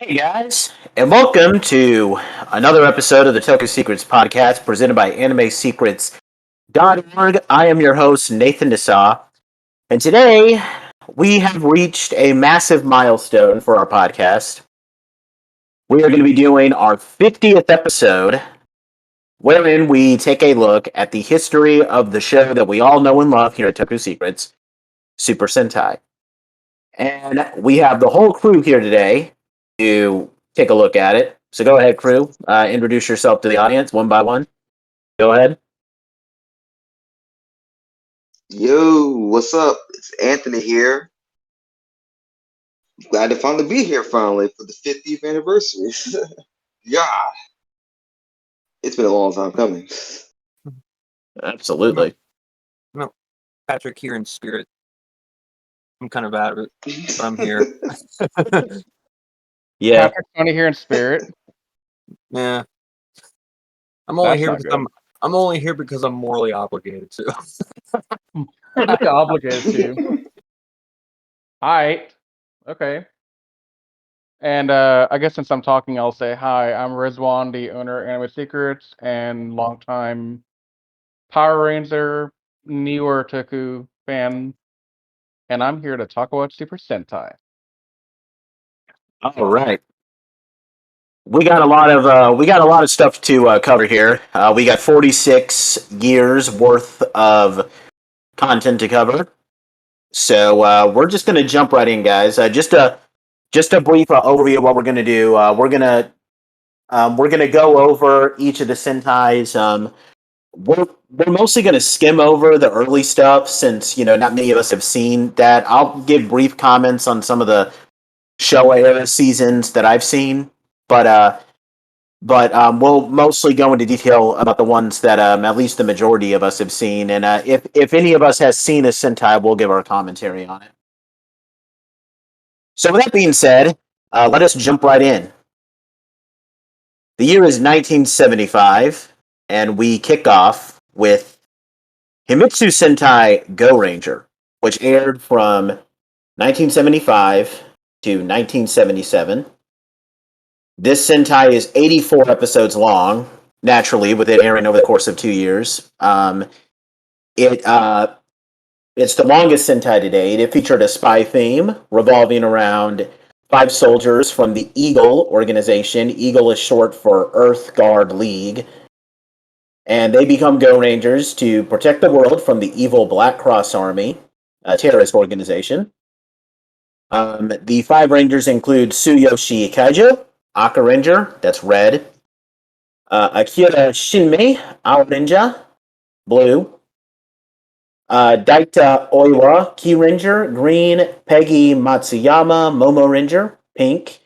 Hey guys, and welcome to another episode of the Toku Secrets podcast presented by AnimeSecrets.org. I am your host, Nathan Nassau, and today we have reached a massive milestone for our podcast. We are going to be doing our 50th episode, wherein we take a look at the history of the show that we all know and love here at Toku Secrets, Super Sentai. And we have the whole crew here today to take a look at it. So go ahead, crew. Introduce yourself to the audience one by one. Go ahead. Yo, what's up? It's Anthony here. Glad to finally be here finally for the 50th anniversary. Yeah, it's been a long time coming. Absolutely. No, Patrick here in spirit. I'm kind of out of it, but I'm here. Yeah. Patrick's only here in spirit. Yeah, I'm only That's here not because good. I'm only here because I'm morally obligated to. Really obligated to. Hi. Okay. And I guess since I'm talking, I'll say hi. I'm Rizwan, the owner of Anime Secrets and longtime Power Ranger, newer Toku fan, and I'm here to talk about Super Sentai. All right. We got a lot of stuff to cover here. We got 46 years worth of content to cover. So we're just going to jump right in, guys. Just a brief overview of what we're going to do. We're gonna go over each of the Sentai's. We're mostly gonna skim over the early stuff since not many of us have seen that. I'll give brief comments on some of the Showa era seasons that I've seen, but we'll mostly go into detail about the ones that at least the majority of us have seen. And if any of us has seen a Sentai, we'll give our commentary on it. So with that being said, let us jump right in. The year is 1975, and we kick off with Himitsu Sentai Go Ranger, which aired from 1975 to 1977. This Sentai is 84 episodes long, naturally, with it airing over the course of 2 years. It's the longest Sentai to date. It featured a spy theme revolving around 5 soldiers from the Eagle organization. Eagle is short for Earth Guard League. And they become Go Rangers to protect the world from the evil Black Cross Army, a terrorist organization. The 5 Rangers include Tsuyoshi Kaijo, Aka Ranger, that's red. Akira Shinmei, orange, blue. Daita Oiwa, Key Ranger, green. Peggy Matsuyama, Momo Ranger, pink.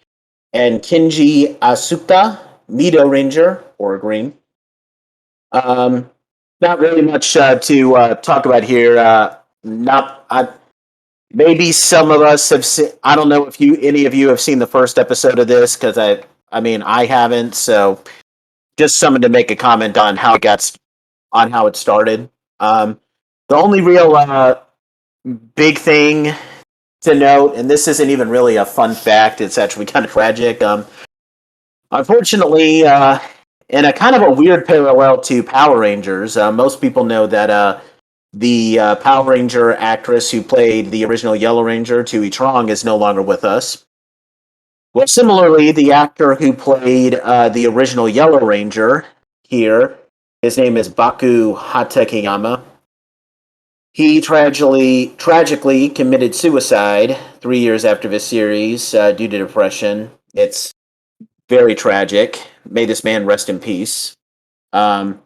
And Kinji Asuka, Mido Ranger, or green. Not really much to talk about here. Maybe some of us have seen. I don't know if any of you have seen the first episode of this because I haven't. So just something to make a comment on how it started. The only real big thing to note, and this isn't even really a fun fact. It's actually kind of tragic. Unfortunately, in a kind of a weird parallel to Power Rangers, most people know that the Power Ranger actress who played the original Yellow Ranger, Tui Trong, is no longer with us. Well, similarly, the actor who played the original Yellow Ranger here, his name is Baku Hatakeyama. He tragically committed suicide 3 years after the series due to depression. It's very tragic. May this man rest in peace. With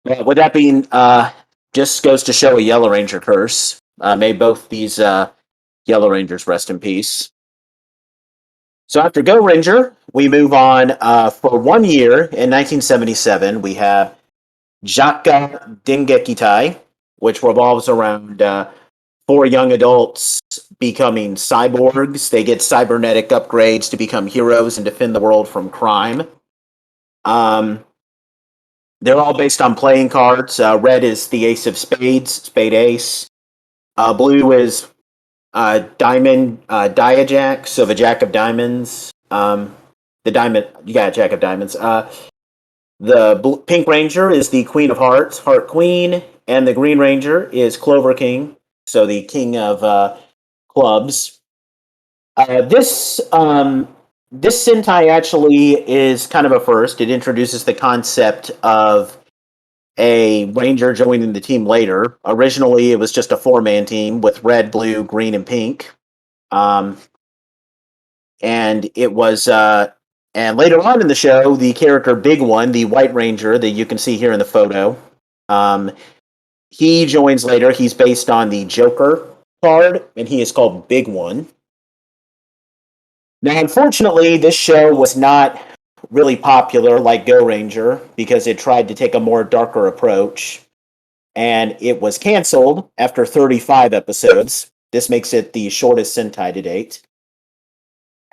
that being, just goes to show a Yellow Ranger curse. May both these Yellow Rangers rest in peace. So after Go Ranger, we move on for 1 year in 1977. We have jacques dengeki, which revolves around 4 young adults becoming cyborgs. They get cybernetic upgrades to become heroes and defend the world from crime. They're all based on playing cards. Red is the ace of spades, spade ace. Blue is diamond diajack, so the jack of diamonds. The diamond, yeah, jack of diamonds. The pink ranger is the queen of hearts, heart queen, and the green ranger is clover king, so the king of clubs. This Sentai actually is kind of a first. It introduces the concept of a ranger joining the team later. Originally, it was just a four-man team with red, blue, green, and pink. Um, and it was, and later on in the show, the character Big One, the White Ranger that you can see here in the photo, um, he joins later. He's based on the Joker card, and he is called Big One. Now, unfortunately, this show was not really popular like Go Ranger because it tried to take a more darker approach, and it was canceled after 35 episodes. This makes it the shortest Sentai to date.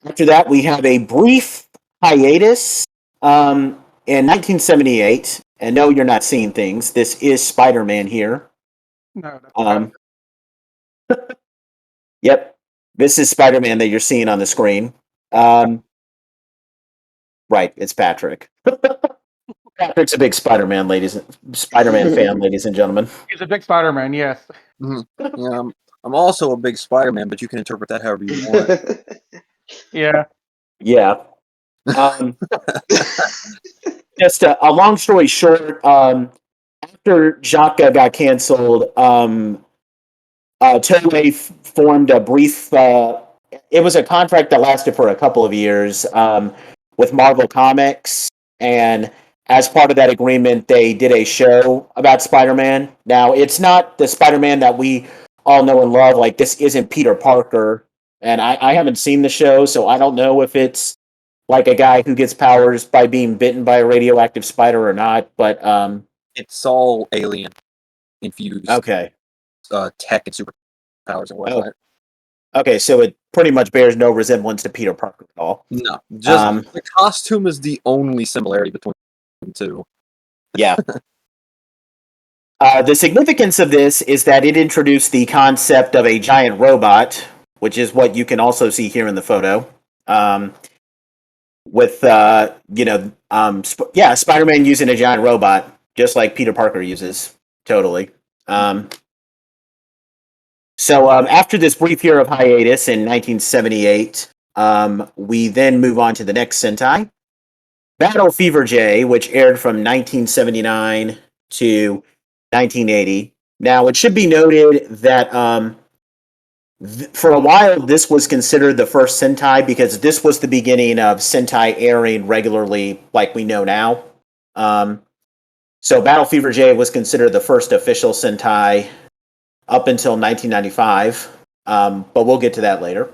After that, we have a brief hiatus in 1978. And no, you're not seeing things. This is Spider-Man here. No, that's Um, yep, this is Spider-Man that you're seeing on the screen. Right, it's Patrick. Patrick's a big Spider-Man fan, ladies and gentlemen. he's a big Spider-Man. Yes. Mhm. Yeah, I'm also a big Spider-Man, but you can interpret that however you want. Yeah. Yeah. Just a long story short, after jacques got canceled, Toei formed a brief. It was a contract that lasted for a couple of years with Marvel Comics, and as part of that agreement, they did a show about Spider-Man. Now, it's not the Spider-Man that we all know and love. Like, this isn't Peter Parker, and I haven't seen the show, so I don't know if it's like a guy who gets powers by being bitten by a radioactive spider or not. But It's all alien infused okay, tech and superpowers and whatnot. okay, so it pretty much bears no resemblance to Peter Parker at all. No, just Um, the costume is the only similarity between the two. Yeah. The significance of this is that it introduced the concept of a giant robot, which is what you can also see here in the photo. With Spider-Man using a giant robot, just like Peter Parker uses. Totally. So after this brief year of hiatus in 1978, we then move on to the next Sentai, Battle Fever J, which aired from 1979 to 1980. Now, it should be noted that for a while, this was considered the first Sentai because this was the beginning of Sentai airing regularly like we know now. So Battle Fever J was considered the first official Sentai up until 1995, but we'll get to that later.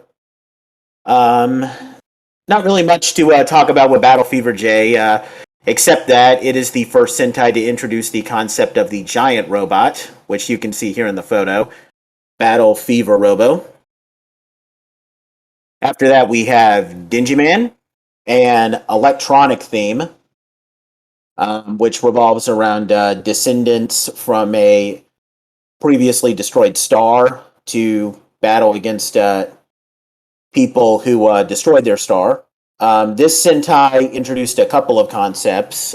Not really much to talk about with Battle Fever J, except that it is the first Sentai to introduce the concept of the giant robot, which you can see here in the photo, Battle Fever Robo. After that, we have Dingy Man, an electronic theme, which revolves around descendants from a previously destroyed star to battle against people who destroyed their star. This Sentai introduced a couple of concepts.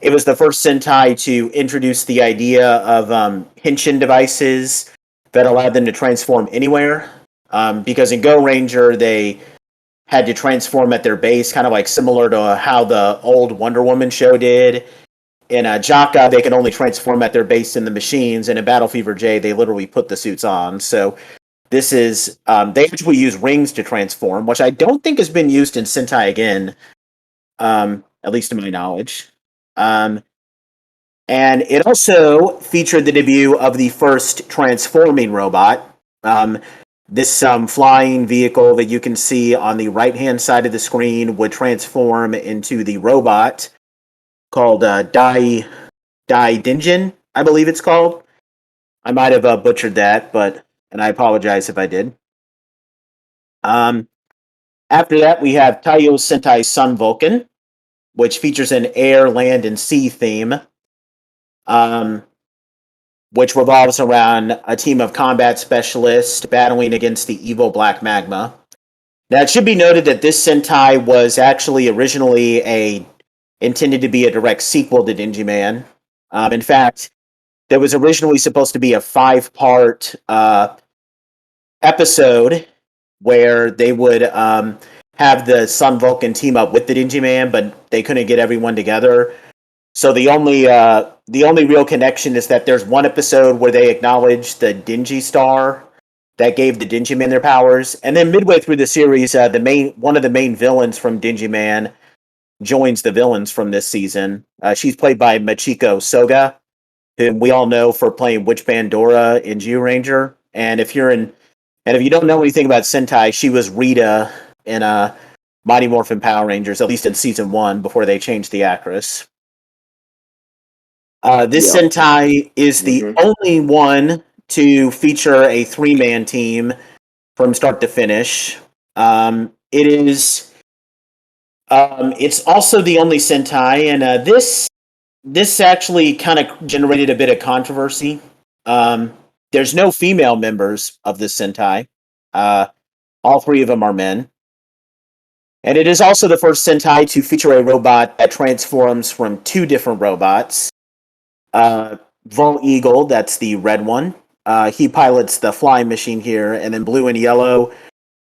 It was the first Sentai to introduce the idea of henshin devices that allowed them to transform anywhere. Because in Go Ranger, they had to transform at their base, kind of like similar to how the old Wonder Woman show did. In Jaka, they could only transform at their base in the machines, and in Battle Fever J, they literally put the suits on. So this is they actually use rings to transform, which I don't think has been used in Sentai again, at least to my knowledge. And it also featured the debut of the first transforming robot. This flying vehicle that you can see on the right-hand side of the screen would transform into the robot called Dingin, I believe it's called. I might have butchered that, and I apologize if I did. After that, we have Taiyo Sentai Sun Vulcan, which features an air, land, and sea theme. which revolves around a team of combat specialists battling against the evil Black Magma. Now, it should be noted that this Sentai was actually originally intended to be a direct sequel to Dingy Man. In fact, there was originally supposed to be a 5-part episode where they would have the Sun Vulcan team up with the Dingy Man, but they couldn't get everyone together. So the only real connection is that there's one episode where they acknowledge the Dingy Star that gave the Dingy Man their powers, and then midway through the series, one of the main villains from Dingy Man joins the villains from this season. She's played by Machiko Soga, whom we all know for playing Witch Bandora in Zyuranger. And if you don't know anything about Sentai, she was Rita in Mighty Morphin Power Rangers, at least in season 1, before they changed the actress. This Sentai is the only one to feature a 3-man team from start to finish. It's also the only Sentai, and this actually kind of generated a bit of controversy. There's no female members of this Sentai. All 3 of them are men. And it is also the first Sentai to feature a robot that transforms from 2 different robots. Vol Eagle, that's the red one. He pilots the flying machine here, and then Blue and Yellow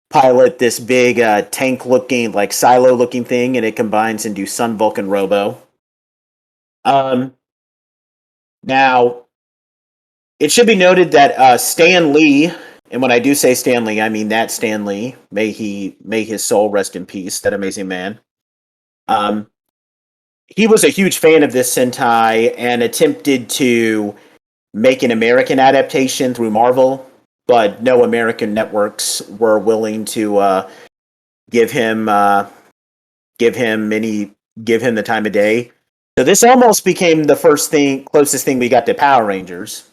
pilot this big tank-looking, like silo-looking thing, and it combines into Sun Vulcan Robo. Now, it should be noted that Stan Lee, and when I do say Stan Lee, I mean that Stan Lee. May his soul rest in peace, that amazing man. He was a huge fan of this Sentai and attempted to make an American adaptation through Marvel, but no American networks were willing to give him the time of day. So this almost became the closest thing we got to Power Rangers.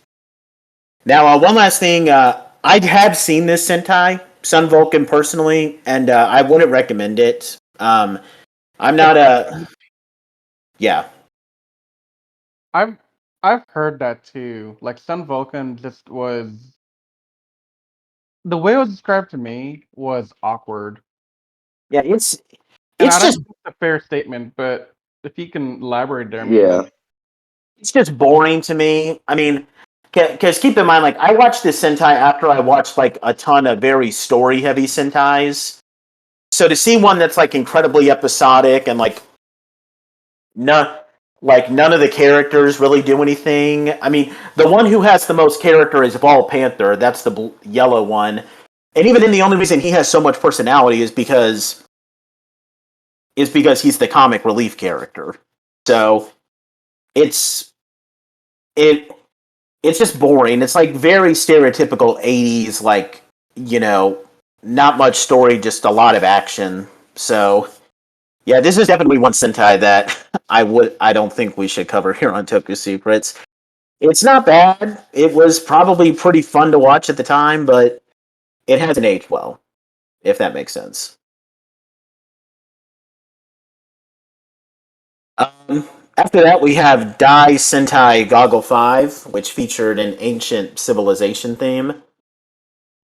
Now, one last thing, I have seen this Sentai, Sun Vulcan, personally, and I wouldn't recommend it. I'm not a... Yeah. I've heard that too. Like Sun Vulcan just was the way it was described to me was awkward. Yeah, And it's I don't just think it's a fair statement, but if you can elaborate there, Yeah. it's just boring to me. I mean, because keep in mind, like, I watched this Sentai after I watched like a ton of very story heavy Sentais. So to see one that's like incredibly episodic and like none of the characters really do anything. I mean, the one who has the most character is Ball Panther. That's the yellow one. And even then, the only reason he has so much personality is because he's the comic relief character. So it's just boring. It's like very stereotypical 80s, like, not much story, just a lot of action. So yeah, this is definitely one Sentai that I don't think we should cover here on Toku Secrets. It's not bad. It was probably pretty fun to watch at the time, but it hasn't aged well, if that makes sense. After that, we have Dai Sentai Goggle 5, which featured an ancient civilization theme.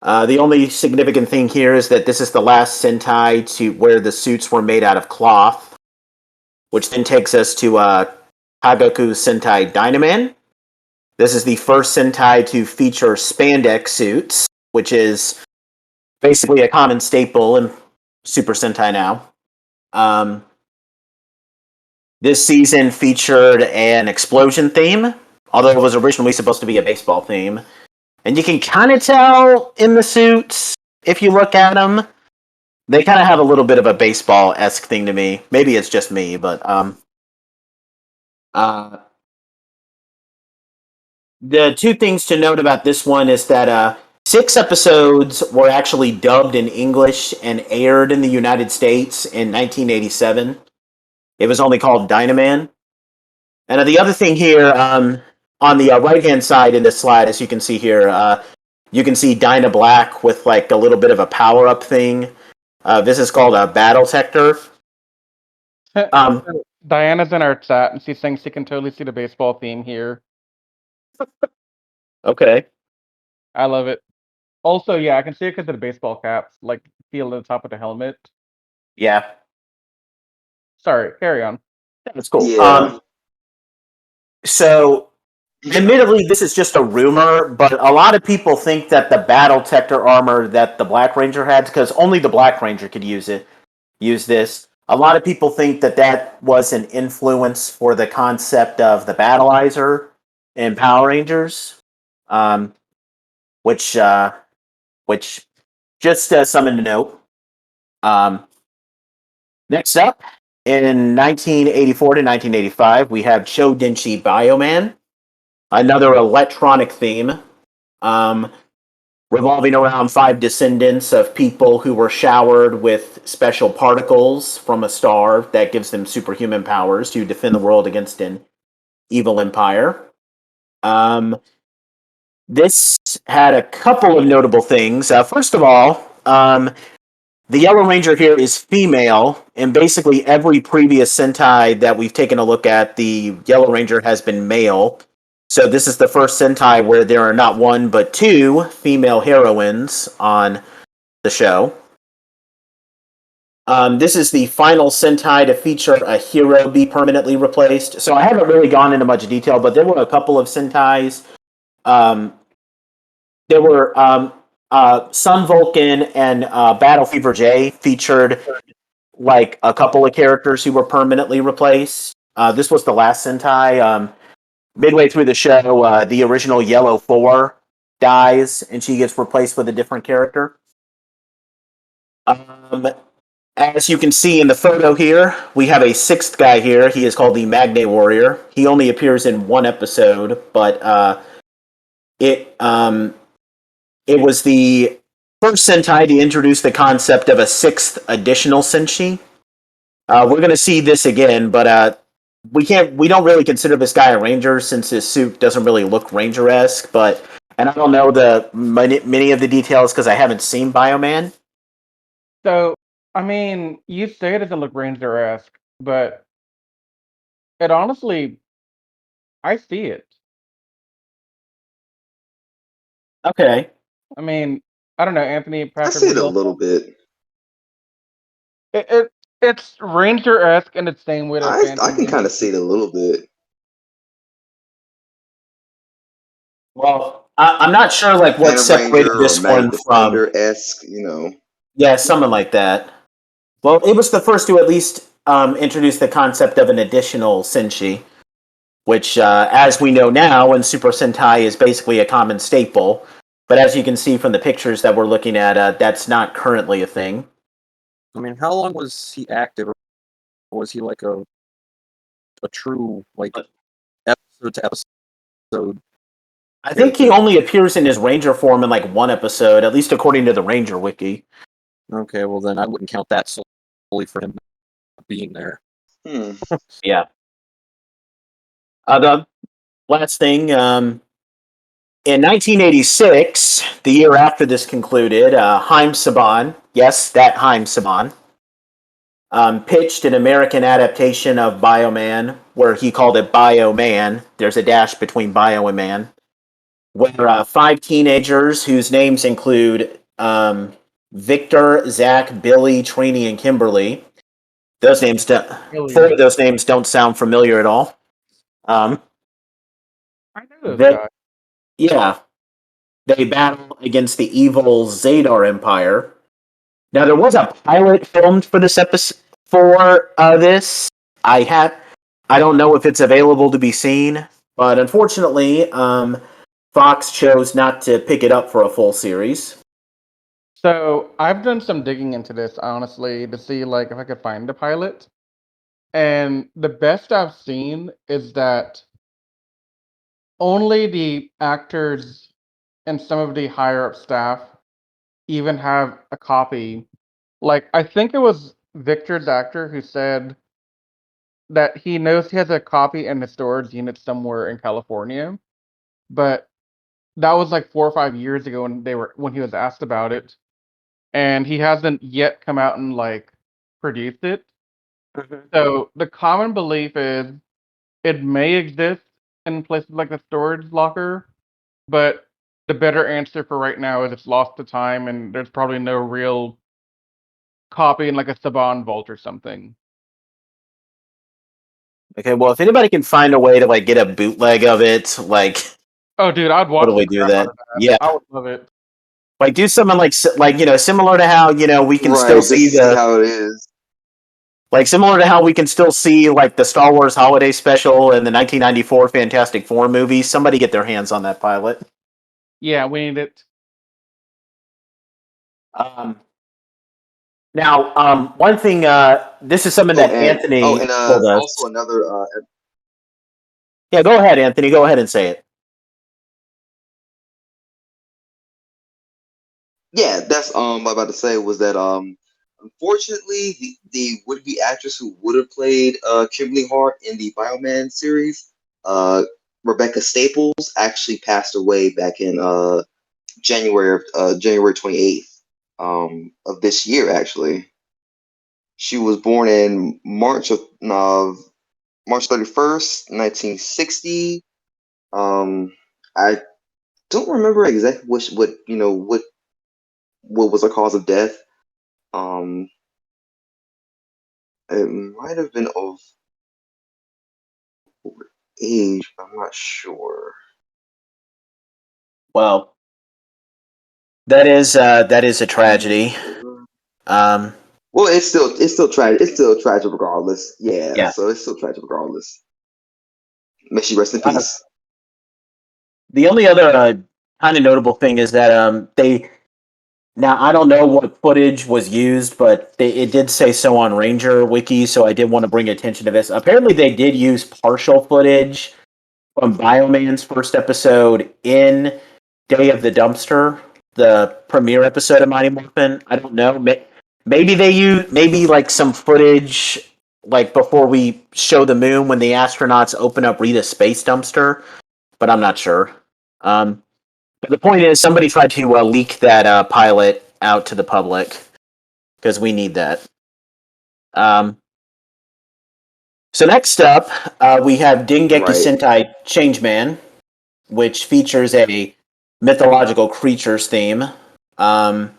The only significant thing here is that this is the last Sentai to where the suits were made out of cloth, which then takes us to Kagoku Sentai Dynamin. This is the first Sentai to feature spandex suits, which is basically a common staple in Super Sentai now. This season featured an explosion theme, although it was originally supposed to be a baseball theme. And you can kind of tell in the suits, if you look at them, they kind of have a little bit of a baseball-esque thing to me. Maybe it's just me, but the 2 things to note about this one is that 6 episodes were actually dubbed in English and aired in the United States in 1987. It was only called Dynaman. And the other thing here, on the right-hand side in this slide, as you can see here, you can see Dyna Black with like a little bit of a power-up thing. This is called a Battle Sector. Diana's in our chat and she's saying she can totally see the baseball theme here. Okay. I love it. Also, yeah, I can see it because of the baseball caps, like feel at the top of the helmet. Yeah, Sorry, carry on. that's cool. Yeah. So admittedly, this is just a rumor, but a lot of people think that the battle tector armor that the Black Ranger had, because only the Black Ranger could use this. A lot of people think that that was an influence for the concept of the battleizer in Power Rangers, um, which which just something to note. Um, Next up, in 1984 to 1985, we have denchi Bioman, another electronic theme, um, revolving around 5 descendants of people who were showered with special particles from a star that gives them superhuman powers to defend the world against an evil empire. Um, this had a couple of notable things. First of all, the Yellow Ranger here is female, and basically every previous Sentai that we've taken a look at, the Yellow Ranger has been male. So this is the first Sentai where there are not one but two female heroines on the show. This is the final Sentai to feature a hero be permanently replaced. So I haven't really gone into much detail, but there were a couple of Sentais. Um, there were Sun Vulcan and Battle Fever J featured like a couple of characters who were permanently replaced. This was the last Sentai. Midway through the show, the original Yellow 4 dies and she gets replaced with a different character. As you can see in the photo here, we have a sixth guy here. He is called the Magne Warrior. He only appears in one episode, but it it was the first Sentai to introduce the concept of a sixth additional Senshi. We're going to see this again, but we don't really consider this guy a ranger since his suit doesn't really look ranger-esque. But and I don't know the many of the details because I haven't seen Bioman. So, I mean, you say it doesn't look Ranger-esque, but it honestly, I see it. Okay. I mean, I don't know, Anthony, I Patrick, see what it do a y'all little bit. it's Ranger-esque in the same way that I Phantom can kind Menace of see it a little bit. Well, I'm not sure like what Phantom separated Ranger or this Magic one from. Defender esque, you know. Yeah, something like that. Well, it was the first to at least introduce the concept of an additional Senshi, which, as we know now, in Super Sentai is basically a common staple. But as you can see from the pictures that we're looking at, that's not currently a thing. I mean, how long was he active? Or was he like a true like episode to episode? I think he only appears in his Ranger form in like one episode, at least according to the Ranger Wiki. Okay, well then I wouldn't count that solely for him being there. Yeah. The last thing, in 1986, the year after this concluded, Haim Saban, yes, that Haim Saban, pitched an American adaptation of Bioman, where he called it Bioman. There's a dash between Bio and Man. Where 5 teenagers whose names include Victor, Zach, Billy, Trini, and Kimberly. Those names, four of those names don't sound familiar at all. I know those They, guys. yeah, they battle against the evil Zadar Empire. Now there was a pilot filmed for this episode. For this, I don't know if it's available to be seen, but unfortunately, Fox chose not to pick it up for a full series. So I've done some digging into this, honestly, to see like if I could find the pilot. And the best I've seen is that only the actors and some of the higher up staff even have a copy. Like I think it was Victor, the actor, who said that he knows he has a copy in the storage unit somewhere in California, but that was like 4 or 5 years ago when he was asked about it, and he hasn't yet come out and like produced it. So the common belief is it may exist in places like the storage locker, But the better answer for right now is it's lost to time, and there's probably no real copy in like a Saban vault or something. Okay, well, if anybody can find a way to like get a bootleg of it, like, Oh, dude, I'd what watch do the we do crap out that? of that. Yeah, I would love it. like do something like similar to how we can Right, still just to see see how it is. like similar to how we can still see like the Star Wars Holiday Special and the 1994 Fantastic Four movie. Somebody get their hands on that pilot. Yeah, we need it. Now, one thing. This is something Oh, that and Anthony told also us. another Yeah, go ahead, Anthony. Go ahead and say it. yeah, that's what I'm about to say was that unfortunately the would be actress who would have played Kimberly Hart in the Bioman series, Rebecca Staples, actually passed away back in January 28th of this year actually. She was born in March 31st, 1960. I don't remember exactly what was the cause of death. Um, it might have been of age. I'm not sure. Well, that is a tragedy. Um, Well, it's still tragic. It's still tragic regardless. Yeah, yeah. so it's still tragic regardless. May she rest in peace. The only other kind of notable thing is that they now I don't know what footage was used, but it did say so on Ranger Wiki, so I did want to bring attention to this. Apparently, they did use partial footage from Bioman's first episode in Day of the Dumpster, the premiere episode of Mighty Morphin. I don't know. Maybe they use like some footage like before we show the moon when the astronauts open up Rita's space dumpster, but I'm not sure. But the point is, somebody tried to leak that pilot out to the public because we need that. Um, so next up, we have Dengeki Right. Sentai Changeman, which features a mythological creatures theme, um,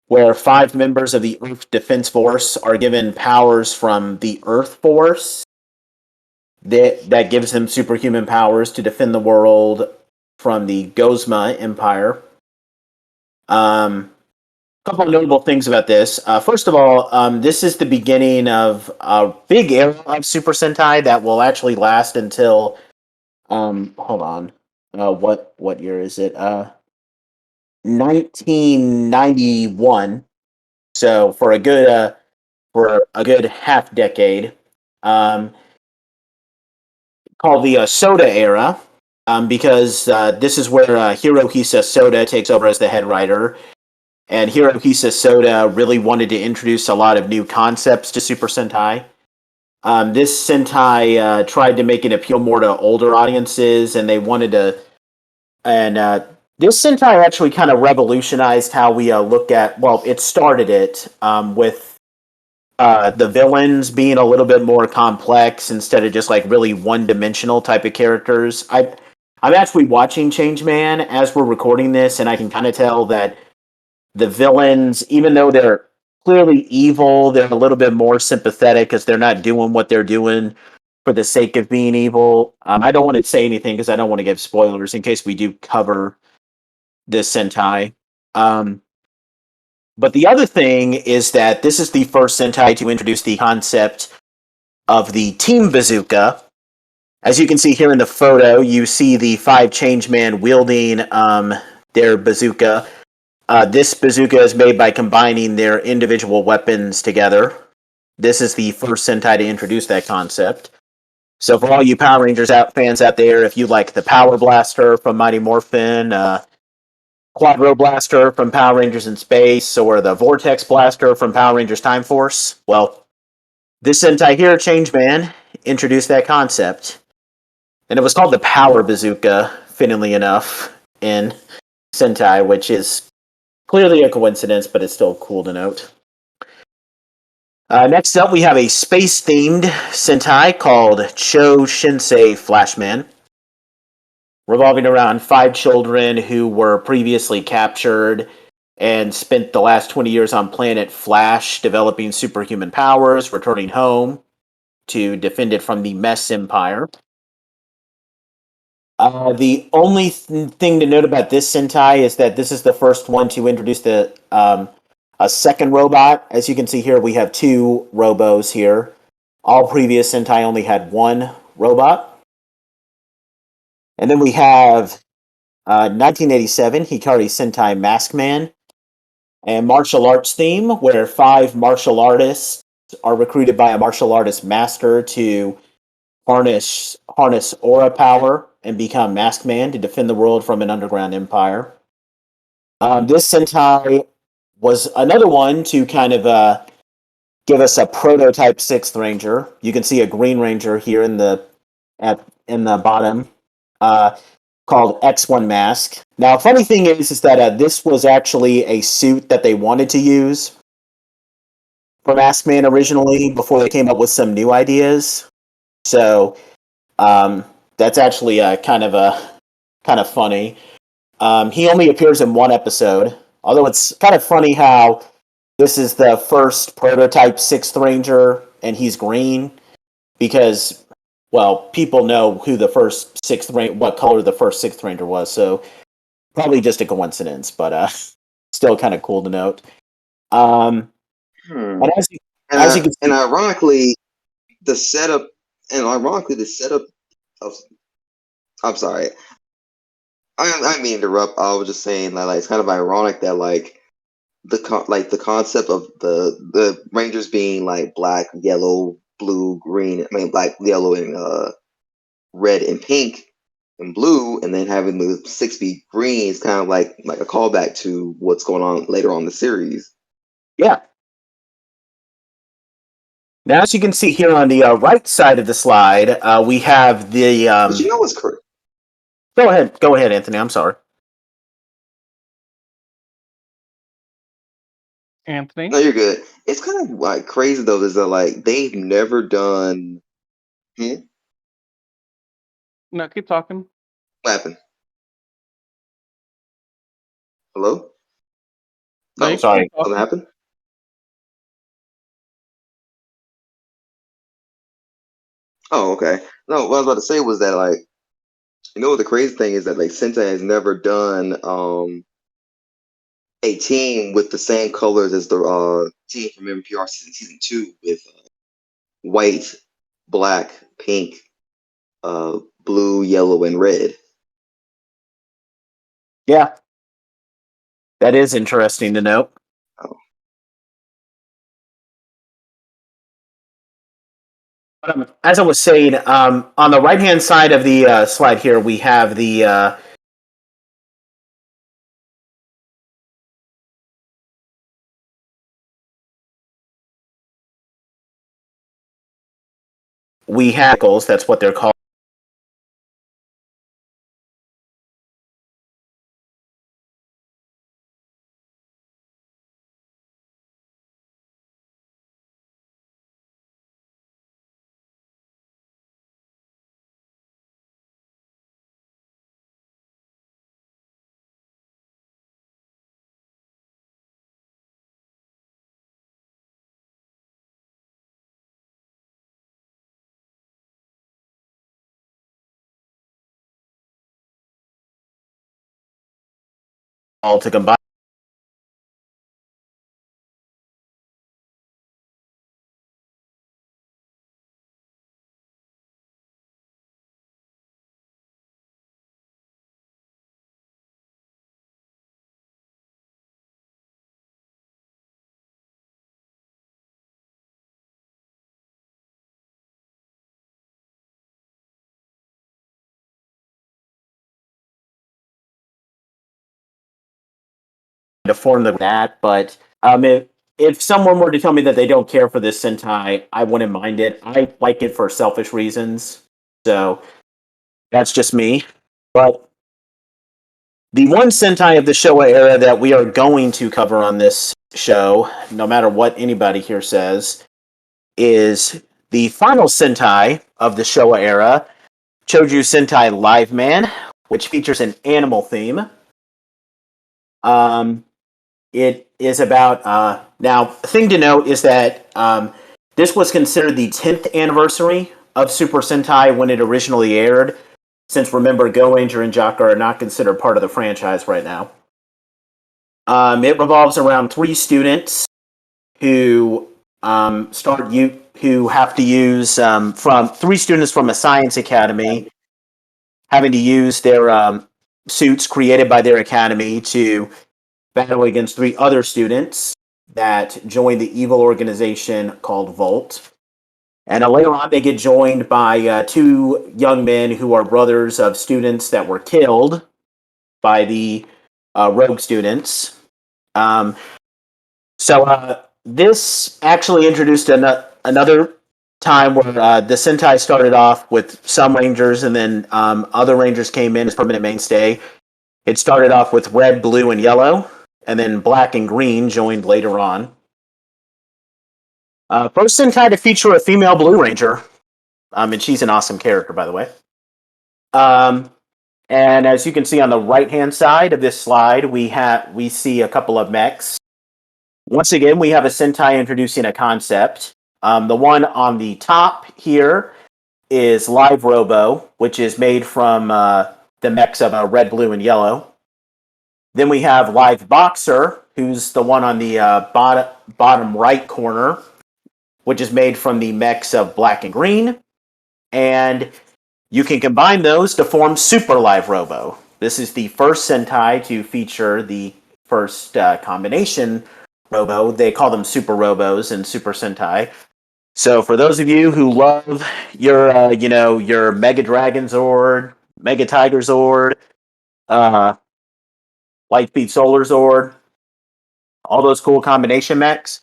where 5 members of the Earth Defense Force are given powers from the Earth Force that gives them superhuman powers to defend the world from the Gozma Empire. A couple of notable things about this. First of all, this is the beginning of a big era of Super Sentai that will actually last until hold on. What year is it? 1991. So for a good half decade, um, called the Soda era, because this is where Hirohisa Soda takes over as the head writer, and Hirohisa Soda really wanted to introduce a lot of new concepts to Super Sentai. This Sentai tried to make it appeal more to older audiences, and they wanted to. And this Sentai actually kind of revolutionized how we look at. Well, it started it with the villains being a little bit more complex instead of just like really one-dimensional type of characters. I'm actually watching Changeman as we're recording this, and I can kind of tell that the villains, even though they're clearly evil, they're a little bit more sympathetic because they're not doing what they're doing for the sake of being evil. I don't want to say anything because I don't want to give spoilers in case we do cover this Sentai. Um, but the other thing is that this is the first Sentai to introduce the concept of the Team Bazooka. As you can see here in the photo, you see the 5 Changeman wielding their bazooka. This bazooka is made by combining their individual weapons together. This is the first Sentai to introduce that concept. So for all you Power Rangers fans out there, if you like the Power Blaster from Mighty Morphin, Quadro Blaster from Power Rangers in Space, or the Vortex Blaster from Power Rangers Time Force, well, this Sentai here, Changeman, introduced that concept. And it was called the Power Bazooka, fittingly enough, in Sentai, which is clearly a coincidence, but it's still cool to note. Next up, we have a space-themed Sentai called Cho Shinsei Flashman. revolving around 5 children who were previously captured and spent the last 20 years on planet Flash developing superhuman powers, returning home to defend it from the Mess Empire. The only thing to note about this Sentai is that this is the first one to introduce a second robot. As you can see here, we have 2 robos here. All previous Sentai only had 1 robot. And then we have 1987 Hikari Sentai Mask Man, and martial arts theme, where 5 martial artists are recruited by a martial artist master to harness aura power and become Masked Man to defend the world from an underground empire. This Sentai was another one to kind of give us a prototype 6th Ranger. You can see a Green Ranger here in the bottom, called X1 Mask. Now, funny thing is that this was actually a suit that they wanted to use for Masked Man originally before they came up with some new ideas. So that's actually kind of funny. He only appears in 1 episode, although it's kind of funny how this is the first prototype 6th Ranger and he's green because, well, people know who the first 6th Ranger, what color the first 6th Ranger was, so probably just a coincidence, but still kind of cool to note. And as you can see, and ironically, the setup of, I'm sorry, I mean to interrupt. I was just saying that it's kind of ironic that the concept of the Rangers being like black, yellow, blue, green. I mean black, yellow, and red and pink and blue, and then having the 6 be green is kind of like a callback to what's going on later on in the series. yeah. Now, as you can see here on the right side of the slide, we have the. But you know what's crazy? Go ahead, Anthony. I'm sorry. Anthony? No, you're good. It's kind of crazy though, is that they've never done. No, keep talking. What happened? Hello? No, Oh, you sorry. keep talking. Something happened? Oh, okay. No, what I was about to say was that what the crazy thing is that Sentai has never done a team with the same colors as the team from MPR season 2 with white, black, pink, blue, yellow, and red. Yeah, that is interesting to note. Oh. As I was saying, on the right-hand side of the slide here, we have the that's what they're called. All to combine. To form that, but if someone were to tell me that they don't care for this Sentai, I wouldn't mind it. I like it for selfish reasons, so that's just me. But the one Sentai of the Showa era that we are going to cover on this show, no matter what anybody here says, is the final Sentai of the Showa era, Choju Sentai Live Man, which features an animal theme. It is about now. The thing to note is that this was considered the 10th anniversary of Super Sentai when it originally aired. Since remember, Go Ranger and Jacques are not considered part of the franchise right now. It revolves around 3 students who who have to use from 3 students from a science academy having to use their suits created by their academy to battle against 3 other students that join the evil organization called Volt. And later on, they get joined by 2 young men who are brothers of students that were killed by the rogue students. So this actually introduced another time where the Sentai started off with some Rangers, and then other Rangers came in as permanent mainstay. It started off with red, blue, and yellow, and then black and green joined later on. First Sentai to feature a female Blue Ranger, and she's an awesome character, by the way. And as you can see on the right-hand side of this slide, we see a couple of mechs. Once again, we have a Sentai introducing a concept. The one on the top here is Live Robo, which is made from the mechs of red, blue, and yellow. Then we have Live Boxer, who's the one on the bottom right corner, which is made from the mechs of black and green. And you can combine those to form Super Live Robo. This is the first Sentai to feature the first combination Robo. They call them Super Robos in Super Sentai. So for those of you who love your, your Mega Dragon Zord, Mega Tiger Zord, Lightspeed Solar Zord, all those cool combination mechs,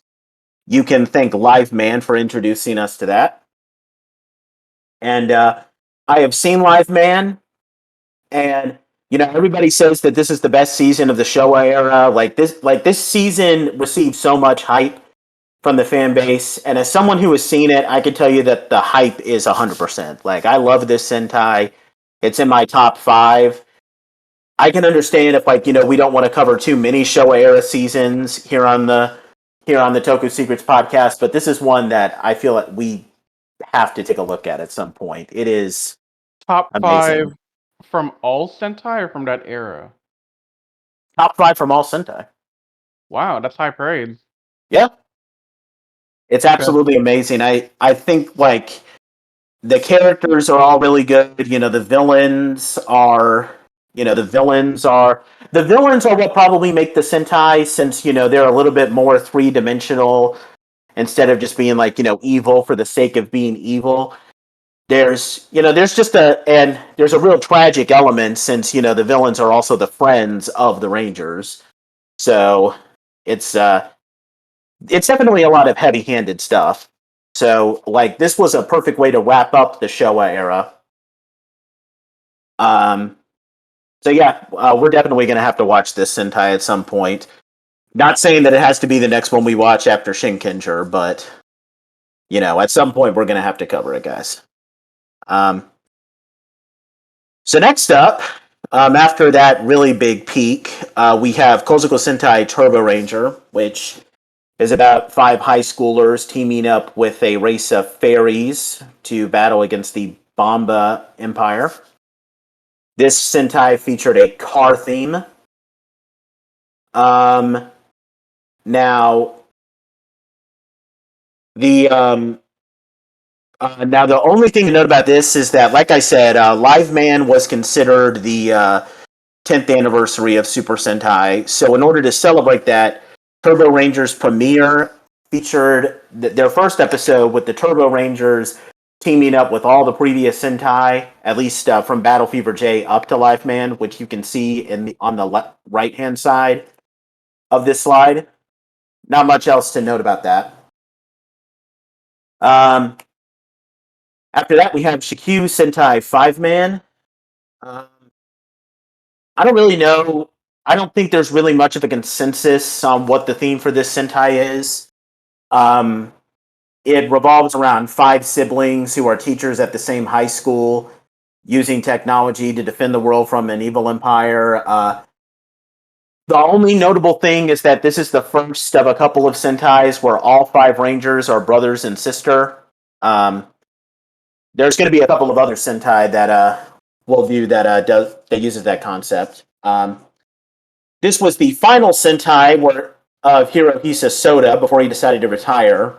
you can thank Live Man for introducing us to that. And I have seen Live Man, and everybody says that this is the best season of the Showa era. Like this season received so much hype from the fan base, and as someone who has seen it, I can tell you that the hype is 100%. Like, I love this Sentai. It's in my top 5. I can understand if we don't want to cover too many Showa era seasons here on the Toku Secrets podcast, but this is one that I feel like we have to take a look at some point. It is Top amazing. 5 from all Sentai or from that era? Top 5 from all Sentai. Wow, that's high praise. Yeah. It's absolutely amazing. I think the characters are all really good. The villains are what probably make the Sentai, since they're a little bit more 3-dimensional instead of just being evil for the sake of being evil. There's just there's a real tragic element, since the villains are also the friends of the Rangers. So it's definitely a lot of heavy-handed stuff. So, this was a perfect way to wrap up the Showa era. So yeah, we're definitely going to have to watch this Sentai at some point. Not saying that it has to be the next one we watch after Shinkenger, but at some point we're going to have to cover it, guys. So next up, after that really big peak, we have Kozuko Sentai Turbo Ranger, which is about 5 high schoolers teaming up with a race of fairies to battle against the Bomba Empire. This Sentai featured a car theme. Now, the only thing to note about this is that, like I said, Live Man was considered the 10th anniversary of Super Sentai. So in order to celebrate that, Turbo Rangers premiere featured their first episode with the Turbo Rangers teaming up with all the previous Sentai, at least from Battle Fever J up to Live Man, which you can see on the right-hand side of this slide. Not much else to note about that. After that, we have Shikyu Sentai 5-Man. I don't really know. I don't think there's really much of a consensus on what the theme for this Sentai is. It revolves around 5 siblings who are teachers at the same high school. using technology to defend the world from an evil empire. The only notable thing is that this is the first of a couple of Sentais where all 5 Rangers are brothers and sister. There's going to be a couple of other Sentai that we'll view that uses that concept. This was the final Sentai of Hirohisa Soda before he decided to retire.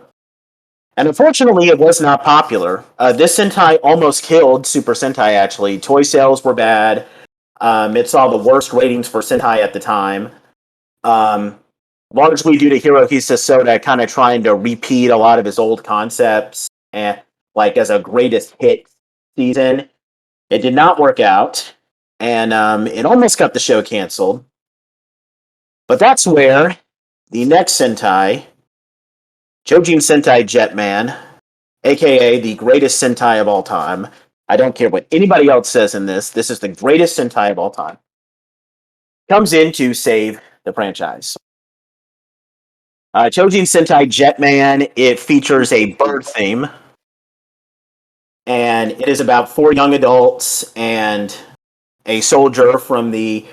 And unfortunately, it was not popular. This Sentai almost killed Super Sentai, actually. Toy sales were bad. It saw the worst ratings for Sentai at the time. Largely due to Hirohisa Soda kind of trying to repeat a lot of his old concepts and like as a greatest hit season. It did not work out, and it almost got the show canceled. But that's where the next Sentai, Jojin Sentai Jetman, aka the greatest Sentai of all time. I don't care what anybody else says in this. This is the greatest Sentai of all time. Comes in to save the franchise. Jojin Sentai Jetman, it features a bird theme. And it is about 4 young adults and a soldier from the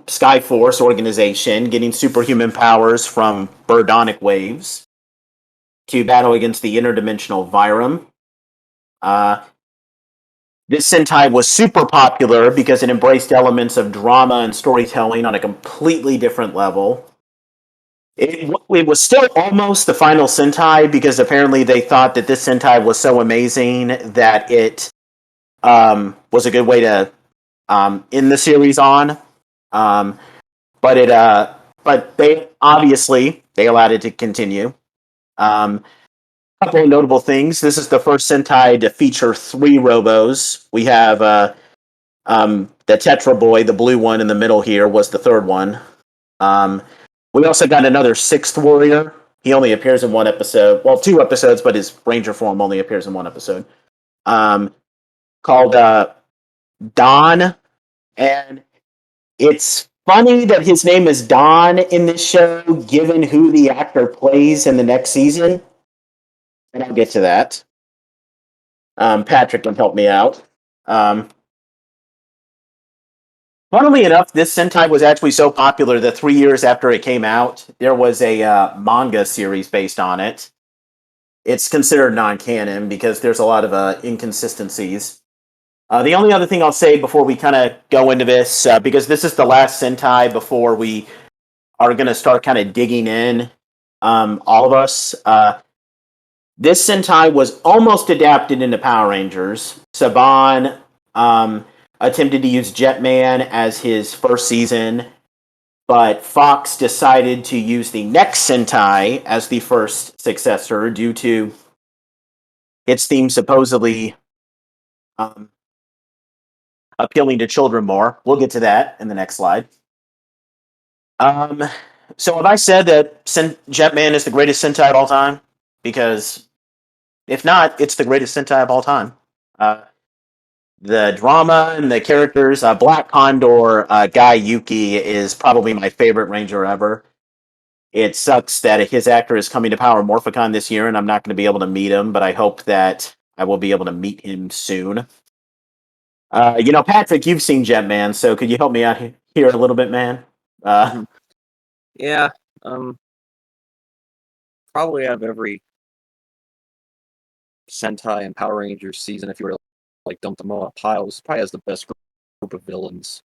Sky Force organization getting superhuman powers from birdonic waves to battle against the interdimensional Vyram. This Sentai was super popular because it embraced elements of drama and storytelling on a completely different level. It was still almost the final Sentai because apparently they thought that this Sentai was so amazing that it was a good way to end the series on. But they obviously they allowed it to continue. A couple of notable things. This is the first Sentai to feature 3 Robos. We have the Tetra Boy, the blue one in the middle here, was the 3rd one. We also got another 6th Warrior. He only appears in 1 episode. Well, 2 episodes, but his Ranger form only appears in 1 episode. Called Don. And it's funny that his name is Don in this show, given who the actor plays in the next season. And I'll get to that. Patrick can help me out. Funnily enough, this Sentai was actually so popular that 3 years after it came out, there was a manga series based on it. It's considered non-canon because there's a lot of inconsistencies. The only other thing I'll say before we kind of go into this, because this is the last Sentai before we are going to start kind of digging in, all of us. This Sentai was almost adapted into Power Rangers. Saban attempted to use Jetman as his first season, but Fox decided to use the next Sentai as the first successor due to its theme supposedly appealing to children more. We'll get to that in the next slide. So have I said that Jetman is the greatest Sentai of all time? Because if not, it's the greatest Sentai of all time. The drama and the characters, Black Condor, Guy Yuki is probably my favorite Ranger ever. It sucks that his actor is coming to Power Morphicon this year, and I'm not going to be able to meet him, but I hope that I will be able to meet him soon. Patrick, you've seen Jetman, so could you help me out here a little bit, man? Yeah. Probably out of every Sentai and Power Rangers season, if you were to dump them all on piles, probably has the best group of villains.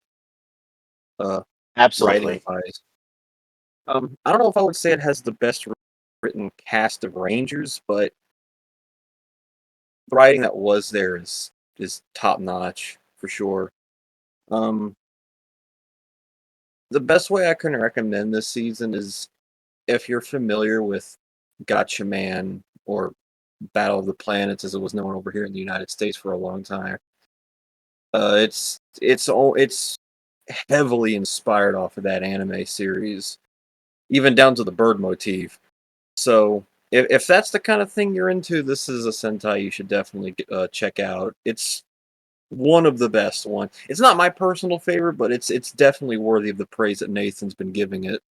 Absolutely. Writing-wise. I don't know if I would say it has the best written cast of Rangers, but the writing that was there is top notch for sure. The best way I can recommend this season is if you're familiar with Gotcha Man or Battle of the Planets, as it was known over here in the United States for a long time. It's heavily inspired off of that anime series, even down to the bird motif. So if that's the kind of thing you're into, this is a Sentai you should definitely check out. It's one of the best ones. It's not my personal favorite, but it's definitely worthy of the praise that Nathan's been giving it.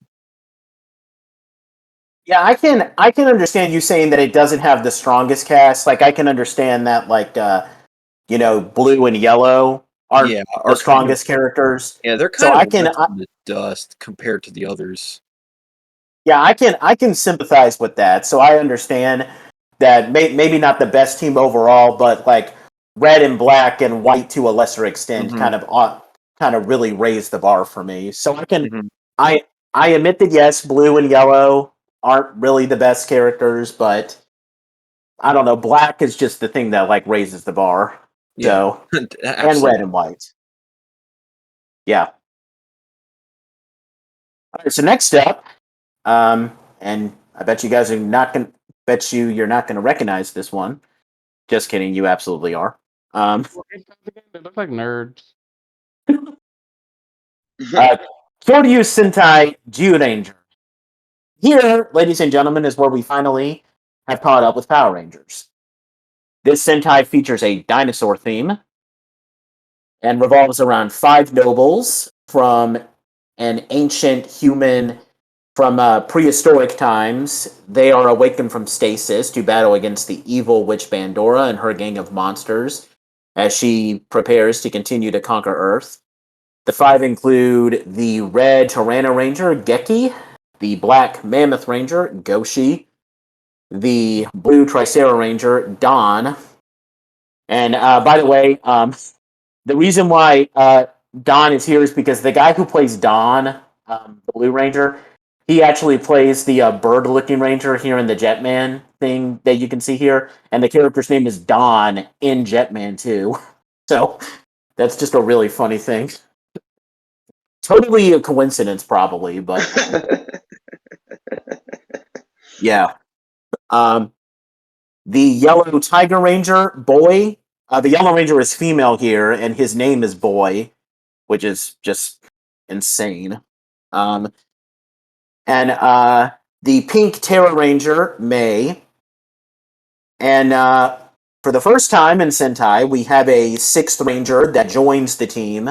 Yeah, I can understand you saying that it doesn't have the strongest cast. Like I can understand that blue and yellow aren't Yeah, the are kind of strongest characters. they're So kind of I can, left in the dust compared to the others. yeah, I can sympathize with that. So I understand that maybe not the best team overall, but like red and black and white to a lesser extent Mhm, kind of really raised the bar for me. So mhm. I I admit that yes, blue and yellow aren't really the best characters, but I don't know, black is just the thing that like raises the bar. Yeah, So and red absolutely. and white. Yeah. All right, so next up, and I bet you guys are not gonna bet you're not gonna recognize this one. Just kidding, you absolutely are. They look like nerds. uh, Kyoryu Sentai Ranger. Here, ladies and gentlemen, is where we finally have caught up with Power Rangers. This Sentai features a dinosaur theme and revolves around five nobles from an ancient human from prehistoric times. They are awakened from stasis to battle against the evil witch Bandora and her gang of monsters as she prepares to continue to conquer Earth. The five include the red Tyranno Ranger, Geki, the black Mammoth Ranger, Goshi, the blue Tricera Ranger, Don. And by the way, the reason why Don is here is because the guy who plays Don, the Blue Ranger, he actually plays the bird-looking ranger here in the Jetman thing that you can see here, and the character's name is Don in Jetman too. So that's just a really funny thing. Totally a coincidence, probably, but yeah. Um, the Yellow Tiger Ranger, Boy. The Yellow Ranger is female here, and his name is Boy, which is just insane. Um, and the Pink Terror Ranger, May. And for the first time in Sentai, we have a sixth Ranger that joins the team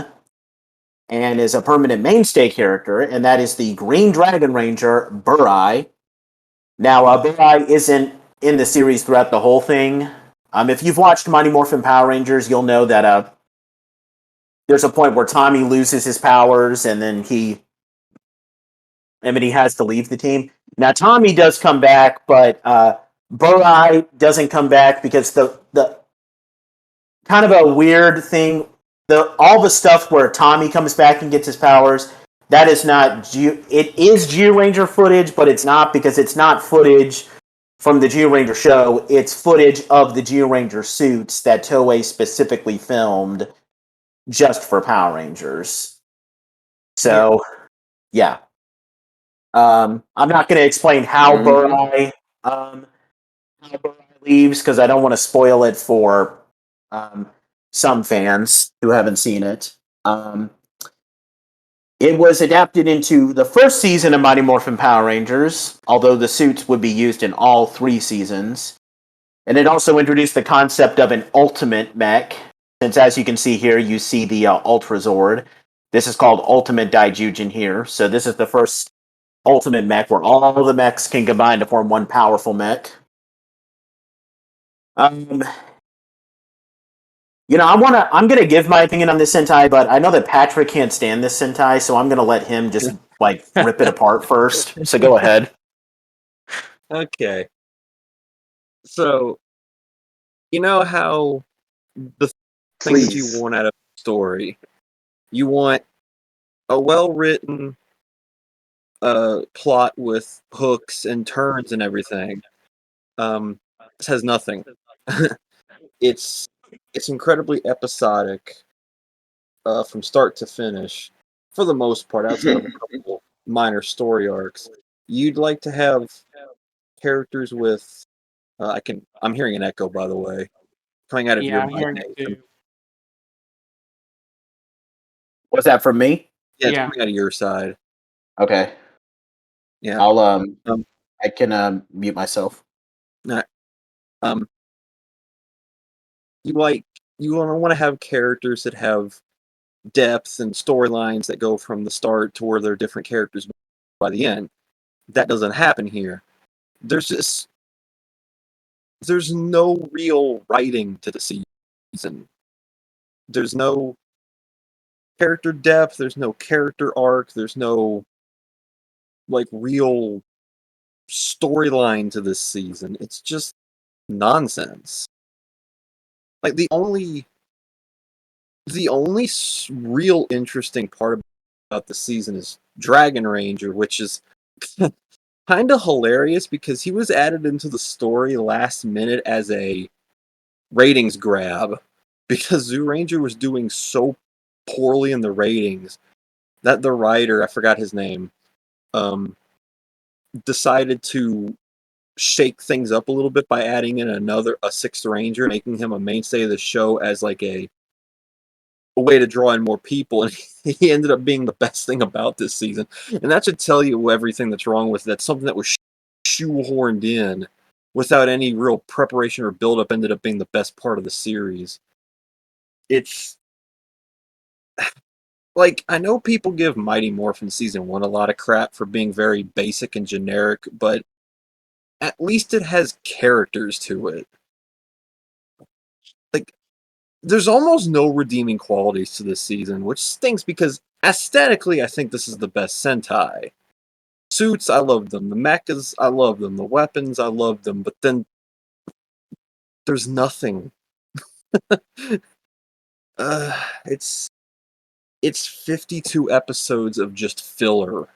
and is a permanent mainstay character, and that is the Green Dragon Ranger, Burai. Now, Burai isn't in the series throughout the whole thing. If you've watched Mighty Morphin Power Rangers, you'll know that there's a point where Tommy loses his powers, and then he has to leave the team. Now Tommy does come back, but Burai doesn't come back because the kind of a weird thing. All the stuff where Tommy comes back and gets his powers, that is not it is Geo Ranger footage, but it's not because it's not footage from the Geo Ranger show. It's footage of the Geo Ranger suits that Toei specifically filmed just for Power Rangers. So yeah. I'm not going to explain Mhm. How Burai leaves because I don't want to spoil it for some fans who haven't seen it. It was adapted into the first season of Mighty Morphin Power Rangers, although the suits would be used in all three seasons. And it also introduced the concept of an ultimate mech, since as you can see here, you see the Ultra Zord. This is called Ultimate Daijujin here. So this is the first ultimate mech where all the mechs can combine to form one powerful mech. Um, I'm gonna give my opinion on this Sentai, but I know that Patrick can't stand this Sentai, so I'm gonna let him just like rip it apart first. So go ahead. Okay, so you know how the things you Please. want out of a story, you want a well-written plot with hooks and turns and everything. This has nothing. it's it's incredibly episodic from start to finish, for the most part, outside of a couple minor story arcs. You'd like to have characters with I'm hearing an echo, by the way, coming out of Yeah, your I'm mic. hearing it too. What's that from me? Yeah, it's Yeah. coming out of your side. Okay, Yeah. I'll Um. I can mute myself. Not, um. You like you want to have characters that have depth and storylines that go from the start to where they're different characters by the end. That doesn't happen here. There's just there's no real writing to the season. There's no character depth, there's no character arc, there's no like real storyline to this season. It's just nonsense. Like the only real interesting part about the season is Dragon Ranger, which is kind of hilarious because he was added into the story last minute as a ratings grab because Zoo Ranger was doing so poorly in the ratings that the writer, I forgot his name, decided to shake things up a little bit by adding in a sixth ranger, making him a mainstay of the show as like a way to draw in more people, and he ended up being the best thing about this season. And that should tell you everything that's wrong with that. Something that was shoehorned in without any real preparation or build-up ended up being the best part of the series. It's like, I know people give Mighty Morphin Season 1 a lot of crap for being very basic and generic, but at least it has characters to it. Like, there's almost no redeeming qualities to this season, which stinks because aesthetically, I think this is the best Sentai. Suits, I love them. The mechas, I love them. The weapons, I love them. But then there's nothing. It's 52 episodes of just filler.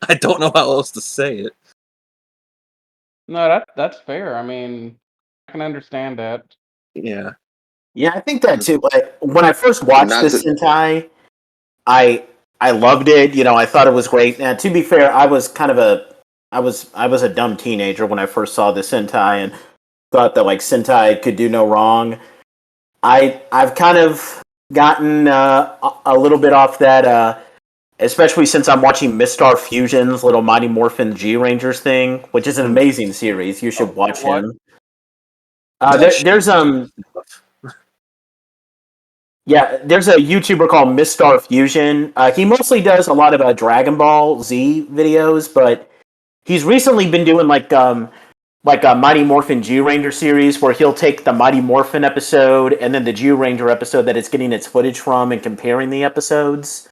I don't know how else to say it. No, that's fair. I mean, I can understand that. Yeah. Yeah, I think that too. Like, when I first watched Not this to Sentai, I loved it. You know, I thought it was great. Now, to be fair, I was kind of I was a dumb teenager when I first saw the Sentai and thought that like Sentai could do no wrong. I've kind of gotten a little bit off that, especially since I'm watching Mistar Fusion's little Mighty Morphin G Rangers thing, which is an amazing series. You should watch What? him. There's Yeah, there's a YouTuber called Mistar Fusion. He mostly does a lot of Dragon Ball Z videos, but he's recently been doing like a Mighty Morphin G Ranger series where he'll take the Mighty Morphin episode and then the G Ranger episode that it's getting its footage from and comparing the episodes.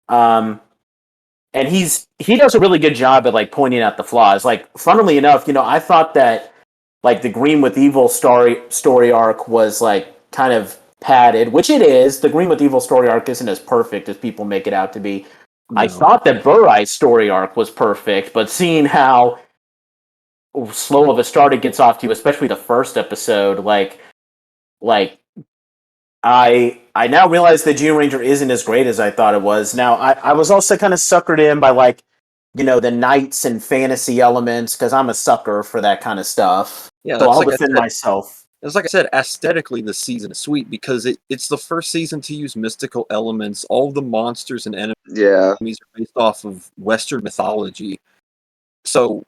Um, and he does a really good job at like pointing out the flaws. Like, funnily enough, you know, I thought that like the Green with Evil story arc was like kind of padded, which it is. The Green with Evil story arc isn't as perfect as people make it out to be. I No. thought that Burai's story arc was perfect, but seeing how slow of a start it gets off to, especially the first episode, like I now realize that Gene Ranger isn't as great as I thought it was. Now I was also kind of suckered in by like, you know, the knights and fantasy elements because I'm a sucker for that kind of stuff. Yeah, So that's I'll like I defend said. myself. It's like I said, aesthetically, this season is sweet because it's the first season to use mystical elements. All of the monsters and enemies yeah. are based off of Western mythology. So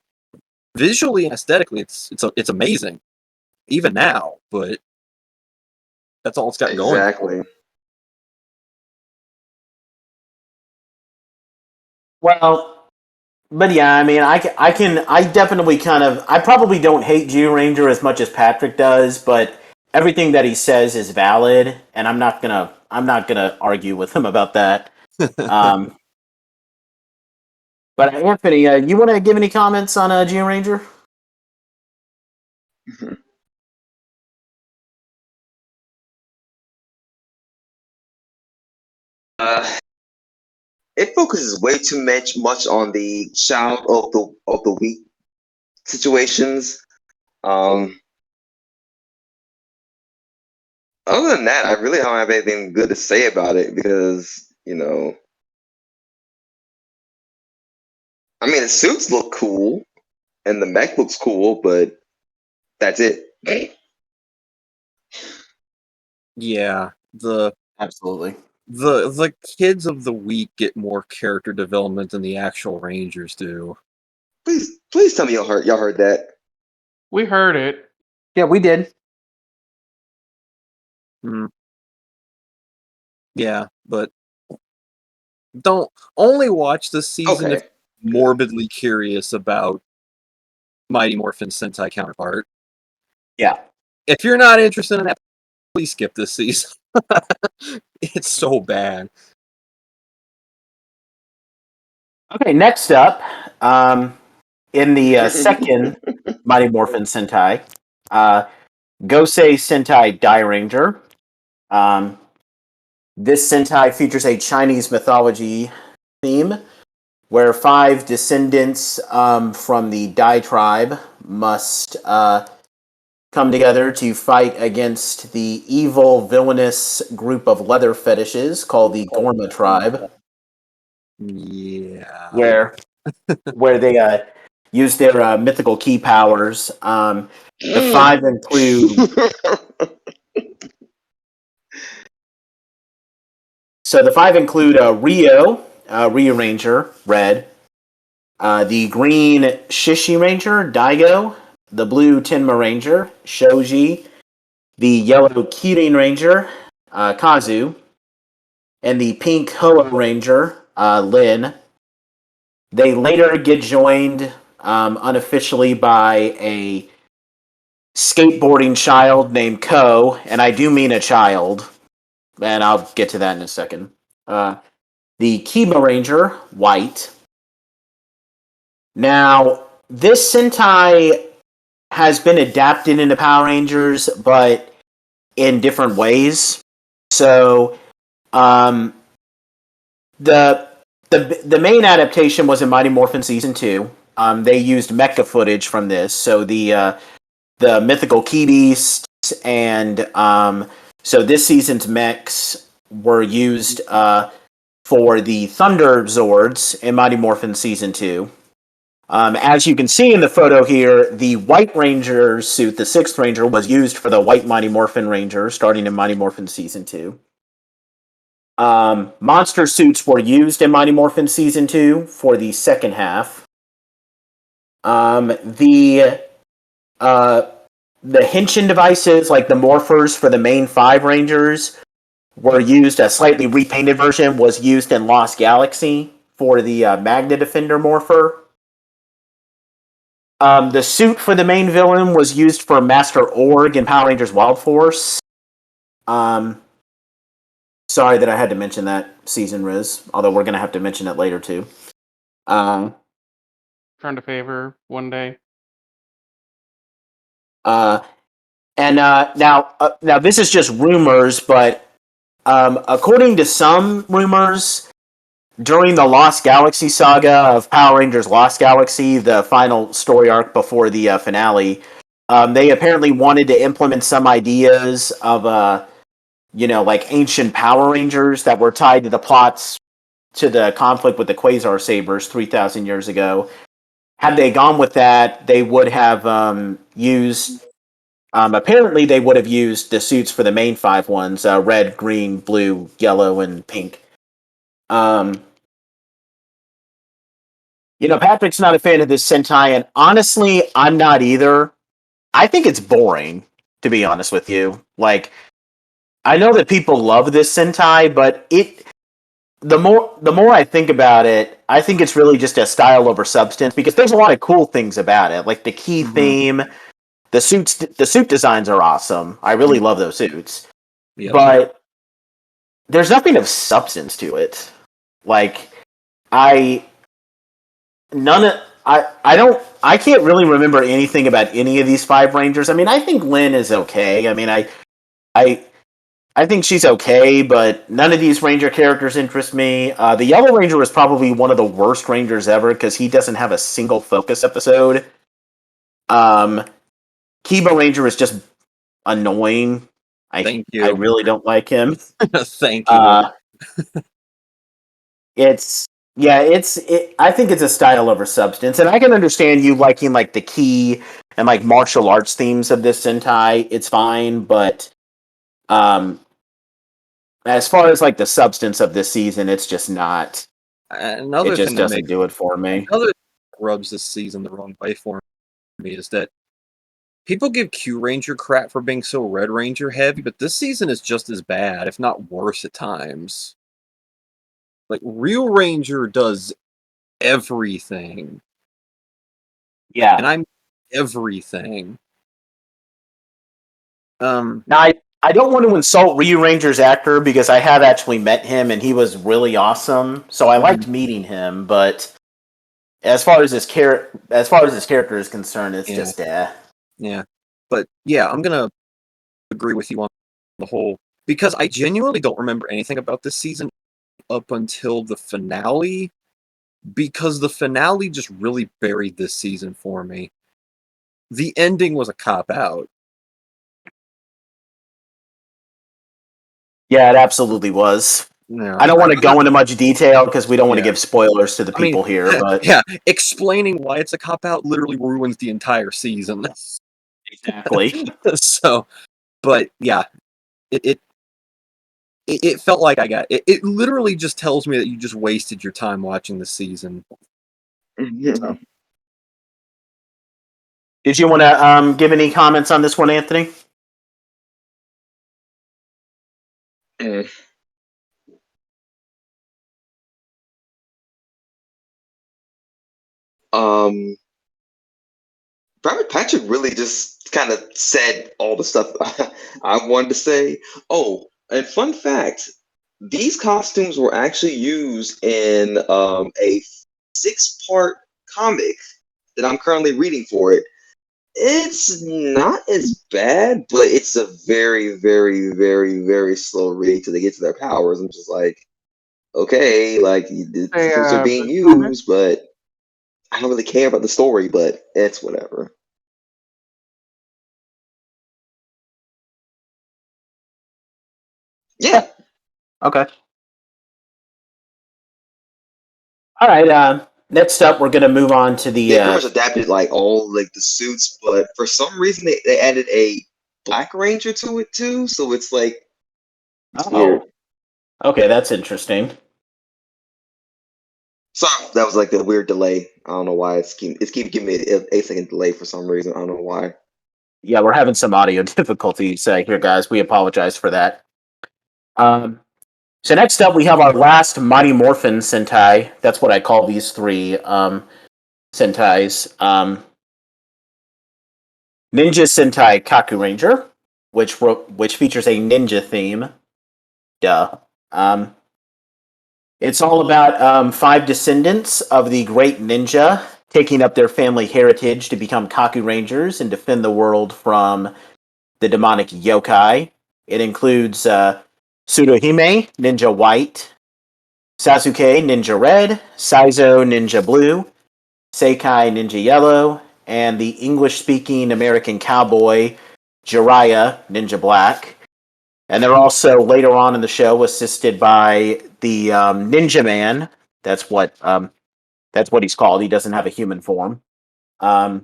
visually and aesthetically, it's amazing, even now. But that's all it's got going for Exactly. it. Well, but yeah, I mean, I definitely kind of, I probably don't hate Gene Ranger as much as Patrick does, but everything that he says is valid, and I'm not gonna argue with him about that. Um, but Anthony, you want to give any comments on Gene Ranger? Mhm. Uh, it focuses way too much on the child of the weak situations. Um, Other than that, I really don't have anything good to say about it because, you know, I mean, the suits look cool and the mech looks cool, but that's it. Yeah, the Absolutely. the kids of the week get more character development than the actual Rangers do. Please tell me y'all heard that. We heard it. Yeah, we did. Hmm. Yeah, but don't only watch this season if Okay. you're morbidly curious about Mighty Morphin Sentai counterpart. Yeah. If you're not interested in that, Please skip this season. It's so bad. Okay, next up, in the second Mighty Morphin Sentai, Gosei Sentai Die Ranger. This Sentai features a Chinese mythology theme where 5 descendants from the Dai tribe must come together to fight against the evil, villainous group of leather fetishes called the Gorma tribe, Yeah. where they use their mythical key powers. The 5 include Rio, Rio Ranger, red, the green Shishi Ranger, Daigo, the blue Tenma Ranger, Shoji, the yellow Kirin Ranger, Kazu, and the pink Hoa Ranger, Lin. They later get joined unofficially by a skateboarding child named Ko, and I do mean a child, and I'll get to that in a second. The Kiba Ranger, white. Now, this Sentai has been adapted into Power Rangers, but in different ways. So, the main adaptation was in Mighty Morphin Season 2. They used mecha footage from this, so the mythical Key Beasts and so this season's mechs were used for the Thunder Zords in Mighty Morphin Season 2. As you can see in the photo here, the White Ranger suit, the 6th Ranger, was used for the White Mighty Morphin Ranger, starting in Mighty Morphin Season 2. Monster suits were used in Mighty Morphin Season 2 for the second half. The Henshin devices, like the morphers for the main 5 Rangers, were used. A slightly repainted version was used in Lost Galaxy for the Magna Defender morpher. The suit for the main villain was used for Master Org in Power Rangers Wild Force. Sorry that I had to mention that season, Riz, although we're going to have to mention it later too. Turn to favor one day. Now this is just rumors, but according to some rumors, during the Lost Galaxy saga of Power Rangers Lost Galaxy, the final story arc before the finale, they apparently wanted to implement some ideas of like ancient Power Rangers that were tied to the plots to the conflict with the Quasar Sabers 3,000 years ago. Had they gone with that, they would have used. Apparently, they would have used the suits for the main 5 ones: red, green, blue, yellow, and pink. Patrick's not a fan of this Sentai, and honestly, I'm not either. I think it's boring, to be honest with you. Like, I know that people love this Sentai, but the more I think about it, I think it's really just a style over substance, because there's a lot of cool things about it, like the key theme, the suit designs are awesome. I really love those suits, but there's nothing of substance to it. Like, I can't really remember anything about any of these 5 Rangers. I mean, I think Lynn is okay. I mean, I think she's okay, but none of these Ranger characters interest me. The Yellow Ranger was probably one of the worst Rangers ever because he doesn't have a single focus episode. Kiba Ranger is just annoying. Thank you. I really don't like him. Thank you. I think it's a style over substance, and I can understand you liking like the key and like martial arts themes of this Sentai. It's fine, but as far as like the substance of this season, it's just not. Another it just thing doesn't do it for me. Another thing that rubs this season the wrong way for me is that people give Q Ranger crap for being so Red Ranger heavy, but this season is just as bad, if not worse at times. Like, Real Ranger does everything. Yeah. And I'm everything. Now, I don't want to insult Ryu Ranger's actor because I have actually met him and he was really awesome. So I liked meeting him, but as far as his character is concerned, it's just Yeah. But yeah, I'm gonna agree with you on the whole because I genuinely don't remember anything about this season up until the finale. Because the finale just really buried this season for me. The ending was a cop out. Yeah, it absolutely was. Yeah, I don't want to go into much detail because we don't want to give spoilers to the people here, but yeah, explaining why it's a cop out literally ruins the entire season. Exactly. So, but yeah, it felt like I got it. It literally just tells me that you just wasted your time watching the season. So. Did you want to give any comments on this one, Anthony? Robert Patrick really just kind of said all the stuff I wanted to say. Oh, and fun fact: these costumes were actually used in a 6-part comic that I'm currently reading for it. It's not as bad, but it's a very, very, very, very slow read till they get to their powers. I'm just like, okay, like the systems are being used, but I don't really care about the story, but it's whatever. Yeah. Okay. All right. Next up, we're going to move on to the. They pretty much adapted like all like the suits, but for some reason they added a Black Ranger to it too. So it's like weird. Okay, that's interesting. Sorry, that was like the weird delay. I don't know why it's keep giving me a 8-second delay for some reason. I don't know why. Yeah, we're having some audio difficulties here, guys. We apologize for that. So next up, we have our last Mighty Morphin Sentai. That's what I call these three Sentais. Ninja Sentai Kaku Ranger, which features a ninja theme. Duh. It's all about 5 descendants of the great ninja taking up their family heritage to become Kaku Rangers and defend the world from the demonic yokai. It includes Tsuruhime, Ninja White, Sasuke, Ninja Red, Saizo, Ninja Blue, Seikai, Ninja Yellow, and the English-speaking American cowboy, Jiraiya, Ninja Black. And they're also, later on in the show, assisted by the Ninja Man. That's what he's called. He doesn't have a human form. Now,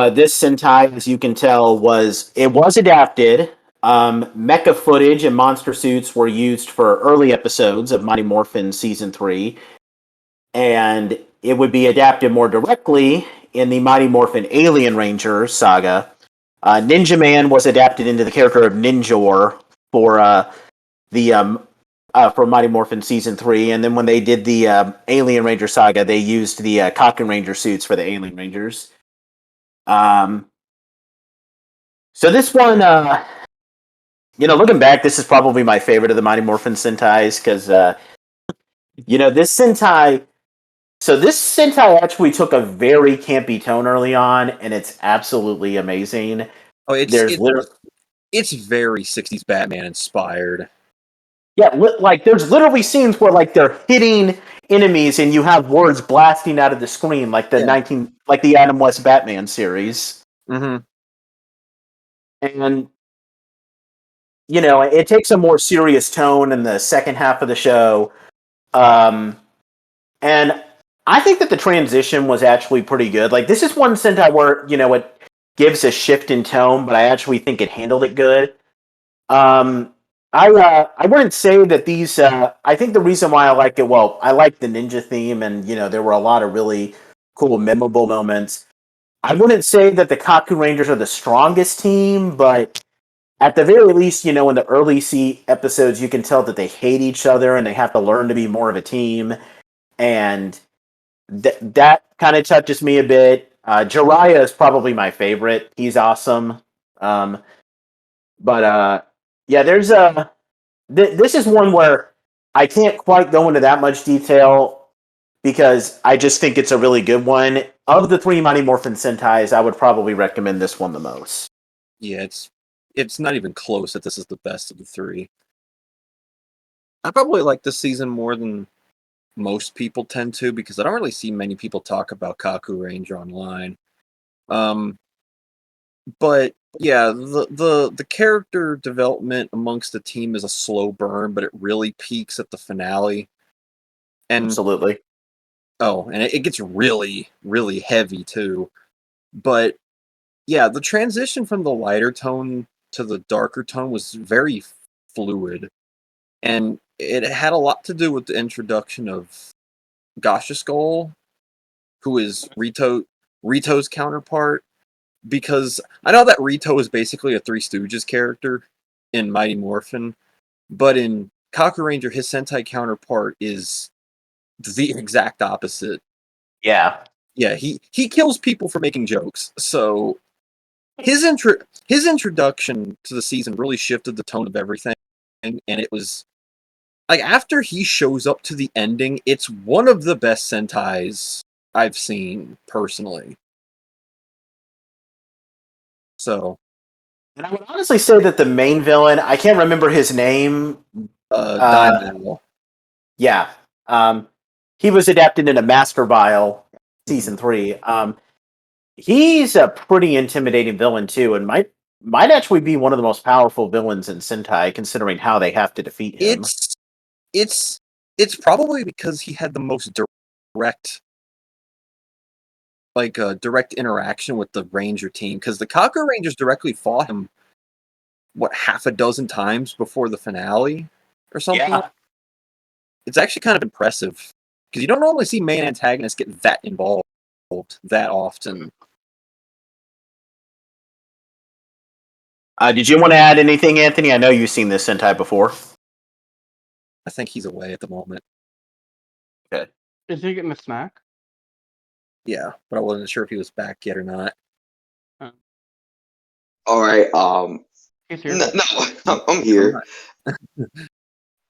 this Sentai, as you can tell, was adapted. Mecha footage and monster suits were used for early episodes of Mighty Morphin Season 3, and it would be adapted more directly in the Mighty Morphin Alien Ranger saga. Ninja Man was adapted into the character of Ninjor for for Mighty Morphin Season 3, and then when they did the Alien Ranger saga, they used the Kaken Ranger suits for the Alien Rangers. So this one, looking back, this is probably my favorite of the Mighty Morphin Sentais because, this Sentai. So this Sentai actually took a very campy tone early on, and it's absolutely amazing. Oh, it's very 60s Batman inspired. Yeah, there's literally scenes where like they're hitting enemies, and you have words blasting out of the screen, like the Adam West Batman series. Mm-hmm. And it takes a more serious tone in the second half of the show. And I think that the transition was actually pretty good. Like, this is one Sentai where, it gives a shift in tone, but I actually think it handled it good. I wouldn't say that these, I think the reason why I like it, well, I like the ninja theme, and, there were a lot of really cool, memorable moments. I wouldn't say that the Kaku Rangers are the strongest team, but at the very least, in the early episodes, you can tell that they hate each other and they have to learn to be more of a team. And that kind of touches me a bit. Jiraiya is probably my favorite. He's awesome. But yeah, there's a. This is one where I can't quite go into that much detail because I just think it's a really good one. Of the three Mighty Morphin Sentais, I would probably recommend this one the most. Yeah, it's not even close that this is the best of the three. I probably like this season more than most people tend to because I don't really see many people talk about Kaku Ranger online. But yeah, the character development amongst the team is a slow burn, but it really peaks at the finale. And Absolutely. and it gets really, really heavy too. But yeah, the transition from the lighter tone to the darker tone was very fluid. And it had a lot to do with the introduction of Gasha Skull, who is Rito's counterpart. Because I know that Rito is basically a Three Stooges character in Mighty Morphin, but in Kaku Ranger, his Sentai counterpart is the exact opposite. Yeah. Yeah, he kills people for making jokes. So his introduction to the season really shifted the tone of everything, and it was like after he shows up to the ending, it's one of the best Sentais I've seen personally. So, and I would honestly say that the main villain, I can't remember his name. Dynamin. Yeah. He was adapted into Master Bile season 3. He's a pretty intimidating villain too, and might actually be one of the most powerful villains in Sentai, considering how they have to defeat him. It's probably because he had the most direct direct interaction with the Ranger team, because the Kaku Rangers directly fought him half a dozen times before the finale or something. Yeah. It's actually kind of impressive because you don't normally see main antagonists get that involved that often. Did you want to add anything, Anthony? I know you've seen this Sentai before. I think he's away at the moment. Okay. Is he getting a snack? Yeah, but I wasn't sure if he was back yet or not. All right. He's here. No, I'm here.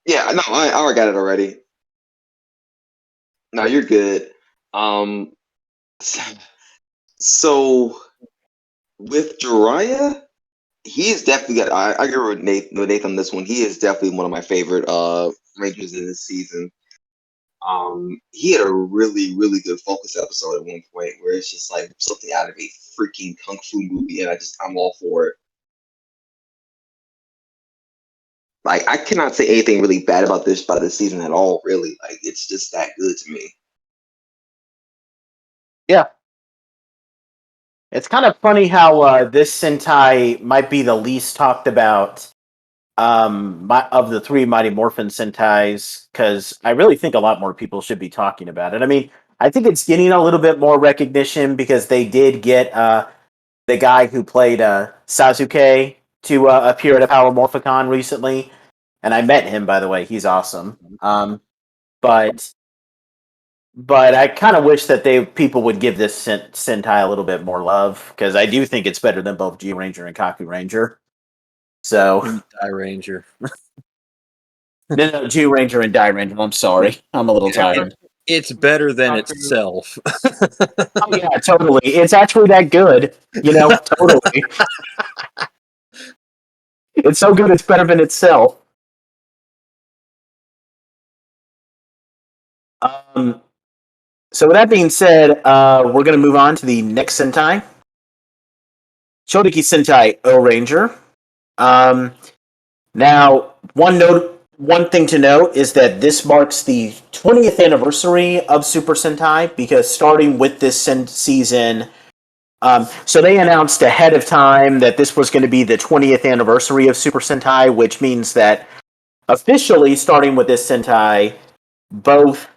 Yeah, no, I already got it already. No, you're good. So with Jiraiya, he's definitely got. I agree with Nathan on this one. He is definitely one of my favorite Rangers in this season. He had a really, really good focus episode at one point where it's just like something out of a freaking kung fu movie, and I'm all for it. Like, I cannot say anything really bad about this season at all. Really, like, it's just that good to me. Yeah. It's kind of funny how this Sentai might be the least talked about of the three Mighty Morphin Sentais, because I really think a lot more people should be talking about it. I mean, I think it's getting a little bit more recognition because they did get the guy who played Sasuke to appear at a Power Morphicon recently, and I met him, by the way. He's awesome. But I kind of wish that people would give this Sentai a little bit more love, because I do think it's better than both G Ranger and Kaku Ranger. So Die Ranger. no, G Ranger and Die Ranger. I'm sorry, I'm a little tired. It's better than Kaku. itself. Oh, yeah, totally. It's actually that good. Totally. It's so good, it's better than itself. So with that being said, we're going to move on to the next Sentai. Shodeki Sentai O Ranger. Now, one thing to note is that this marks the 20th anniversary of Super Sentai, because starting with this season, so they announced ahead of time that this was going to be the 20th anniversary of Super Sentai, which means that officially, starting with this Sentai, both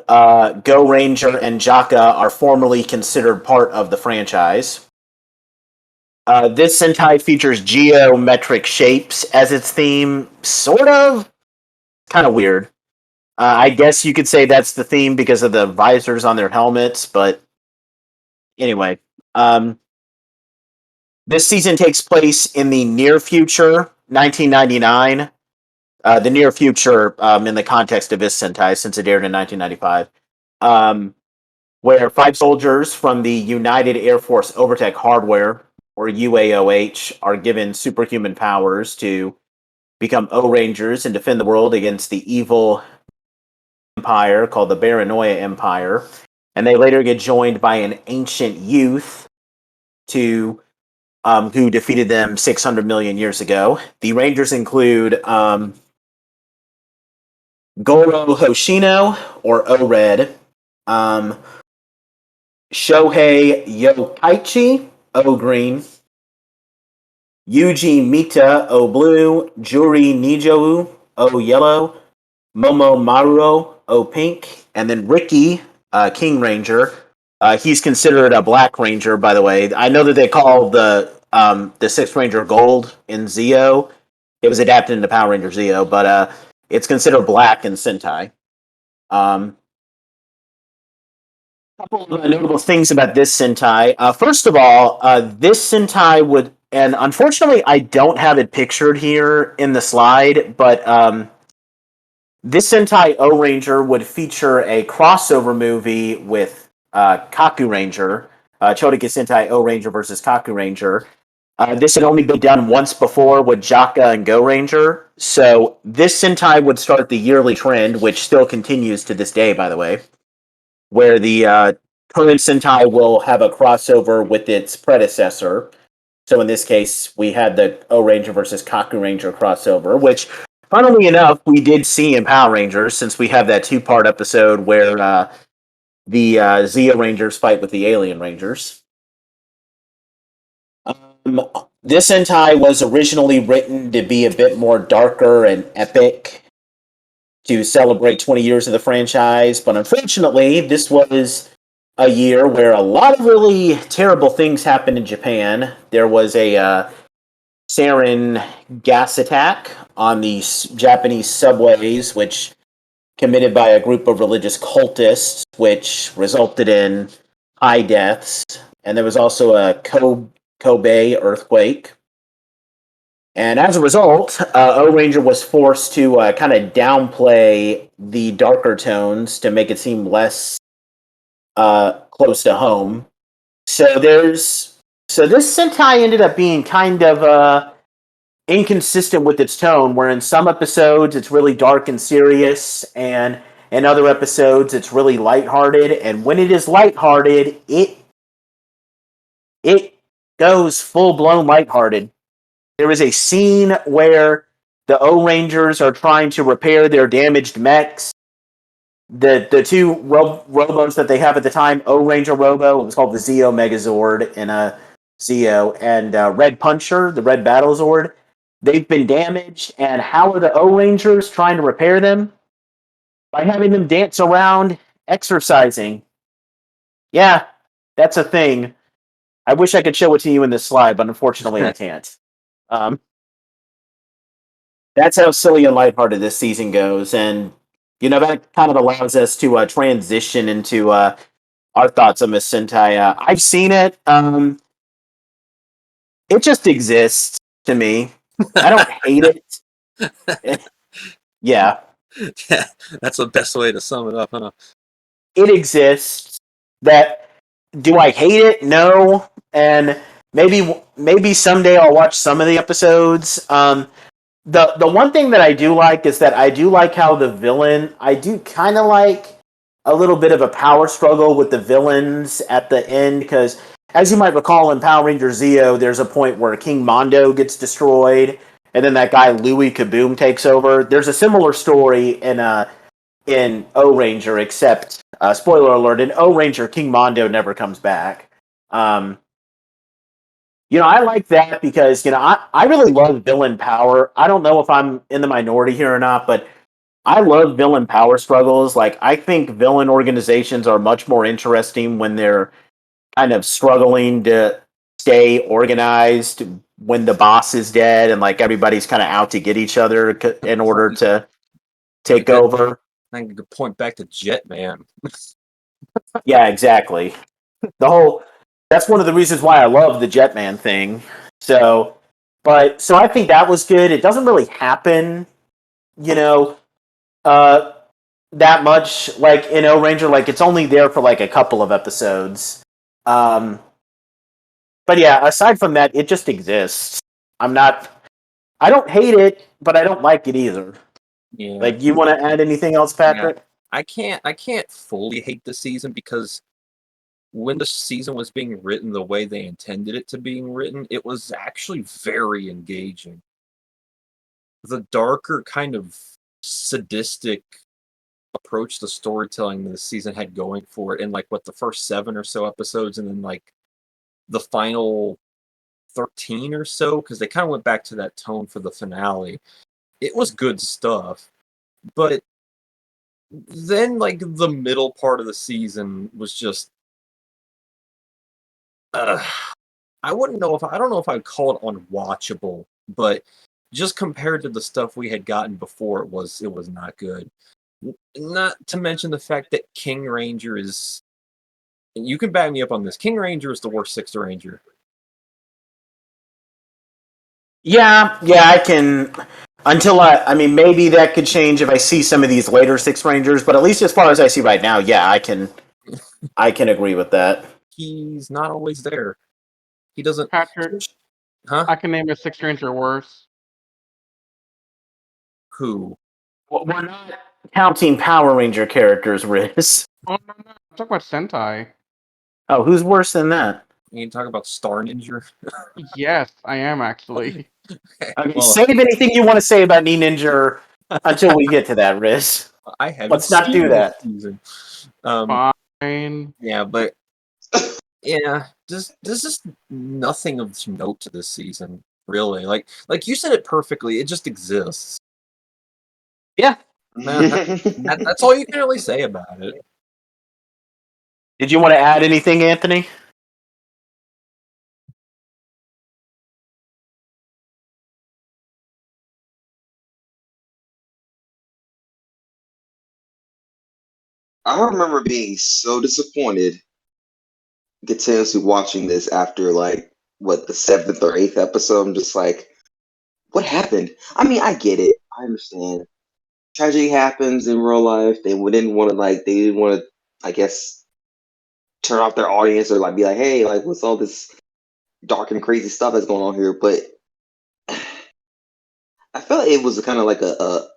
Go Ranger and Jacques are formally considered part of the franchise. This Sentai features geometric shapes as its theme, sort of. Kind of weird. I guess you could say that's the theme because of the visors on their helmets, but anyway. This season takes place in the near future, 1999. The near future, in the context of this Sentai, since it aired in 1995, where 5 soldiers from the United Air Force Overtech Hardware, or UAOH, are given superhuman powers to become O-Rangers and defend the world against the evil empire called the Baranoia Empire. And they later get joined by an ancient youth to who defeated them 600 million years ago. The Rangers include Goro Hoshino, or O-Red, Shohei Yokaichi, O-Green, Yuji Mita, O-Blue, Juri Nijou, O-Yellow, Momo Maruo, O-Pink, and then Ricky, King Ranger. He's considered a Black Ranger, by the way. I know that they call the Sixth Ranger Gold in Zeo. It was adapted into Power Ranger Zeo, but it's considered black in Sentai. A couple of notable things about this Sentai. First of all, this Sentai would, and unfortunately, I don't have it pictured here in the slide, but this Sentai O-Ranger would feature a crossover movie with Kaku Ranger, Chodeki Sentai O-Ranger versus Kaku Ranger. This had only been done once before with jacques and Go Ranger, so this Sentai would start the yearly trend, which still continues to this day, by the way, where the current Sentai will have a crossover with its predecessor. So in this case, we had the O-Ranger versus Kaku Ranger crossover, which, funnily enough, we did see in Power Rangers, since we have that 2-part episode where the Zeo Rangers fight with the Alien Rangers. This Sentai was originally written to be a bit more darker and epic to celebrate 20 years of the franchise, but unfortunately, this was a year where a lot of really terrible things happened in Japan. There was a sarin gas attack on the Japanese subways, which committed by a group of religious cultists, which resulted in high deaths. And there was also a Kobe earthquake. And as a result, O-Ranger was forced to kind of downplay the darker tones to make it seem less close to home. So this Sentai ended up being kind of inconsistent with its tone, where in some episodes it's really dark and serious, and in other episodes it's really lighthearted. And when it is lighthearted, it goes full blown lighthearted. There is a scene where the O-Rangers are trying to repair their damaged mechs. The two robos that they have at the time, O-Ranger Robo, it was called the Zeo Megazord in a Zeo, and Red Puncher, the Red Battle Zord, they've been damaged, and how are the O-Rangers trying to repair them? By having them dance around, exercising. Yeah, that's a thing. I wish I could show it to you in this slide, but unfortunately I can't. That's how silly and lighthearted this season goes, and that kind of allows us to transition into our thoughts on Miss Sentai. I've seen it. It just exists to me. I don't hate it. Yeah. Yeah, that's the best way to sum it up, huh? It exists. Do I hate it? No. And maybe someday I'll watch some of the episodes. The one thing that I do like is that I do like how the villain, I do kind of like a little bit of a power struggle with the villains at the end, because as you might recall in Power Ranger Zeo, there's a point where King Mondo gets destroyed, and then that guy Louis Kaboom takes over. There's a similar story in O-Ranger, except, spoiler alert, in O-Ranger, King Mondo never comes back. I like that because, I really love villain power. I don't know if I'm in the minority here or not, but I love villain power struggles. Like, I think villain organizations are much more interesting when they're kind of struggling to stay organized when the boss is dead and, like, everybody's kind of out to get each other in order to take over. I could point back to Jetman. Yeah, exactly. The whole that's one of the reasons why I love the Jetman thing. So I think that was good. It doesn't really happen, you know, uh, that much like in O Ranger. Like it's only there for like a couple of episodes. Um, but yeah, aside from that, it just exists. I'm not. I don't hate it, but I don't like it either. Yeah. Like, you want to add anything else, Patrick? I can't fully hate the season because when the season was being written the way they intended it to being written, it was actually very engaging. The darker kind of sadistic approach to storytelling the season had going for it in like what the first 7 or so episodes and then like the final 13 or so, because they kind of went back to that tone for the finale. It was good stuff, but then like the middle part of the season was just I don't know if I'd call it unwatchable, but just compared to the stuff we had gotten before, it was not good. Not to mention the fact that King Ranger is, and you can back me up on this, King Ranger is the worst Sixth Ranger. Yeah, I can. Until I mean, maybe that could change if I see some of these later Six Rangers. But at least as far as I see right now, yeah, I can agree with that. He's not always there. He doesn't. Patrick, Huh? I can name a Six Ranger worse. Who? Well, we're not counting Power Ranger characters, Riz. Oh no, no, I'm talking about Sentai. Oh, who's worse than that? You can talk about Star Ninja. Yes, I am actually. Okay, Well, save anything you want to say about Knee Ninja until we get to that, Riz. I haven't Let's not seen do that. this season. Fine. Yeah, but yeah, there's just nothing of note to this season, really. Like you said it perfectly. It just exists. Yeah. Man, that's all you can really say about it. Did you want to add anything, Anthony? I remember being so disappointed continuously watching this after like what the 7th or 8th episode. I'm just like, what happened? I mean, I get it. I understand. Tragedy happens in real life. They didn't want to, I guess, turn off their audience or like be like, hey, like what's all this dark and crazy stuff that's going on here? But I felt like it was kind of like a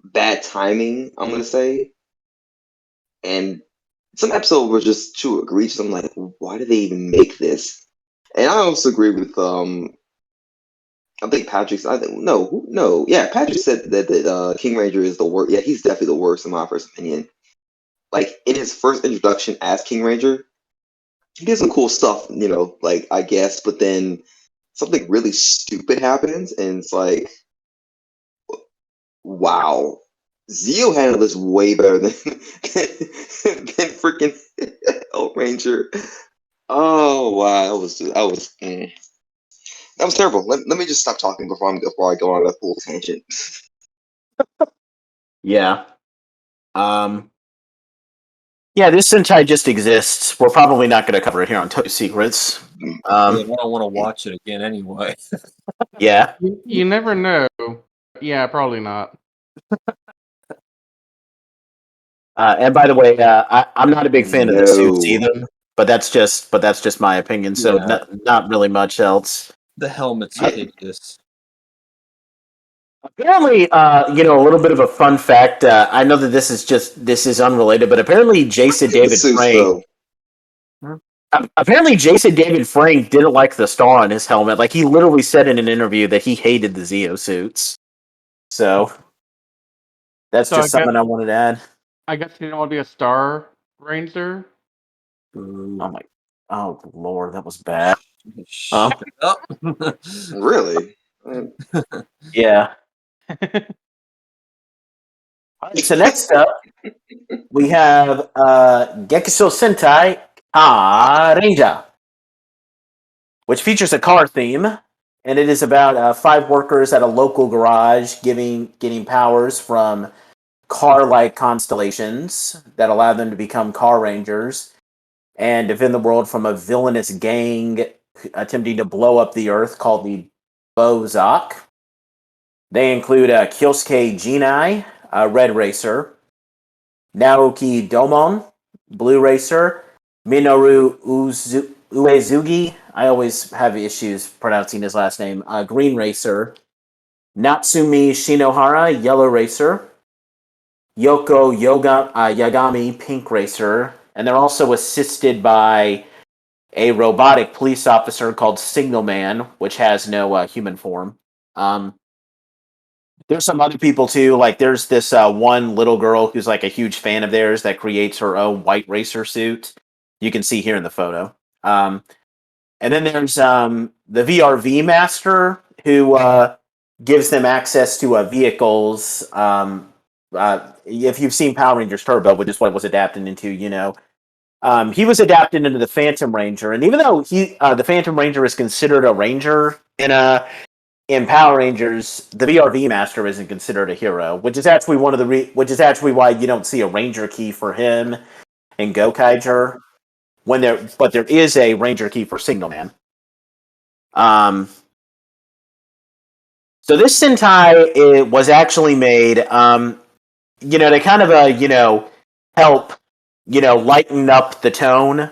bad timing, I'm gonna say. And some episodes were just too egregious. I'm like, why did they even make this? And I also agree with I think Patrick. I think no, yeah. Patrick said that King Ranger is the worst. Yeah, he's definitely the worst in my first opinion. Like in his first introduction as King Ranger, he did some cool stuff, like I guess. But then something really stupid happens, and it's like, wow, Zeo handled this way better than than freaking Old Ranger. Oh wow, that was terrible. Let me just stop talking before I go on a full tangent. Yeah. Yeah, this Sentai just exists. We're probably not going to cover it here on Toku Secrets. I don't want to watch it again anyway. Yeah. You never know. Yeah, probably not. And by the way, I'm not a big fan of the suits No. either. But that's just my opinion. So Yeah. not really much else. The helmets are hideous. Apparently, a little bit of a fun fact. I know that this is unrelated, but apparently Jason The David suits, Frank. though. Apparently, Jason David Frank didn't like the star on his helmet. Like he literally said in an interview that he hated the Zeo suits. So that's So just something I wanted to add. I guess you don't want to be a Star Ranger. Oh my! Oh Lord, that was bad. Shut up. Really? Yeah. All right, so next up, we have Gekiso Sentai Ranger, which features a car theme, and it is about 5 workers at a local garage getting powers from car-like constellations that allow them to become car rangers. and defend the world from a villainous gang attempting to blow up the Earth called the Bozak. They include Kyosuke Jinai, Red Racer, Naoki Domon, Blue Racer, Minoru Uezugi, I always have issues pronouncing his last name, Green Racer, Natsumi Shinohara, Yellow Racer, Yagami, Pink Racer, and they're also assisted by a robotic police officer called Signal Man, which has no human form. There's some other people too. Like there's this one little girl who's like a huge fan of theirs that creates her own white racer suit. You can see here in the photo. And then there's the VRV master who gives them access to vehicles. If you've seen Power Rangers Turbo, which is what it was adapted into, you know, he was adapted into the Phantom Ranger, and even though the Phantom Ranger is considered a ranger in Power Rangers, the VRV Master isn't considered a hero, which is actually which is actually why you don't see a Ranger key for him in Gokaiger but there is a Ranger key for Signal Man. So this Sentai it was actually made, to kind of help lighten up the tone.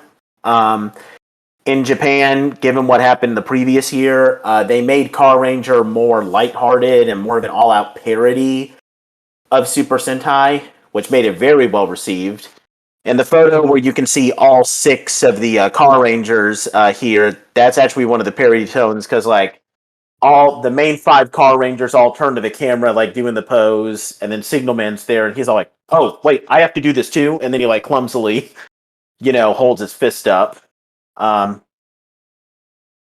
In Japan, given what happened the previous year, they made Car Ranger more lighthearted and more of an all-out parody of Super Sentai, which made it very well received. And the photo where you can see all 6 of the Car Rangers here, that's actually one of the parody tones because, like, all the main 5 Car Rangers all turn to the camera, like doing the pose, and then Signal Man's there, and he's all like, "Oh, wait, I have to do this too," and then he like clumsily, holds his fist up.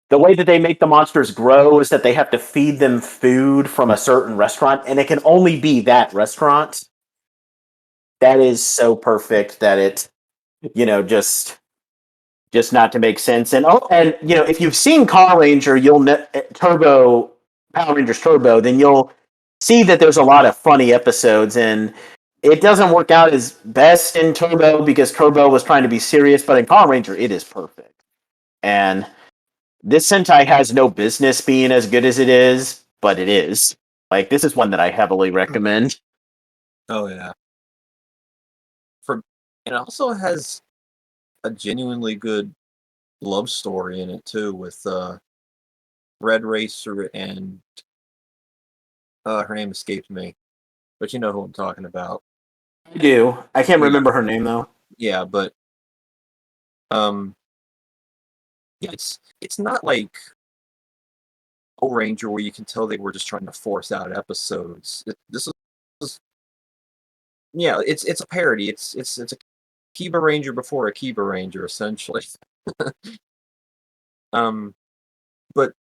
The way that they make the monsters grow is that they have to feed them food from a certain restaurant, and it can only be that restaurant. That is so perfect that it, just not to make sense. And if you've seen Car Ranger, Turbo Power Rangers Turbo, then you'll see that there's a lot of funny episodes, and it doesn't work out as best in Turbo because Turbo was trying to be serious, but in Car Ranger, it is perfect. And this Sentai has no business being as good as it is, but it is. Like, this is one that I heavily recommend. Oh yeah. It also has a genuinely good love story in it too, with Red Racer and her name escapes me, but you know who I'm talking about. I do. I can't remember her name though. Yeah, but yeah, it's not like Ranger where you can tell they were just trying to force out episodes. It's a parody. It's a Kiba Ranger before a Kiba Ranger, essentially. But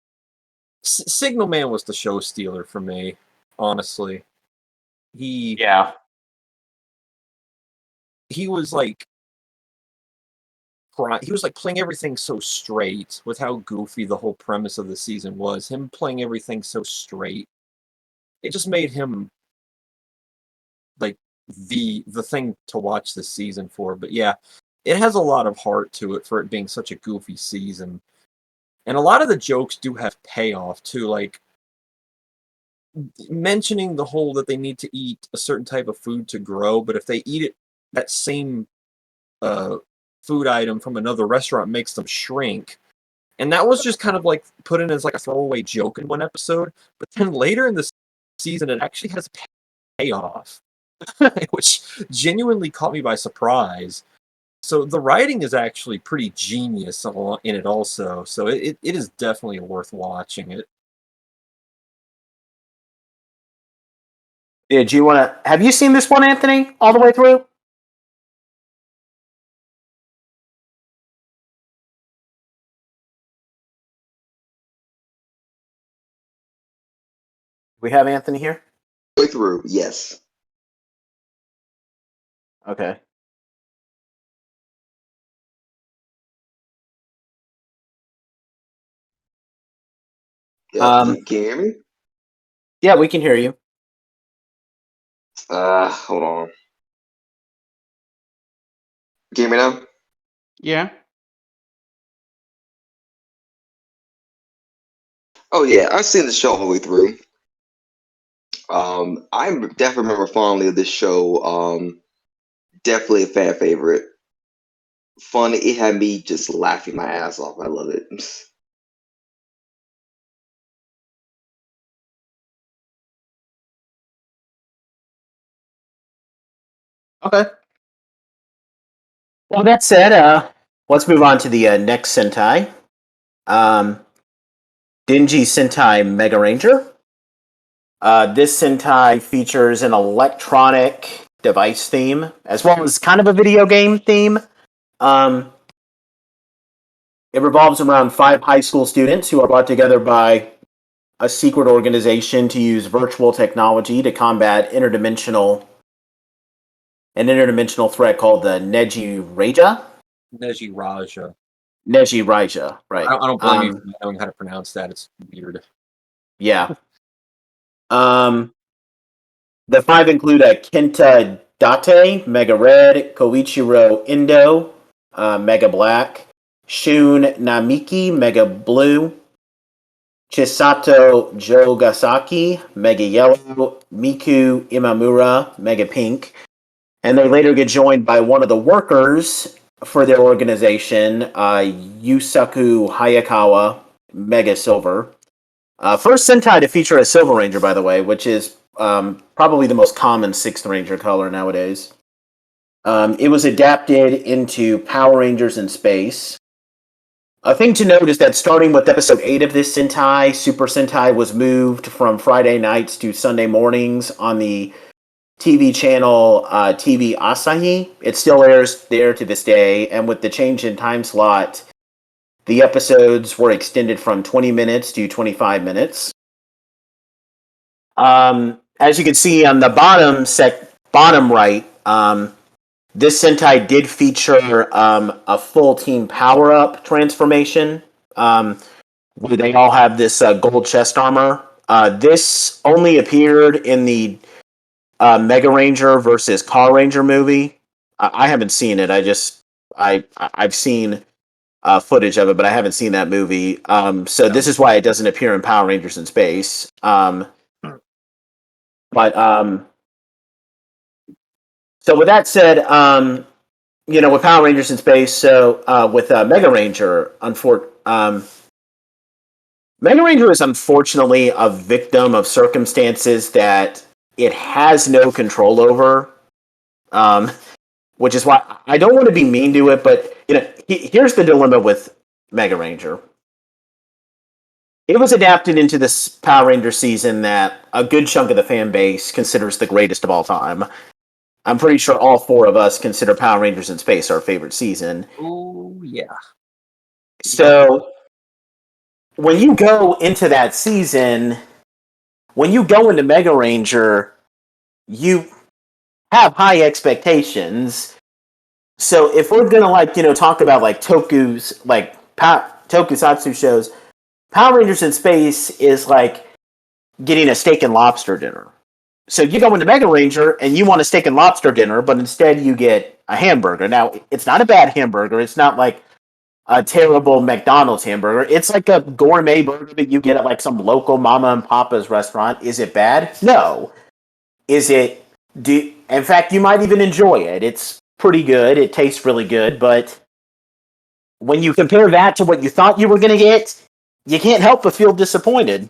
Signal Man was the show stealer for me, honestly. He was like playing everything so straight with how goofy the whole premise of the season was. Him playing everything so straight, it just made him like the thing to watch this season for. But yeah, it has a lot of heart to it for it being such a goofy season. And a lot of the jokes do have payoff too, like mentioning the whole that they need to eat a certain type of food to grow, but if they eat it that same food item from another restaurant makes them shrink. And that was just kind of like put in as like a throwaway joke in one episode, but then later in the season it actually has payoff, which genuinely caught me by surprise. So the writing is actually pretty genius in it also. So it is definitely worth watching it. Did you want to? Have you seen this one, Anthony, all the way through? We have Anthony here. Way through, yes. Okay. Yeah, can you hear me? Yeah, we can hear you. Hold on. Can you hear me now? Yeah. Oh yeah, I've seen the show all the way through. I definitely remember fondly of this show. Definitely a fan favorite. Funny, it had me just laughing my ass off. I love it. Okay. Well, that said, let's move on to the next Sentai. Um, Dingy Sentai Mega Ranger. This Sentai features an electronic device theme, as well as kind of a video game theme. Um, it revolves around 5 high school students who are brought together by a secret organization to use virtual technology to combat an interdimensional threat called the Neji Raja. Neji Raja. Neji Raja, right. I don't blame you for not knowing how to pronounce that. It's weird. Yeah. The 5 include a Kenta Date, Mega Red, Koichiro Indo, Mega Black, Shun Namiki, Mega Blue, Chisato Jogasaki, Mega Yellow, Miku Imamura, Mega Pink, and they later get joined by one of the workers for their organization, Yusaku Hayakawa, Mega Silver. First Sentai to feature a Silver Ranger, by the way, which is probably the most common Sixth Ranger color nowadays. It was adapted into Power Rangers in Space. A thing to note is that starting with episode 8 of this Sentai, Super Sentai was moved from Friday nights to Sunday mornings on the TV channel TV Asahi. It still airs there to this day, and with the change in time slot, the episodes were extended from 20 minutes to 25 minutes. As you can see on the bottom right, this Sentai did feature a full team power up transformation. Where they all have this gold chest armor. This only appeared in the Mega Ranger versus Car Ranger movie. I haven't seen it. I've seen footage of it, but I haven't seen that movie. So this is why it doesn't appear in Power Rangers in Space. But so with that said, with Power Rangers in Space, so with Mega Ranger, Mega Ranger is unfortunately a victim of circumstances that it has no control over. Which is why I don't want to be mean to it, but here's the dilemma with Mega Ranger. It was adapted into this Power Ranger season that a good chunk of the fan base considers the greatest of all time. I'm pretty sure all 4 of us consider Power Rangers in Space our favorite season. Oh, yeah. So, when you go into that season, when you go into Mega Ranger, you have high expectations. So if we're gonna talk about Toku's Tokusatsu shows, Power Rangers in Space is like getting a steak and lobster dinner. So you go into Mega Ranger and you want a steak and lobster dinner, but instead you get a hamburger. Now it's not a bad hamburger. It's not like a terrible McDonald's hamburger. It's like a gourmet burger that you get at like some local mama and papa's restaurant. Is it bad? No. Is it? In fact, you might even enjoy it. It's pretty good. It tastes really good, but when you compare that to what you thought you were going to get, you can't help but feel disappointed.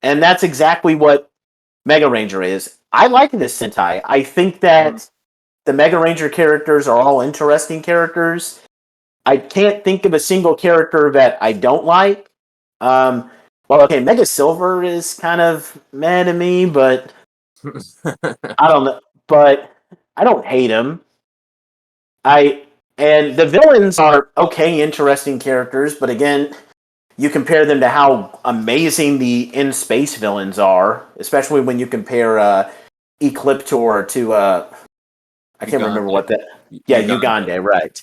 And that's exactly what Mega Ranger is. I like this Sentai. I think that the Mega Ranger characters are all interesting characters. I can't think of a single character that I don't like. Mega Silver is kind of meh to me, but I don't know. But I don't hate him. And the villains are okay, interesting characters, but again, you compare them to how amazing the in-space villains are, especially when you compare Ecliptor to I can't remember what that. Yeah, Uganda, right?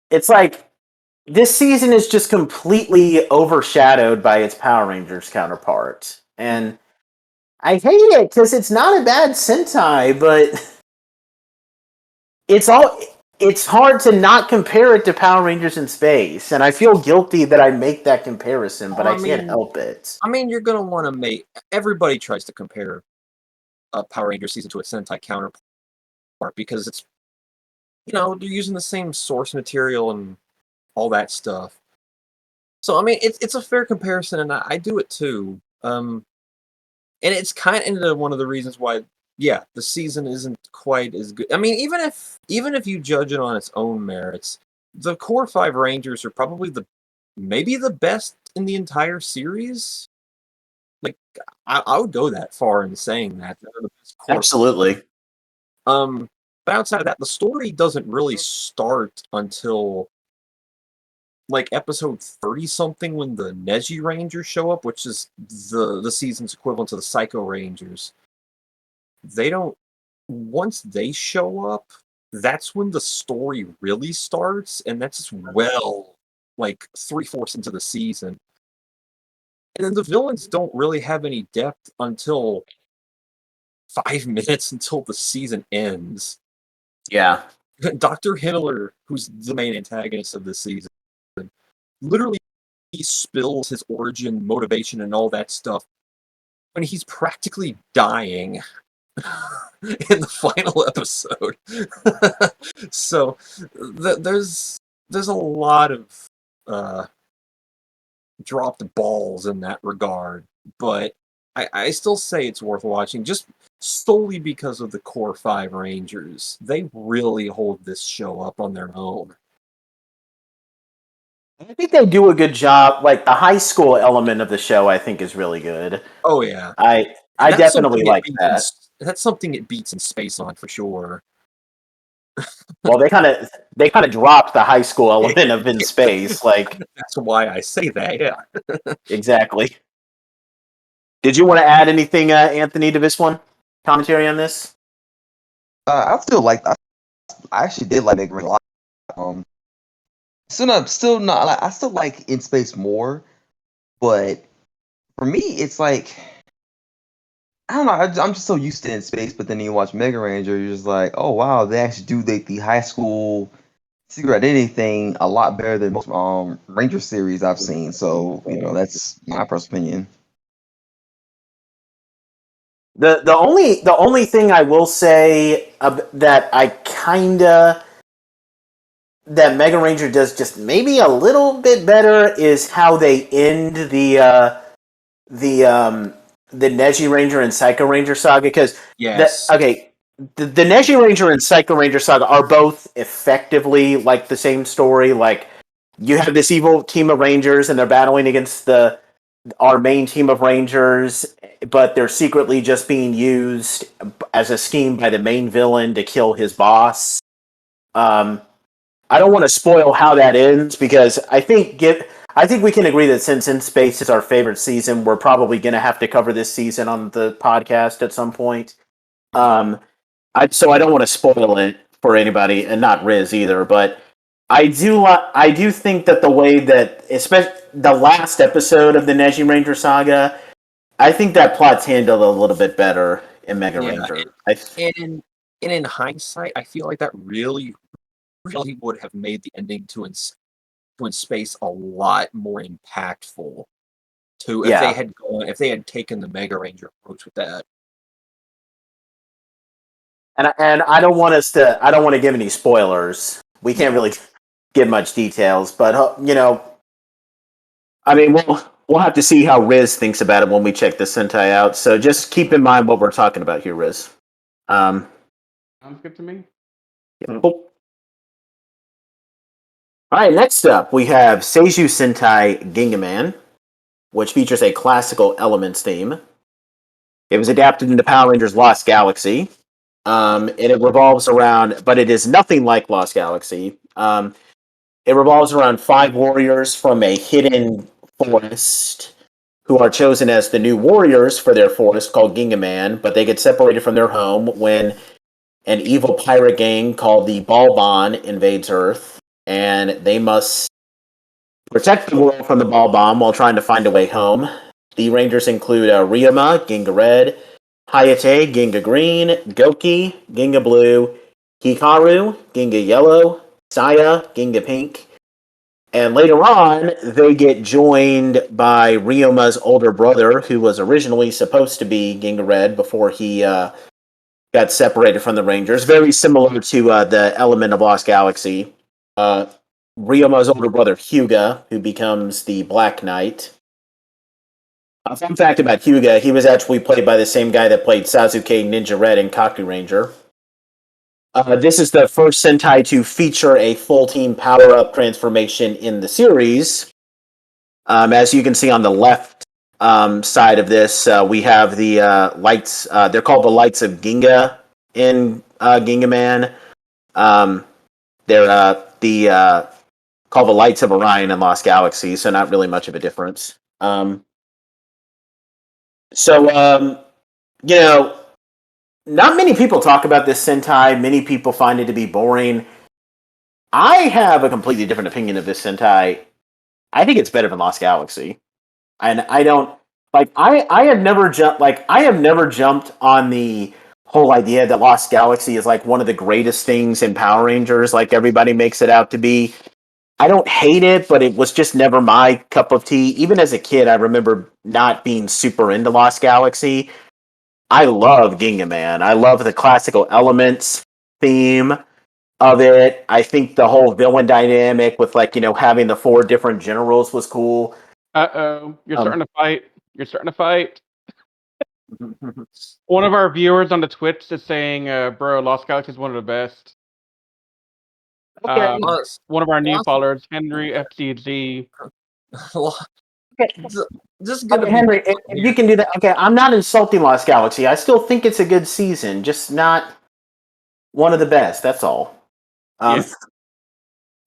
It's like this season is just completely overshadowed by its Power Rangers counterpart, and I hate it because it's not a bad Sentai, but it's all it's hard to not compare it to Power Rangers in Space, and I feel guilty that I make that comparison, but I can't help it. I mean, you're gonna want to make. Everybody tries to compare a Power Ranger season to a Sentai counterpart because it's, they're using the same source material and all that stuff. So I mean, it's a fair comparison, and I do it too. And it's kind of one of the reasons why, yeah, the season isn't quite as good. I mean, even if you judge it on its own merits, the core 5 Rangers are probably maybe the best in the entire series. Like, I would go that far in saying that they're the best core. Absolutely. But outside of that, the story doesn't really start until like episode 30 something when the Neji Rangers show up, which is the season's equivalent to the Psycho Rangers. Once they show up, that's when the story really starts, and that's like 3/4 into the season. And then the villains don't really have any depth until 5 minutes until the season ends. Yeah. Dr. Himmler, who's the main antagonist of this season, literally he spills his origin, motivation, and all that stuff when he's practically dying in the final episode. So there's a lot of dropped balls in that regard, but I still say it's worth watching just solely because of the core 5 Rangers. They really hold this show up on their own. I think they do a good job. Like the high school element of the show, I think is really good. Oh yeah, I definitely like that. That's something it beats in Space on for sure. Well, they kind of dropped the high school element of in space. Like that's why I say that. Yeah, exactly. Did you want to add anything, Anthony, to this one? Commentary on this? I actually did like Mega Man a lot. Still not. Like, I still like In Space more, but for me, it's like I don't know. I'm just so used to In Space, but then you watch Mega Ranger, you're just like, oh wow, they actually do the high school secret identity thing a lot better than most Ranger series I've seen. So that's my personal opinion. The only thing I will say that I kinda that Mega Ranger does just maybe a little bit better is how they end the Neji Ranger and Psycho Ranger saga, because yes, the Neji Ranger and Psycho Ranger saga are both effectively like the same story. Like you have this evil team of Rangers and they're battling against our main team of Rangers, but they're secretly just being used as a scheme by the main villain to kill his boss. I don't want to spoil how that ends because I think we can agree that since In Space is our favorite season, we're probably going to have to cover this season on the podcast at some point. So I don't want to spoil it for anybody, and not Riz either. But I do think that the way that, especially the last episode of the Neji Ranger saga, I think that plot's handled a little bit better in Mega Ranger. And in hindsight, I feel like that really would have made the ending to In Space a lot more impactful too if they had taken the Mega Ranger approach with that. And I don't want to give any spoilers. We can't really give much details, but I mean, we'll have to see how Riz thinks about it when we check the Sentai out. So just keep in mind what we're talking about here, Riz. Sounds good to me. Yeah. All right, next up, we have Seiju Sentai Gingaman, which features a classical elements theme. It was adapted into Power Rangers Lost Galaxy, and it revolves around, but it is nothing like Lost Galaxy. It revolves around 5 warriors from a hidden forest who are chosen as the new warriors for their forest called Gingaman, but they get separated from their home when an evil pirate gang called the Bioman invades Earth. And they must protect the world from the ball bomb while trying to find a way home. The Rangers include Ryoma, Ginga Red, Hayate, Ginga Green, Goki, Ginga Blue, Hikaru, Ginga Yellow, Saya, Ginga Pink, and later on, they get joined by Ryoma's older brother, who was originally supposed to be Ginga Red before he got separated from the Rangers. Very similar to the element of Lost Galaxy. Ryoma's older brother, Hyuga, who becomes the Black Knight. A fun fact about Hyuga, he was actually played by the same guy that played Sasuke, Ninja Red, and Kaku Ranger. This is the first Sentai to feature a full team power up transformation in the series. As you can see on the left side of this, we have the lights. They're called the Lights of Ginga in Ginga Man. They're called the Lights of Orion in Lost Galaxy, so not really much of a difference. You know, not many people talk about this Sentai. Many people find it to be boring. I have a completely different opinion of this Sentai. I think it's better than Lost Galaxy, and I don't like. I have never jumped. Like I have never jumped on the whole idea that Lost Galaxy is like one of the greatest things in Power Rangers. Like everybody makes it out to be. I don't hate it, but it was just never my cup of tea. Even as a kid, I remember not being super into Lost Galaxy. I love Ginga Man. I love the classical elements theme of it. I think the whole villain dynamic with having the four different generals was cool. You're starting to fight. You're starting to fight. One of our viewers on the Twitch is saying, "Bro, Lost Galaxy is one of the best." Okay. One of our new Lost- followers, Henry FCG. Just gonna Okay, Henry, if you can do that. Okay, I'm not insulting Lost Galaxy. I still think it's a good season, just not one of the best. That's all. Yeah.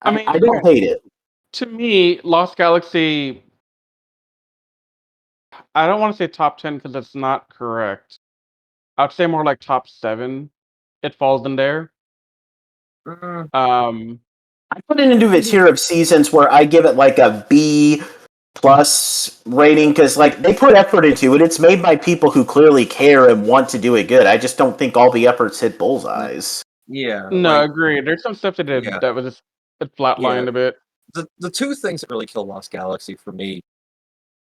I don't hate it. To me, Lost Galaxy, I don't want to say top 10 because that's not correct. I'd say more like top 7. It falls in there. I put it into a tier of seasons where I give it like a B plus rating because they put effort into it. It's made by people who clearly care and want to do it good. I just don't think all the efforts hit bullseyes. Yeah. No, I agree. There's some stuff that did Yeah. that was just flatlined a bit. The two things that really kill Lost Galaxy for me,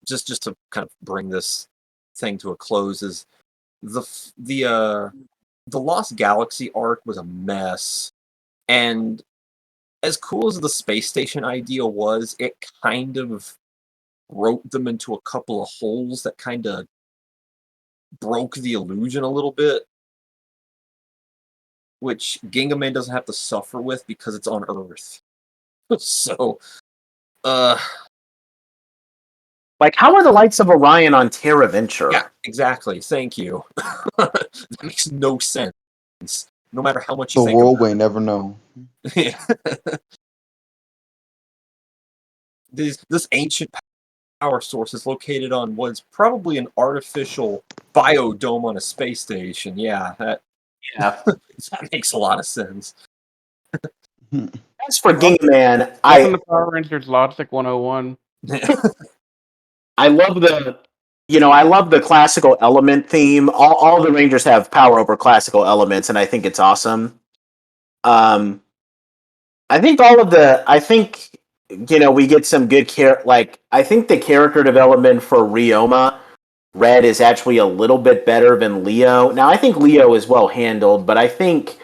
just to kind of bring this thing to a close, is the Lost Galaxy arc was a mess, and as cool as the space station idea was, it kind of wrote them into a couple of holes that kind of broke the illusion a little bit, which Ginga Man doesn't have to suffer with because it's on Earth. So, how are the Lights of Orion on Terra Venture? yeah, exactly. Thank you. That makes no sense. No matter how much you think. The world may never know. Yeah. This ancient power source is located on what's probably an artificial biodome on a space station. Yeah, that makes a lot of sense. As for Ginga Man, Welcome to Power Rangers Logic 101. I love the classical element theme. All the Rangers have power over classical elements, and I think it's awesome. I think we get some good I think the character development for Ryoma Red is actually a little bit better than Leo. Now I think Leo is well handled, but I think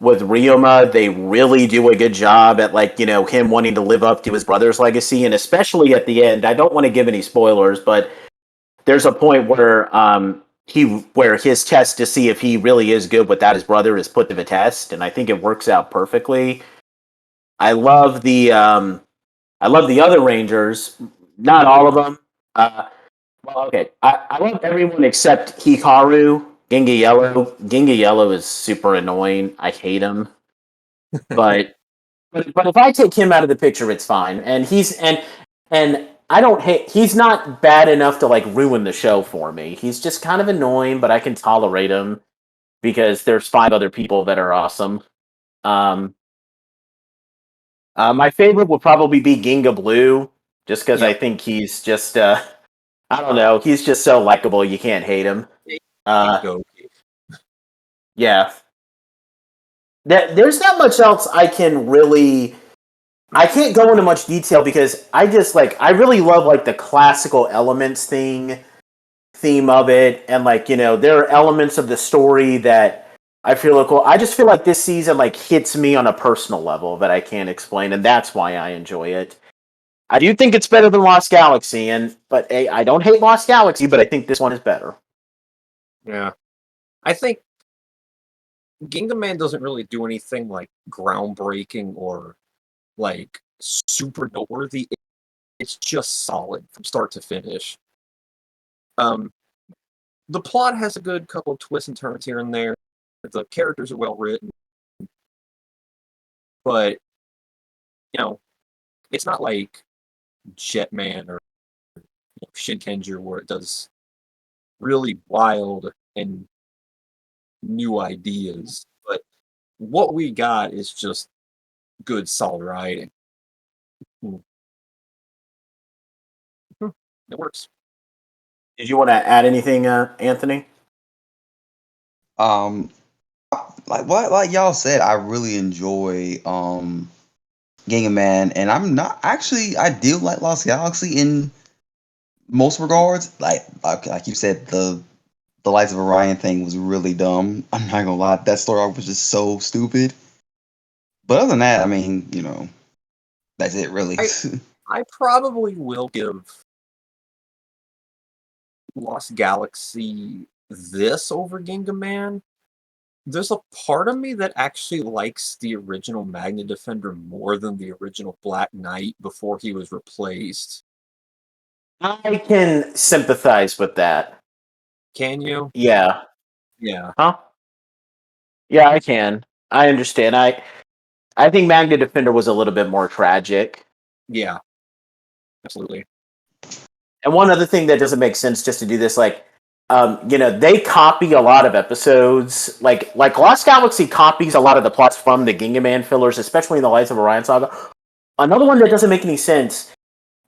with Ryoma they really do a good job at him wanting to live up to his brother's legacy, and especially at the end. I don't want to give any spoilers, but there's a point where where his test to see if he really is good without his brother is put to the test, and I think it works out perfectly. I love the other Rangers, not all of them. I love everyone except Hikaru. Ginga Yellow. Ginga Yellow is super annoying. I hate him. But if I take him out of the picture, it's fine. And I don't hate. He's not bad enough to ruin the show for me. He's just kind of annoying, but I can tolerate him because there's 5 other people that are awesome. My favorite would probably be Ginga Blue, just because I think he's just I don't know, he's just so likable you can't hate him. Yeah. there's not much else I can really. I can't go into much detail because I really love like the classical elements theme of it, and like there are elements of the story that I feel like. Well, I just feel like this season like hits me on a personal level that I can't explain, and that's why I enjoy it. I do think it's better than Lost Galaxy, but hey, I don't hate Lost Galaxy, but I think this one is better. Yeah. I think Ginga Man doesn't really do anything like groundbreaking or like super noteworthy. It's just solid from start to finish. The plot has a good couple of twists and turns here and there. The characters are well written, but it's not like Jetman or Shinkenger where it does really wild and new ideas. But what we got is just good, solid writing. It works. Did you want to add anything, Anthony? Like y'all said, I really enjoy Ginga Man, and I'm not actually. I do like Lost Galaxy in most regards. Like you said, the Lights of Orion thing was really dumb. I'm not gonna lie, that story arc was just so stupid. But other than that, I mean, that's it really. I probably will give Lost Galaxy this over Ginga Man. There's a part of me that actually likes the original Magna Defender more than the original Black Knight before he was replaced. I can sympathize with that. Can you? Yeah. Yeah. Huh? Yeah, I can. I understand. I think Magna Defender was a little bit more tragic. Yeah. Absolutely. And one other thing that doesn't make sense just to do this, they copy a lot of episodes. Like Lost Galaxy copies a lot of the plots from the Ginga Man fillers, especially in the Lights of Orion saga. Another one that doesn't make any sense.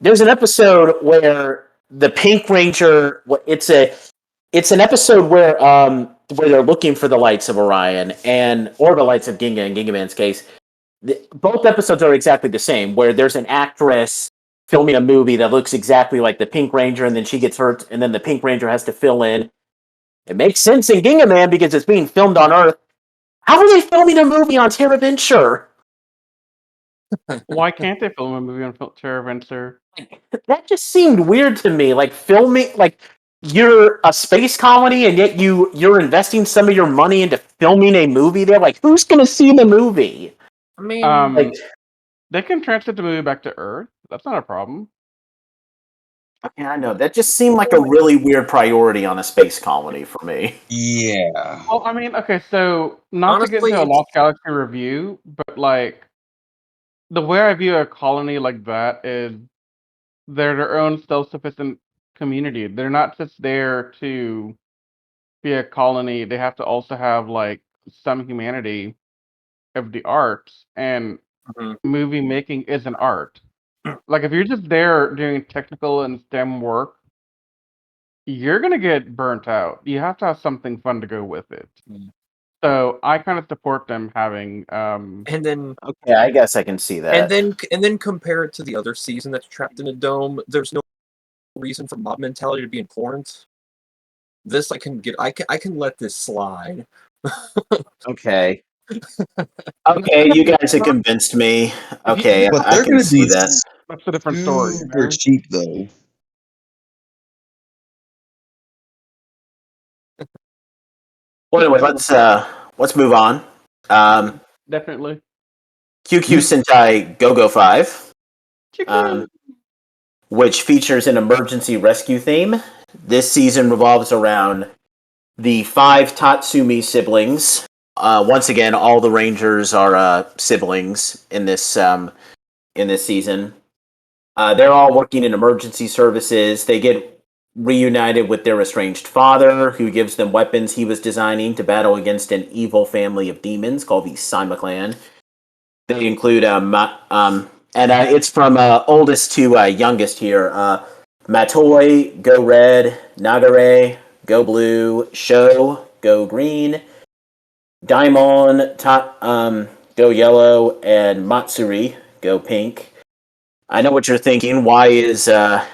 There's an episode where the Pink Ranger. It's an episode where they're looking for the Lights of Orion or the Lights of Ginga in Ginga Man's case. Both episodes are exactly the same, where there's an actress filming a movie that looks exactly like the Pink Ranger, and then she gets hurt, and then the Pink Ranger has to fill in. It makes sense in Ginga Man because it's being filmed on Earth. How are they filming a movie on Terra Venture? Why can't they film a movie on Terra Venture? That just seemed weird to me. Like filming, like you're a space colony, and yet you're investing some of your money into filming a movie there. Like, who's going to see the movie? I mean, They can translate the movie back to Earth. That's not a problem. Yeah, I know. That just seemed like a really weird priority on a space colony for me. Yeah. Well, I mean, okay, so not to get honestly, into a Lost Galaxy review, but like the way I view a colony like that is they're their own self-sufficient community. They're not just there to be a colony. They have to also have like some humanity of the arts, and mhm. movie making is an art. Like if you're just there doing technical and STEM work, you're gonna get burnt out. You have to have something fun to go with it. Mm. So I kind of support them having and then Okay, I guess I can see that. and then compare it to the other season that's trapped in a dome. There's no reason for mob mentality to be important. This I can let this slide. Okay. Okay, you guys have convinced me. Okay, But I they're can gonna see be that. that's a different story. You super know? cheap though. Well, anyway, let's move on. Definitely. QQ Sentai Go-Go 5, Chicken. which features an emergency rescue theme. This season revolves around the 5 Tatsumi siblings. Once again, all the Rangers are siblings in this season. They're all working in emergency services. They get reunited with their estranged father, who gives them weapons he was designing to battle against an evil family of demons called the Saima clan. They include it's from oldest to youngest here. Matoi, Go Red, Nagare, Go Blue, Sho, Go Green, Daimon, go yellow, and Matsuri, go pink. I know what you're thinking. Why is the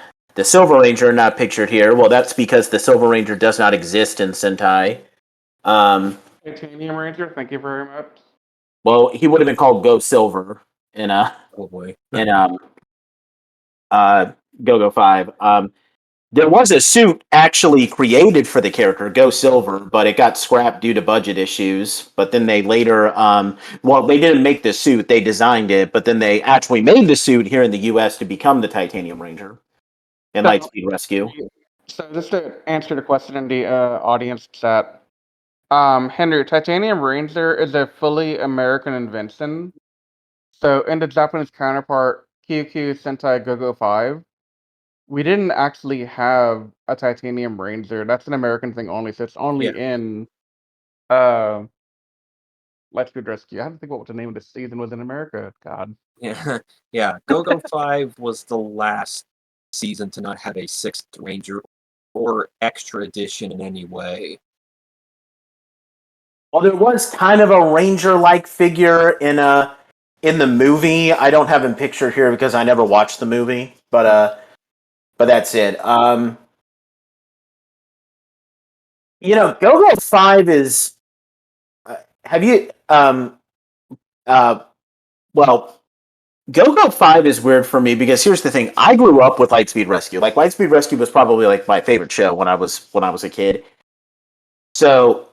Silver Ranger not pictured here? Well, that's because the Silver Ranger does not exist in Sentai. Titanium Ranger, thank you very much. Well, he would have been called Go Silver in Probably. in Go 5. There was a suit actually created for the character, Go Silver, but it got scrapped due to budget issues. But then they later, they didn't make the suit, they designed it, but then they actually made the suit here in the US to become the Titanium Ranger in So, Lightspeed Rescue. so just to answer the question in the audience chat, Henry, Titanium Ranger is a fully American invention. So in the Japanese counterpart, QQ Sentai Go 5, we didn't actually have a Titanium Ranger. That's an American thing only. So it's only in uh, Lightspeed Rescue. I have to think what the name of the season was in America. God. Yeah, yeah. Go 5 was the last season to not have a sixth ranger or extra edition in any way. Well, there was kind of a ranger-like figure in the movie. I don't have him pictured here because I never watched the movie, but that's it. Go-Go 5 is have you well, Go-Go 5 is weird for me because here's the thing. I grew up with Lightspeed Rescue. Like Lightspeed Rescue was probably like my favorite show when I was a kid. So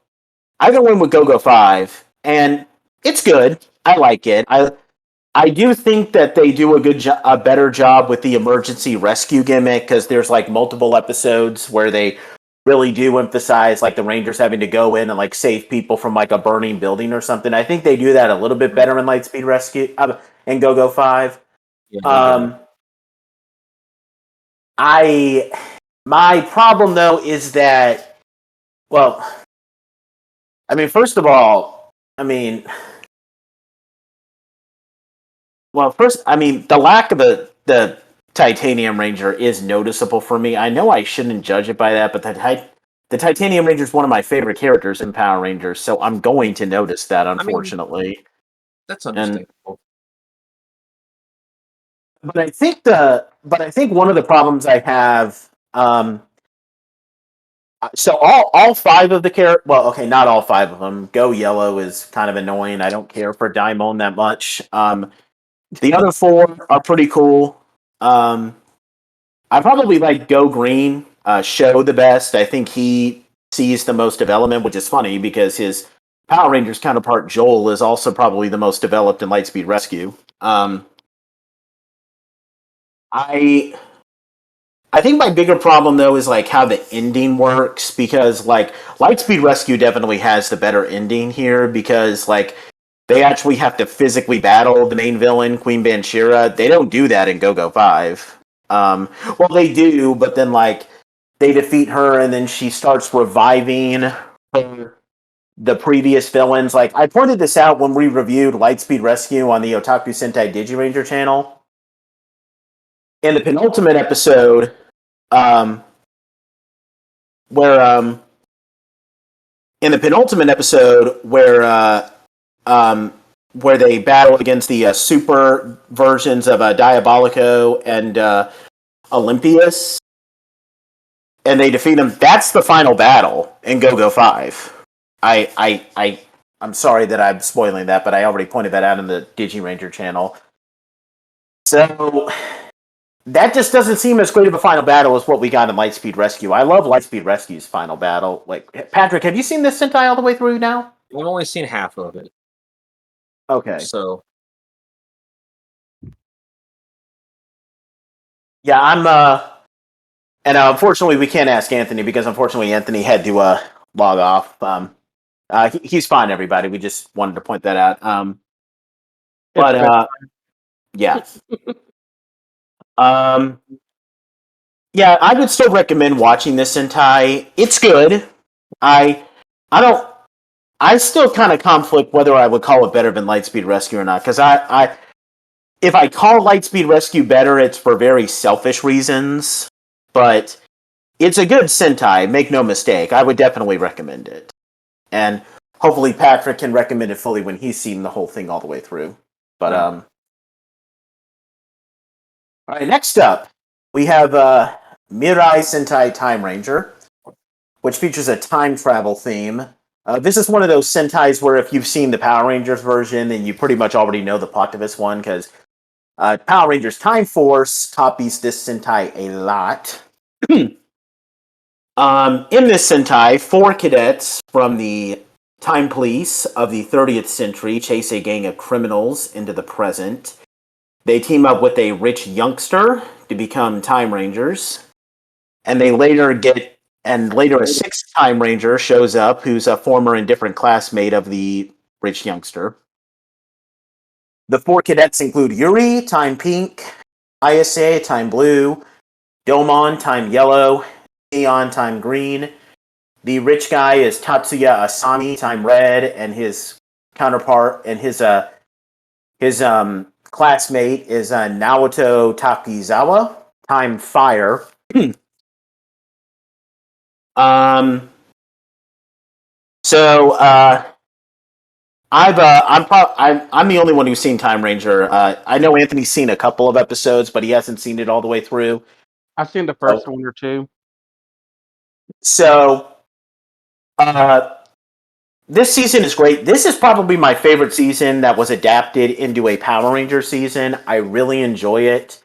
I go in with Go-Go 5 and it's good. I like it. I do think that they do a better job with the emergency rescue gimmick because there's like multiple episodes where they really do emphasize like the Rangers having to go in and like save people from like a burning building or something. I think they do that a little bit better in Lightspeed Rescue and Go 5. Yeah, My problem though is that, well, I mean, first of all, the lack of the Titanium Ranger is noticeable for me. I know I shouldn't judge it by that, but the Titanium Ranger is one of my favorite characters in Power Rangers, so I'm going to notice that, unfortunately. That's understandable. But I think one of the problems I have, so all five of the characters, well, okay, not all five of them. Go Yellow is kind of annoying. I don't care for Daimon that much. The other four are pretty cool. I probably like Go Green, Show the best. I think he sees the most development, which is funny because his Power Rangers counterpart Joel is also probably the most developed in Lightspeed Rescue. I think my bigger problem though is like how the ending works because like Lightspeed Rescue definitely has the better ending here because like they actually have to physically battle the main villain, Queen Banshira. They don't do that in Go 5. Well, they do, but then like they defeat her, and then she starts reviving the previous villains. Like I pointed this out when we reviewed Lightspeed Rescue on the Otaku Sentai Digiranger channel. In the penultimate episode, um, where in the penultimate episode where they battle against the super versions of Diabolico and Olympius, and they defeat them. That's the final battle in Go 5. I'm sorry that I'm spoiling that, but I already pointed that out in the DigiRanger channel. So that just doesn't seem as great of a final battle as what we got in Lightspeed Rescue. I love Lightspeed Rescue's final battle. Like Patrick, have you seen this Sentai all the way through now? I've only seen half of it. Okay. So yeah, and unfortunately we can't ask Anthony because unfortunately Anthony had to log off. He's fine, everybody. We just wanted to point that out. Yeah. Yeah, I would still recommend watching this Sentai. It's good. I I don't. I still kind of conflict whether I would call it better than Lightspeed Rescue or not. Because if I call Lightspeed Rescue better, it's for very selfish reasons. But it's a good Sentai. Make no mistake. I would definitely recommend it. And hopefully Patrick can recommend it fully when he's seen the whole thing all the way through. But Yeah. all right, next up we have Mirai Sentai Time Ranger, which features a time travel theme. This is one of those Sentais where if you've seen the Power Rangers version, then you pretty much already know the plot to this one, because Power Rangers Time Force copies this Sentai a lot. In this Sentai, 4 cadets from the Time Police of the 30th century chase a gang of criminals into the present. They team up with a rich youngster to become Time Rangers, and later a 6th Time Ranger shows up who's a former and different classmate of the rich youngster. The 4 cadets include Yuri, Time Pink, Isa, Time Blue, Domon, Time Yellow, Neon, Time Green. The rich guy is Tatsuya Asami, Time Red, and his counterpart and his classmate is Naoto Takizawa, Time Fire. So I'm the only one who's seen Time Ranger. I know Anthony's seen a couple of episodes, but he hasn't seen it all the way through. I've seen the first one or two. So this season is great. This is probably my favorite season that was adapted into a Power Ranger season. I really enjoy it.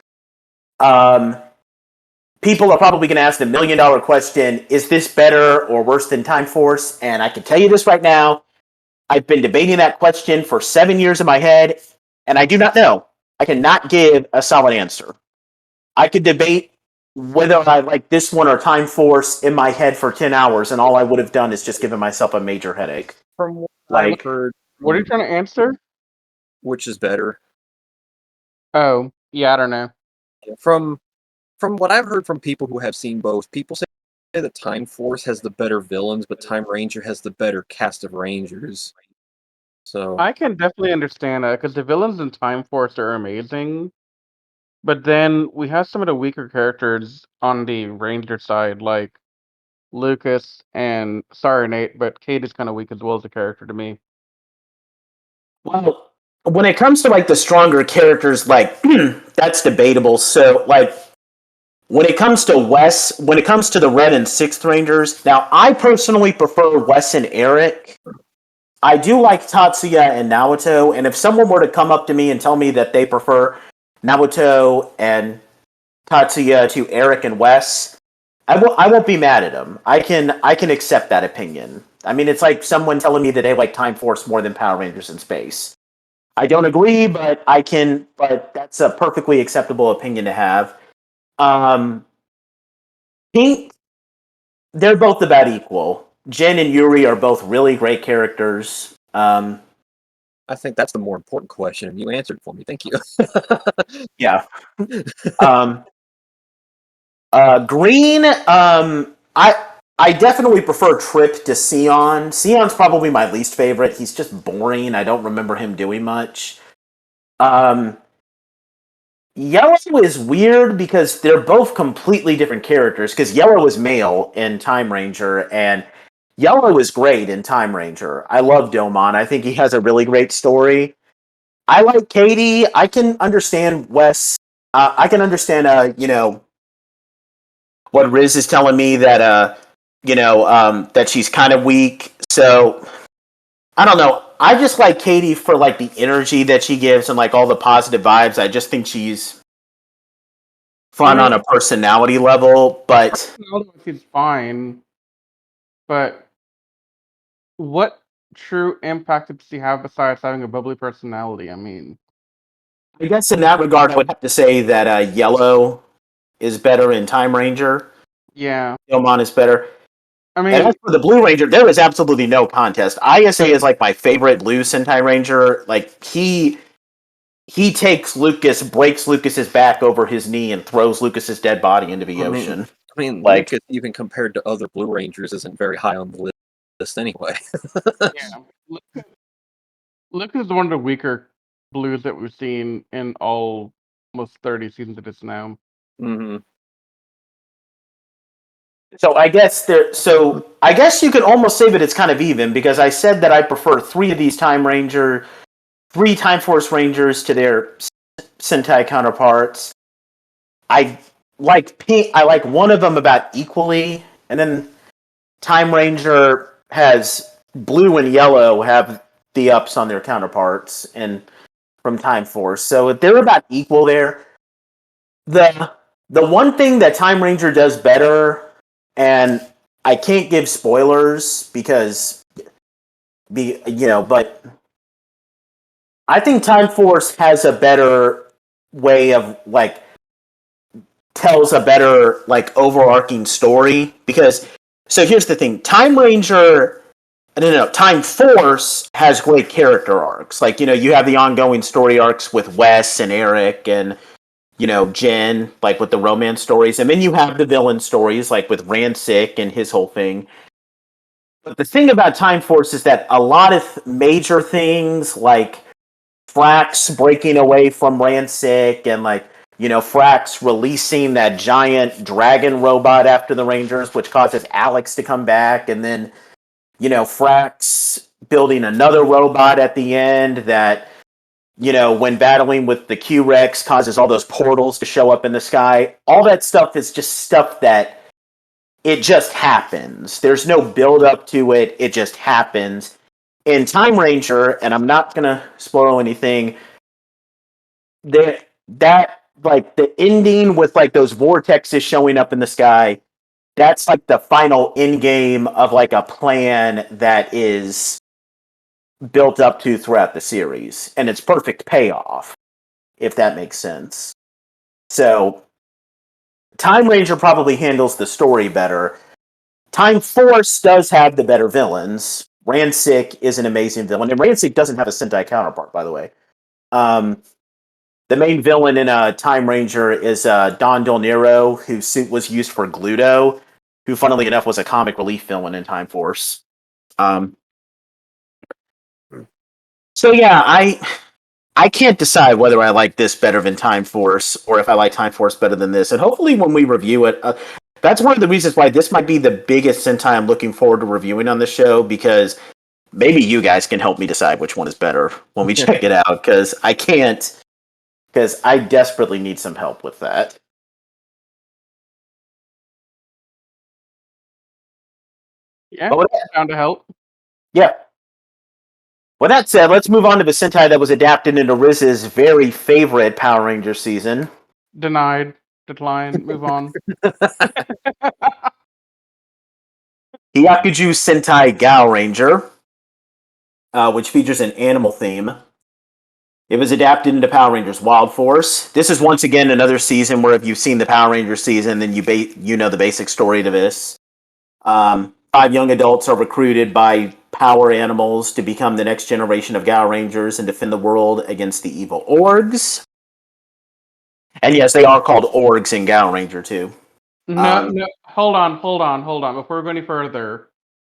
People are probably going to ask the $1,000,000 question, is this better or worse than Time Force? And I can tell you this right now. I've been debating that question for 7 years in my head, and I do not know. I cannot give a solid answer. I could debate whether I like this one or Time Force in my head for 10 hours, and all I would have done is just given myself a major headache. From what Like- I've heard, What are you trying to answer? which is better? Oh, yeah, I don't know. From what I've heard from people who have seen both, people say that Time Force has the better villains, but Time Ranger has the better cast of Rangers. So I can definitely understand that because the villains in Time Force are amazing, but then we have some of the weaker characters on the Ranger side, like Lucas and sorry Nate, but Kate is kind of weak as well as a character to me. Well, when it comes to like the stronger characters, like that's debatable. So like when it comes to the Red and 6th Rangers, now I personally prefer Wes and Eric. I do like Tatsuya and Naoto, and if someone were to come up to me and tell me that they prefer Naoto and Tatsuya to Eric and Wes, I won't be mad at them. I can accept that opinion. I mean, it's like someone telling me that they like Time Force more than Power Rangers in Space. I don't agree, but but that's a perfectly acceptable opinion to have. Pink, they're both about equal. Jen and Yuri are both really great characters. I think that's the more important question, and you answered for me. Thank you. Yeah. Green, I definitely prefer Trip to Sion. Sion's probably my least favorite. He's just boring. I don't remember him doing much. Yellow is weird because they're both completely different characters. Because Yellow is male in Time Ranger, and Yellow is great in Time Ranger. I love Domon. I think he has a really great story. I like Katie. I can understand Wes. I can understand, what Riz is telling me that, that she's kind of weak. So I don't know. I just like Katie for like the energy that she gives and like all the positive vibes. I just think she's fun on a personality level, but He's fine, but what true impact does he have besides having a bubbly personality? I mean, I guess in that regard, I would have to say that Yellow is better in Time Ranger. yeah. Ilmon is better. I And mean, as for the Blue Ranger, there is absolutely no contest. ISA is like my favorite Blue Sentai Ranger. Like he takes Lucas, breaks Lucas's back over his knee, and throws Lucas's dead body into the ocean. I mean, Like- Lucas, even compared to other Blue Rangers, isn't very high on the list anyway. yeah. Lucas is one of the weaker blues that we've seen in almost 30 seasons of this now. hmm So I guess there. So I guess you could almost say that it's kind of even because I said that I prefer three Time Force Rangers to their Sentai counterparts. I like pink. I like one of them about equally, and then Time Ranger has blue and yellow have the ups on their counterparts, and from Time Force, so they're about equal there. The one thing that Time Ranger does better, and I can't give spoilers because but I think Time Force has a better way of like tells a better like overarching story because so here's the thing. Time Force has great character arcs. Like, you have the ongoing story arcs with Wes and Eric and Jen, like with the romance stories, and then you have the villain stories, like with Rancic and his whole thing. But the thing about Time Force is that a lot of major things, like Frax breaking away from Rancic, and Frax releasing that giant dragon robot after the Rangers, which causes Alex to come back, and then Frax building another robot at the end that when battling with the Q-Rex causes all those portals to show up in the sky. All that stuff is just stuff that it just happens. There's no build up to it. It just happens. In Time Ranger, and I'm not going to spoil anything, that like the ending with like those vortexes showing up in the sky, that's like the final end game of like a plan that is built up to throughout the series, and it's perfect payoff, if that makes sense. So, Time Ranger probably handles the story better. Time Force does have the better villains. Rancic is an amazing villain, and Rancic doesn't have a Sentai counterpart, by the way. The main villain in Time Ranger is Don Del Nero, whose suit was used for Gluto, who, funnily enough, was a comic relief villain in Time Force. So yeah, I can't decide whether I like this better than Time Force or if I like Time Force better than this. And hopefully, when we review it, that's one of the reasons why this might be the biggest Sentai I'm looking forward to reviewing on the show, because maybe you guys can help me decide which one is better when we check it out, because I can't, because I desperately need some help with that. Yeah, But down to help. yeah. With that said, let's move on to the Sentai that was adapted into Riz's very favorite Power Ranger season. Denied. Decline. Move on. Hyakuju Sentai Gao Ranger, which features an animal theme. It was adapted into Power Rangers Wild Force. This is once again another season where if you've seen the Power Rangers season, then you know the basic story to this. 5 young adults are recruited by power animals to become the next generation of Gao Rangers and defend the world against the evil Orgs. And yes, they are called Orgs in Gao Ranger too. No, hold on. Before we go any further,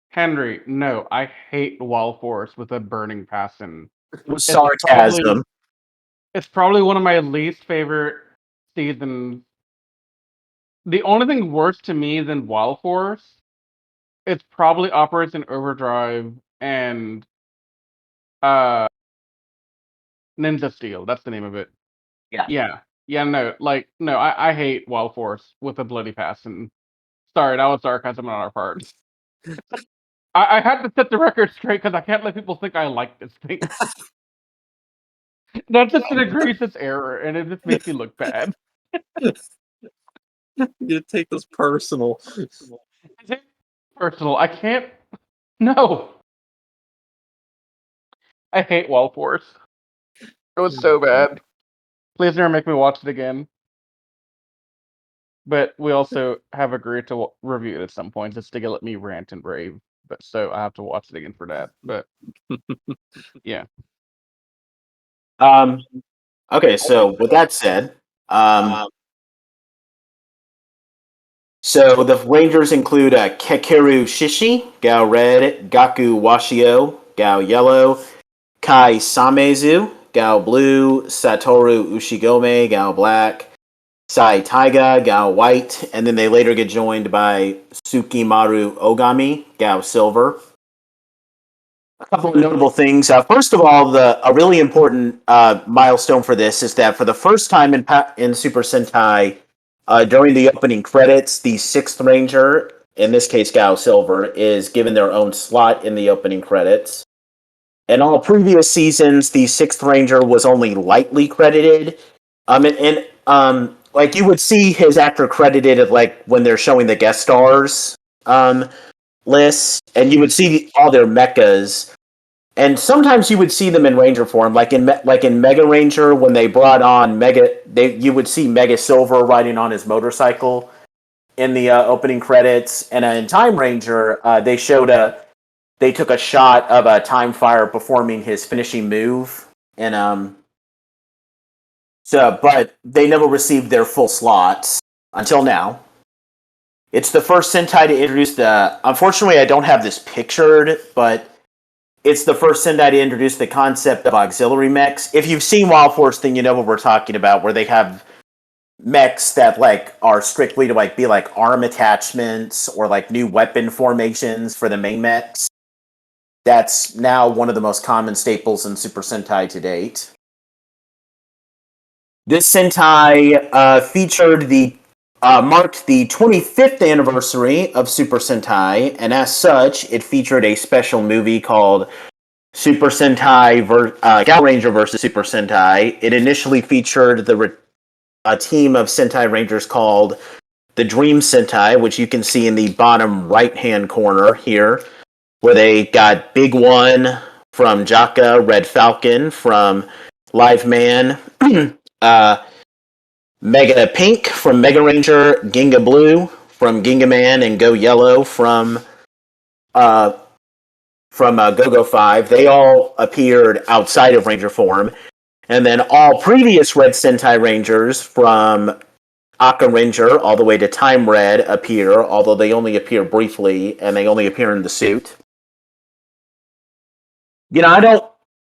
Henry, no, I hate Wall Force with a burning passion. With sarcasm. It's probably one of my least favorite seasons. The only thing worse to me than Wall Force, it's probably Operation Overdrive and Ninja Steel. That's the name of it. Yeah. No, I hate Wild Force with a bloody passion. Sorry, that was sarcasm on our part. I had to set the record straight because I can't let people think I like this thing. That's just an egregious error, and it just makes me look bad. You take this personal. Personal. I can't. No. I hate Wild Force. It was so bad. Please never make me watch it again. But we also have agreed to review it at some point just to let me rant and rave. But so I have to watch it again for that. But yeah. Okay, so with that said, so the Rangers include Kekeru Shishi, Gao Red, Gaku Washio, Gao Yellow, Kai Samezu, Gao Blue, Satoru Ushigome, Gao Black, Sai Taiga, Gao White, and then they later get joined by Sukimaru Ogami, Gao Silver. A couple of notable things. First of all, a really important milestone for this is that for the first time in Super Sentai, during the opening credits, the sixth ranger, in this case Gao Silver, is given their own slot in the opening credits. In all previous seasons, the sixth ranger was only lightly credited. Like you would see his actor credited at like when they're showing the guest stars list, and you would see all their mechas. And sometimes you would see them in Ranger form, like in Mega Ranger when they brought on you would see Mega Silver riding on his motorcycle in the opening credits. And in Time Ranger, they took a shot of a Time Fire performing his finishing move, and but they never received their full slots until now. It's the first Sentai to introduce the. Unfortunately, I don't have this pictured, but it's the first Sentai to introduce the concept of auxiliary mechs. If you've seen Wild Force, then you know what we're talking about, where they have mechs that like are strictly to like be like arm attachments or like new weapon formations for the main mechs. That's now one of the most common staples in Super Sentai to date. This Sentai marked the 25th anniversary of Super Sentai, and as such, it featured a special movie called Super Sentai Gao Ranger vs. Super Sentai. It initially featured a team of Sentai Rangers called the Dream Sentai, which you can see in the bottom right-hand corner here, where they got Big One from Jacques, Red Falcon from Live Man, Mega Pink from Mega Ranger, Ginga Blue from Ginga Man, and Go Yellow from Go-Go 5. They all appeared outside of Ranger form. And then all previous Red Sentai Rangers from Aka Ranger all the way to Time Red appear, although they only appear briefly, and they only appear in the suit.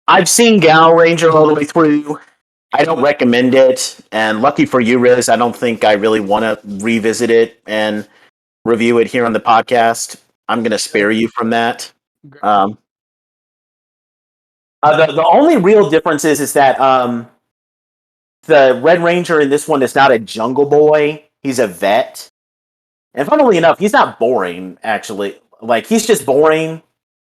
I've seen Gao Ranger all the way through. I don't recommend it, and lucky for you, Riz, I don't think I really want to revisit it and review it here on the podcast. I'm going to spare you from that. The only real difference is that the Red Ranger in this one is not a jungle boy. He's a vet. And funnily enough, he's not boring, actually. Like, he's just boring.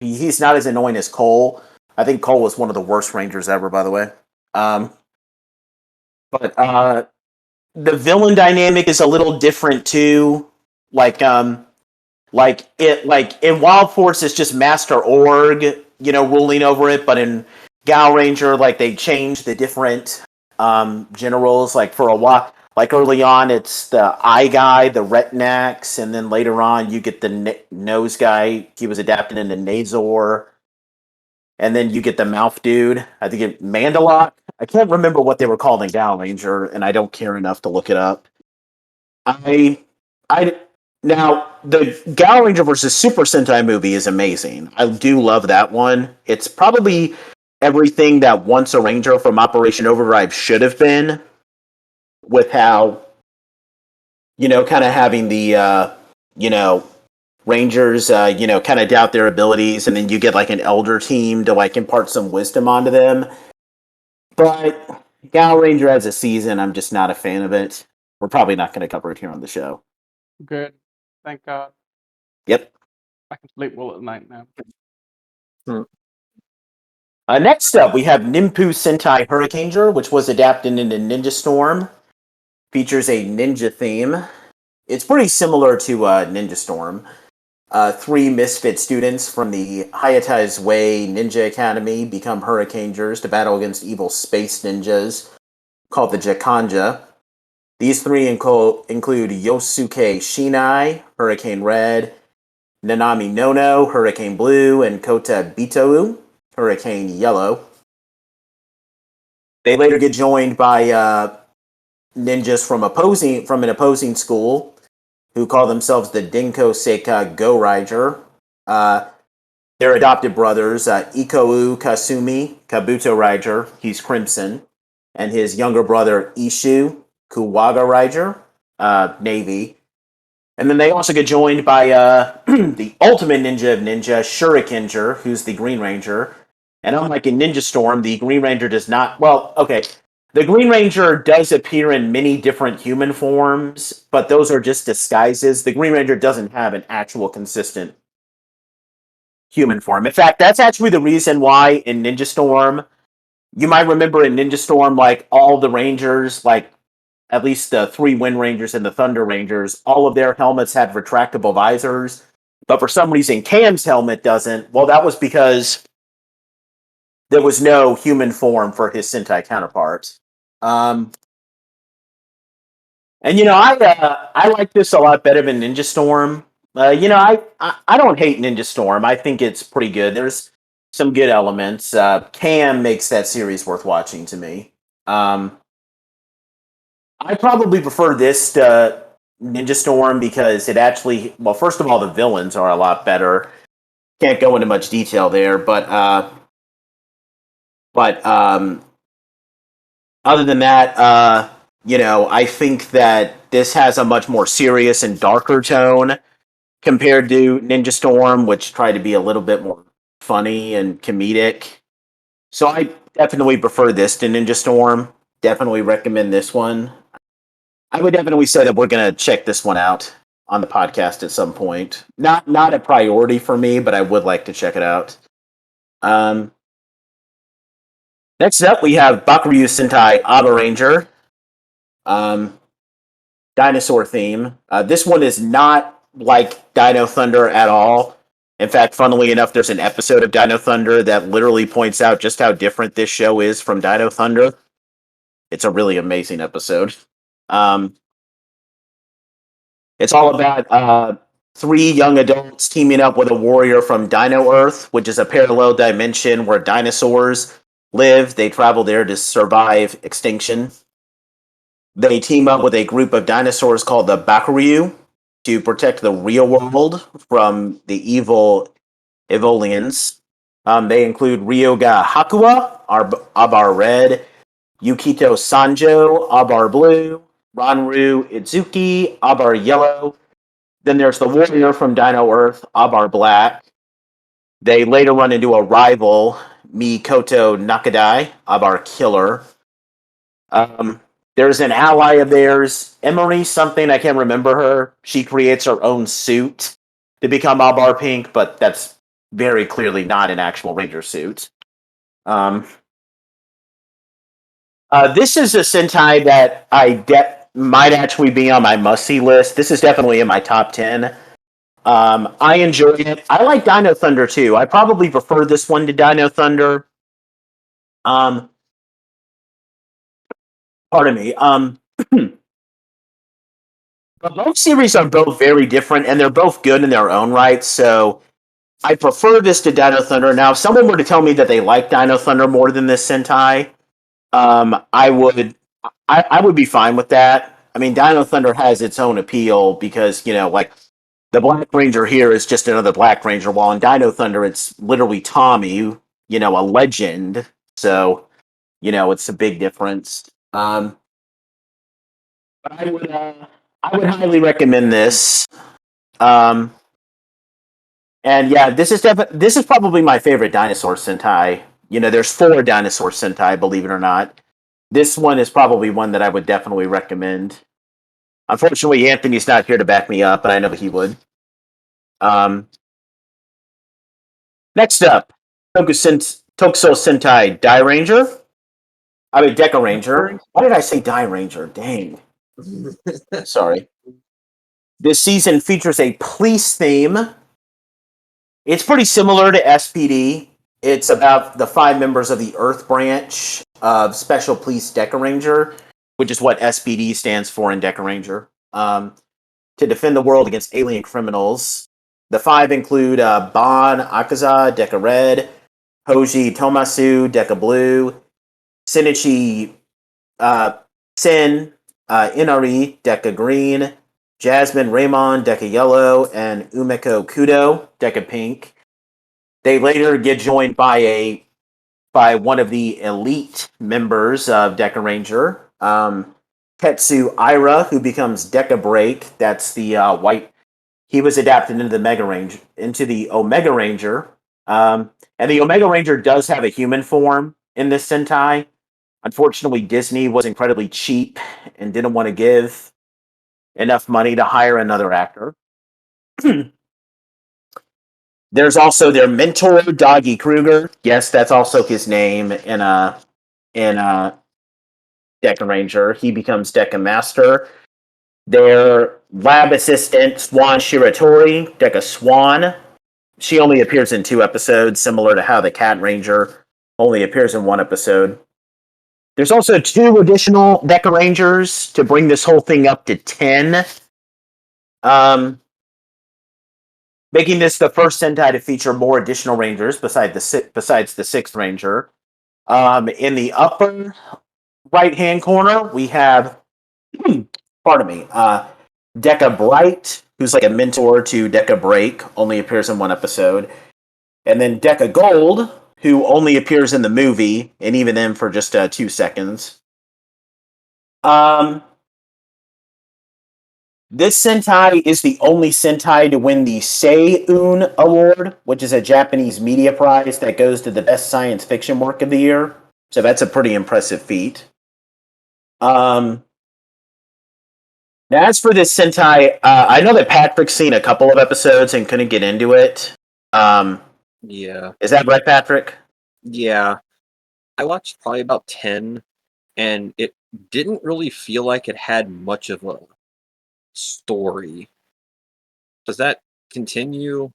He's not as annoying as Cole. I think Cole was one of the worst Rangers ever, by the way. But the villain dynamic is a little different too. Like in Wild Force, it's just Master Org, ruling over it. But in Gal Ranger, like they changed the different generals. Like for a while, like early on, it's the eye guy, the Retinax, and then later on, you get the nose guy. He was adapted into Nazor. And then you get the mouth dude. I think it Mandalot. I can't remember what they were called in Gal Ranger, and I don't care enough to look it up. Now the Gal Ranger versus Super Sentai movie is amazing. I do love that one. It's probably everything that Once a Ranger from Operation Overdrive should have been, with how kind of having the Rangers, kind of doubt their abilities, and then you get like an elder team to like impart some wisdom onto them. But Gal Ranger as a season, I'm just not a fan of it. We're probably not going to cover it here on the show. Good. Thank God. Yep. I can sleep well at night now. Next up, we have Ninpu Sentai Hurricaneger, which was adapted into Ninja Storm. Features a ninja theme. It's pretty similar to Ninja Storm. 3 misfit students from the Hayata's Way Ninja Academy become Hurricanegers to battle against evil space ninjas called the Jakanja. These 3 include Yosuke Shinai, Hurricane Red, Nanami Nono, Hurricane Blue, and Kota Bitou, Hurricane Yellow. They later get joined by ninjas from an opposing school, who call themselves the Denko Seika Go Rider. Their adopted brothers, Ikou Kasumi, Kabuto Rider, he's Crimson, and his younger brother, Ishu, Kuwaga Ranger, Navy. And then they also get joined by the ultimate ninja of ninja, Shurikenger, who's the Green Ranger. And unlike in Ninja Storm, the Green Ranger does not. Well, okay. The Green Ranger does appear in many different human forms, but those are just disguises. The Green Ranger doesn't have an actual consistent human form. In fact, that's actually the reason why in Ninja Storm, you might remember in Ninja Storm, like all the Rangers, like at least the three Wind Rangers and the Thunder Rangers, all of their helmets had retractable visors. But for some reason, Cam's helmet doesn't. Well, that was because there was no human form for his Sentai counterparts. And I like this a lot better than Ninja Storm. I don't hate Ninja Storm. I think it's pretty good. There's some good elements. Cam makes that series worth watching to me. I probably prefer this to Ninja Storm because it actually, well, first of all, the villains are a lot better. Can't go into much detail there, but other than that, I think that this has a much more serious and darker tone compared to Ninja Storm, which tried to be a little bit more funny and comedic. So I definitely prefer this to Ninja Storm. Definitely recommend this one. I would definitely say that we're gonna check this one out on the podcast at some point. Not a priority for me, but I would like to check it out. Um, Next up, we have Bakuryu Sentai Aba Ranger. Dinosaur theme. This one is not like Dino Thunder at all. In fact, funnily enough, there's an episode of Dino Thunder that literally points out just how different this show is from Dino Thunder. It's a really amazing episode. It's all about three young adults teaming up with a warrior from Dino Earth, which is a parallel dimension where dinosaurs live. They travel there to survive extinction. They team up with a group of dinosaurs called the Bakuryu to protect the real world from the evil Evolians. They include Ryoga Hakua, Abar Red, Yukito Sanjo, Abar Blue, Ranru Itsuki, Abar Yellow. Then there's the warrior from Dino Earth, Abar Black. They later run into a rival, Mikoto Nakadai, Abar Killer. There's an ally of theirs, Emery something, I can't remember her. She creates her own suit to become Abar Pink, but that's very clearly not an actual Ranger suit. This is a Sentai that might actually be on my must-see list. This is definitely in my top 10. I enjoyed it. I like Dino Thunder too. I probably prefer this one to Dino Thunder. Pardon me. But both series are both very different, and they're both good in their own right. So I prefer this to Dino Thunder. Now, if someone were to tell me that they like Dino Thunder more than this Sentai, I would be fine with that. I mean, Dino Thunder has its own appeal because like the Black Ranger here is just another Black Ranger, while in Dino Thunder it's literally Tommy, a legend. So it's a big difference. But I would highly recommend this. And yeah, this is probably my favorite dinosaur Sentai. There's 4 dinosaur Sentai, believe it or not. This one is probably one that I would definitely recommend. Unfortunately, Anthony's not here to back me up, but I know he would. Next up, Tokusou Sentai Die Ranger. I mean, Deca Ranger. Why did I say Die Ranger? Dang. Sorry. This season features a police theme. It's pretty similar to SPD. It's about the 5 members of the Earth branch of Special Police Deca Ranger, which is what SPD stands for in Deca Ranger, to defend the world against alien criminals. The 5 include Bon Akaza, Deca Red, Hoji Tomasu, Deca Blue, Shinichi Sen, Inari, Deca Green, Jasmine Raymond, Deca Yellow, and Umeko Kudo, Deca Pink. They later get joined by one of the elite members of Deca Ranger, Ketsu Ira, who becomes Deca Break. That's the white. He was adapted into the Mega Ranger, into the Omega Ranger. And the Omega Ranger does have a human form in this Sentai. Unfortunately, Disney was incredibly cheap and didn't want to give enough money to hire another actor. There's also their mentor, Doggy Kruger. Yes, that's also his name in Deca Ranger. He becomes Deca Master. Their lab assistant, Swan Shiratori, Deca Swan. She only appears in 2 episodes, similar to how the Cat Ranger only appears in 1 episode. There's also 2 additional Deca Rangers to bring this whole thing up to 10. Making this the first Sentai to feature more additional Rangers besides the 6th Ranger. In the upper right-hand corner, we have, pardon me, Deca Bright, who's like a mentor to Deca Break, only appears in 1 episode. And then Deca Gold, who only appears in the movie, and even then for just 2 seconds. This Sentai is the only Sentai to win the Sei-un Award, which is a Japanese media prize that goes to the best science fiction work of the year. So that's a pretty impressive feat. Now, as for this Sentai, I know that Patrick's seen a couple of episodes and couldn't get into it. Yeah. Is that right, Patrick? Yeah. I watched probably about 10, and it didn't really feel like it had much of a story. Does that continue?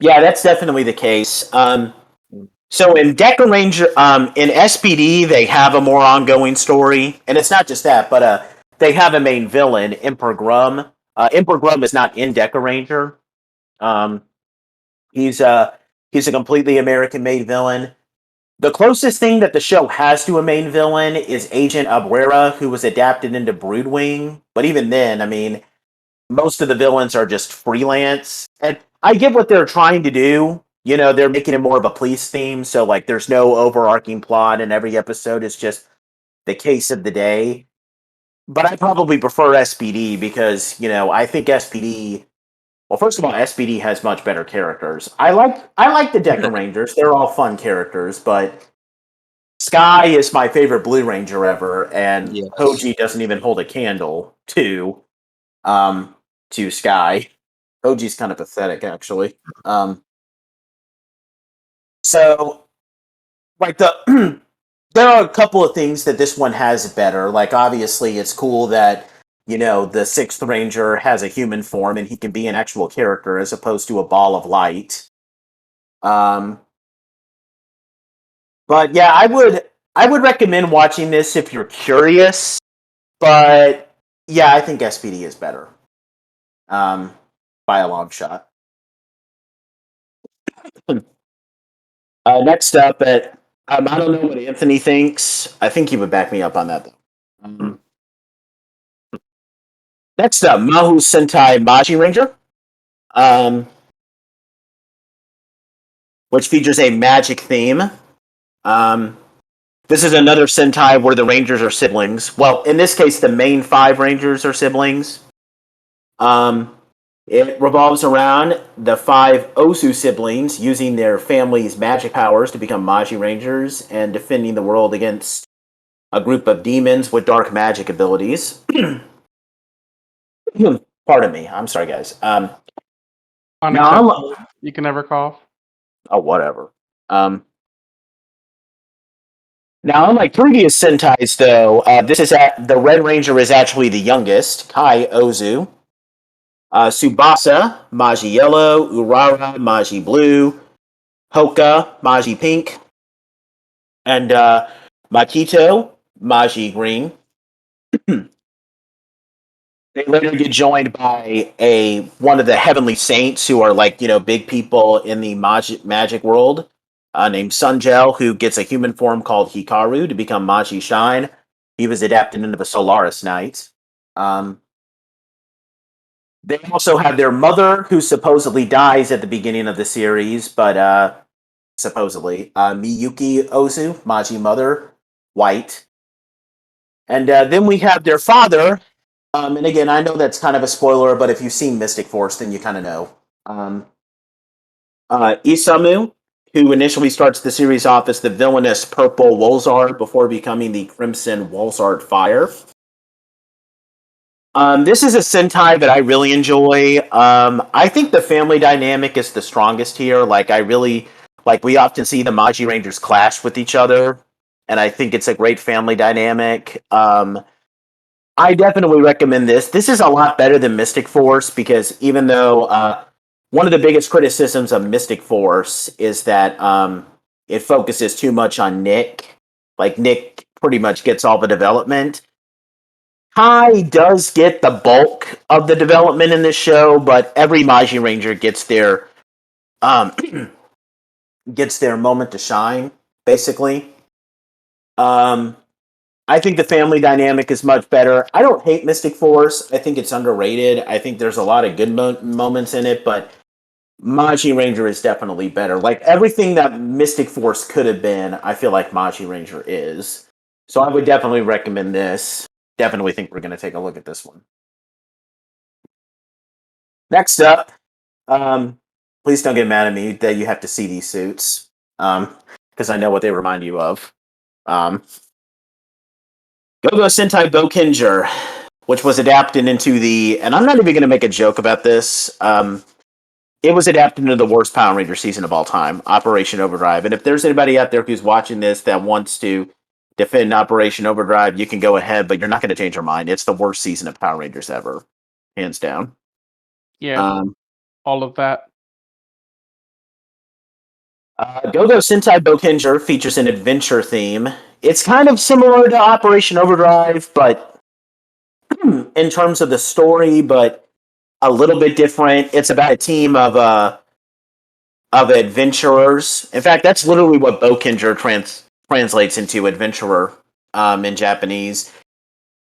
Yeah, that's definitely the case. So in Deca Ranger, in SPD, they have a more ongoing story, and it's not just that, but they have a main villain, Emperor Grum. Emperor Grum is not in Deca Ranger. He's a completely American-made villain. The closest thing that the show has to a main villain is Agent Abuera, who was adapted into Broodwing. But even then, I mean, most of the villains are just freelance. And I get what they're trying to do. You know, they're making it more of a police theme, so like there's no overarching plot, and every episode is just the case of the day. But I probably prefer SPD because, you know, I think SPD. Well, first of all, SPD has much better characters. I like the Deca Rangers; they're all fun characters. But Sky is my favorite Blue Ranger ever, and Yes. Hoji doesn't even hold a candle to Sky. Hoji's kind of pathetic, actually. So, like there are a couple of things that this one has better. Like, obviously, it's cool that you know the 6th Ranger has a human form and he can be an actual character as opposed to a ball of light. Um, but yeah, I would recommend watching this if you're curious. But yeah, I think SPD is better by a long shot. Next up, I don't know what Anthony thinks. I think he would back me up on that, though. Next up, Mahu Sentai Maji Ranger, which features a magic theme. This is another Sentai where the Rangers are siblings. Well, in this case, the main 5 Rangers are siblings. It revolves around the 5 Osu siblings using their family's magic powers to become Maji Rangers and defending the world against a group of demons with dark magic abilities. Pardon me. I'm sorry, guys. Unacceptable. You can never cough. Oh, whatever. Now, unlike previous Sentais, though, the Red Ranger is actually the youngest, Kai Ozu. Tsubasa, Maji Yellow, Urara, Maji Blue, Hoka, Maji Pink, and Makito, Maji Green. They later get joined by one of the heavenly saints who are like, you know, big people in the magic world, named Sunjel, who gets a human form called Hikaru to become Maji Shine. He was adapted into the Solaris Knight. They also have their mother, who supposedly dies at the beginning of the series, but supposedly Miyuki Ozu, Maji Mother, white. And then we have their father. And again, I know that's kind of a spoiler, but if you've seen Mystic Force, then you kind of know. Isamu, who initially starts the series off as the villainous Purple Wolzard before becoming the Crimson Wolzard Fire. This is a Sentai that I really enjoy. I think the family dynamic is the strongest here. We often see the Maji Rangers clash with each other, and I think it's a great family dynamic. I definitely recommend this. This is a lot better than Mystic Force because even though one of the biggest criticisms of Mystic Force is that it focuses too much on Nick. Like Nick pretty much gets all the development. Kai does get the bulk of the development in this show, but every Maji Ranger um, gets their moment to shine, basically. I think the family dynamic is much better. I don't hate Mystic Force. I think it's underrated. I think there's a lot of good moments in it, but Maji Ranger is definitely better. Like everything that Mystic Force could have been, I feel like Maji Ranger is. So I would definitely recommend this. Definitely think we're going to take a look at this one. Next up, please don't get mad at me that you have to see these suits, because I know what they remind you of. Go-Go Sentai Bokenger, which was adapted into and I'm not even going to make a joke about this. It was adapted into the worst Power Ranger season of all time, Operation Overdrive. And if there's anybody out there who's watching this that wants to defend Operation Overdrive, you can go ahead, but you're not going to change your mind. It's the worst season of Power Rangers ever, hands down. Yeah, all of that. Go-Go Sentai Bokenger features an adventure theme. It's kind of similar to Operation Overdrive, but in terms of the story, but a little bit different. It's about a team of adventurers. In fact, that's literally what Bokenger translates into, adventurer, in Japanese.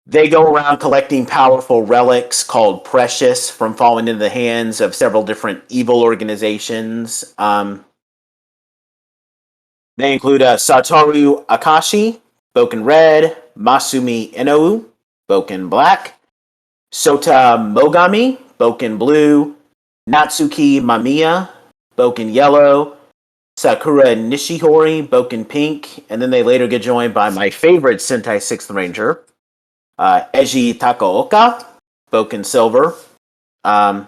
They go around collecting powerful relics called Precious from falling into the hands of several different evil organizations. They include Satoru Akashi, Boken Red, Masumi Inou, Boken Black, Sota Mogami, Boken Blue, Natsuki Mamiya, Boken Yellow, Sakura Nishihori, Boken Pink, and then they later get joined by my favorite Sentai 6th Ranger, Eiji Takaoka, Boken Silver. And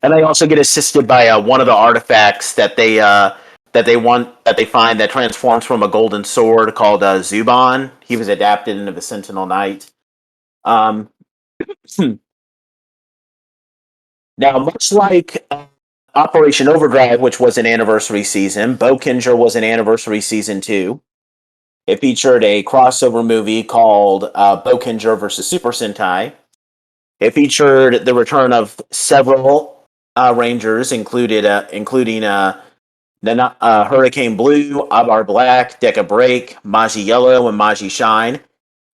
they also get assisted by one of the artifacts that they find that transforms from a golden sword called Zuban. He was adapted into the Sentinel Knight. Now, much like Operation Overdrive, which was an anniversary season, Bokenger was an anniversary season too. It featured a crossover movie called Bokenger vs. Super Sentai. It featured the return of several Rangers, including Hurricane Blue, Abar Black, Deca Break, Maji Yellow, and Maji Shine.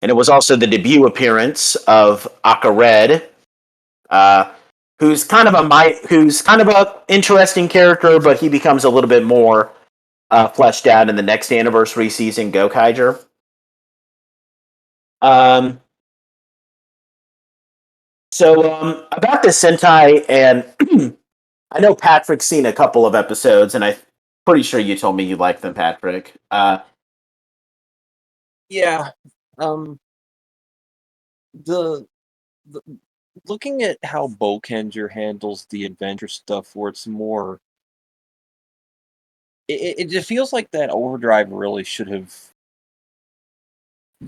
And it was also the debut appearance of Aka Red, who's kind of a interesting character, but he becomes a little bit more fleshed out in the next anniversary season, Gokaiger. So about this Sentai, and I know Patrick's seen a couple of episodes, and I'm pretty sure you told me you liked them, Patrick. Yeah. The looking at how Bokenger handles the adventure stuff, where it's more, it just feels like that Overdrive really should have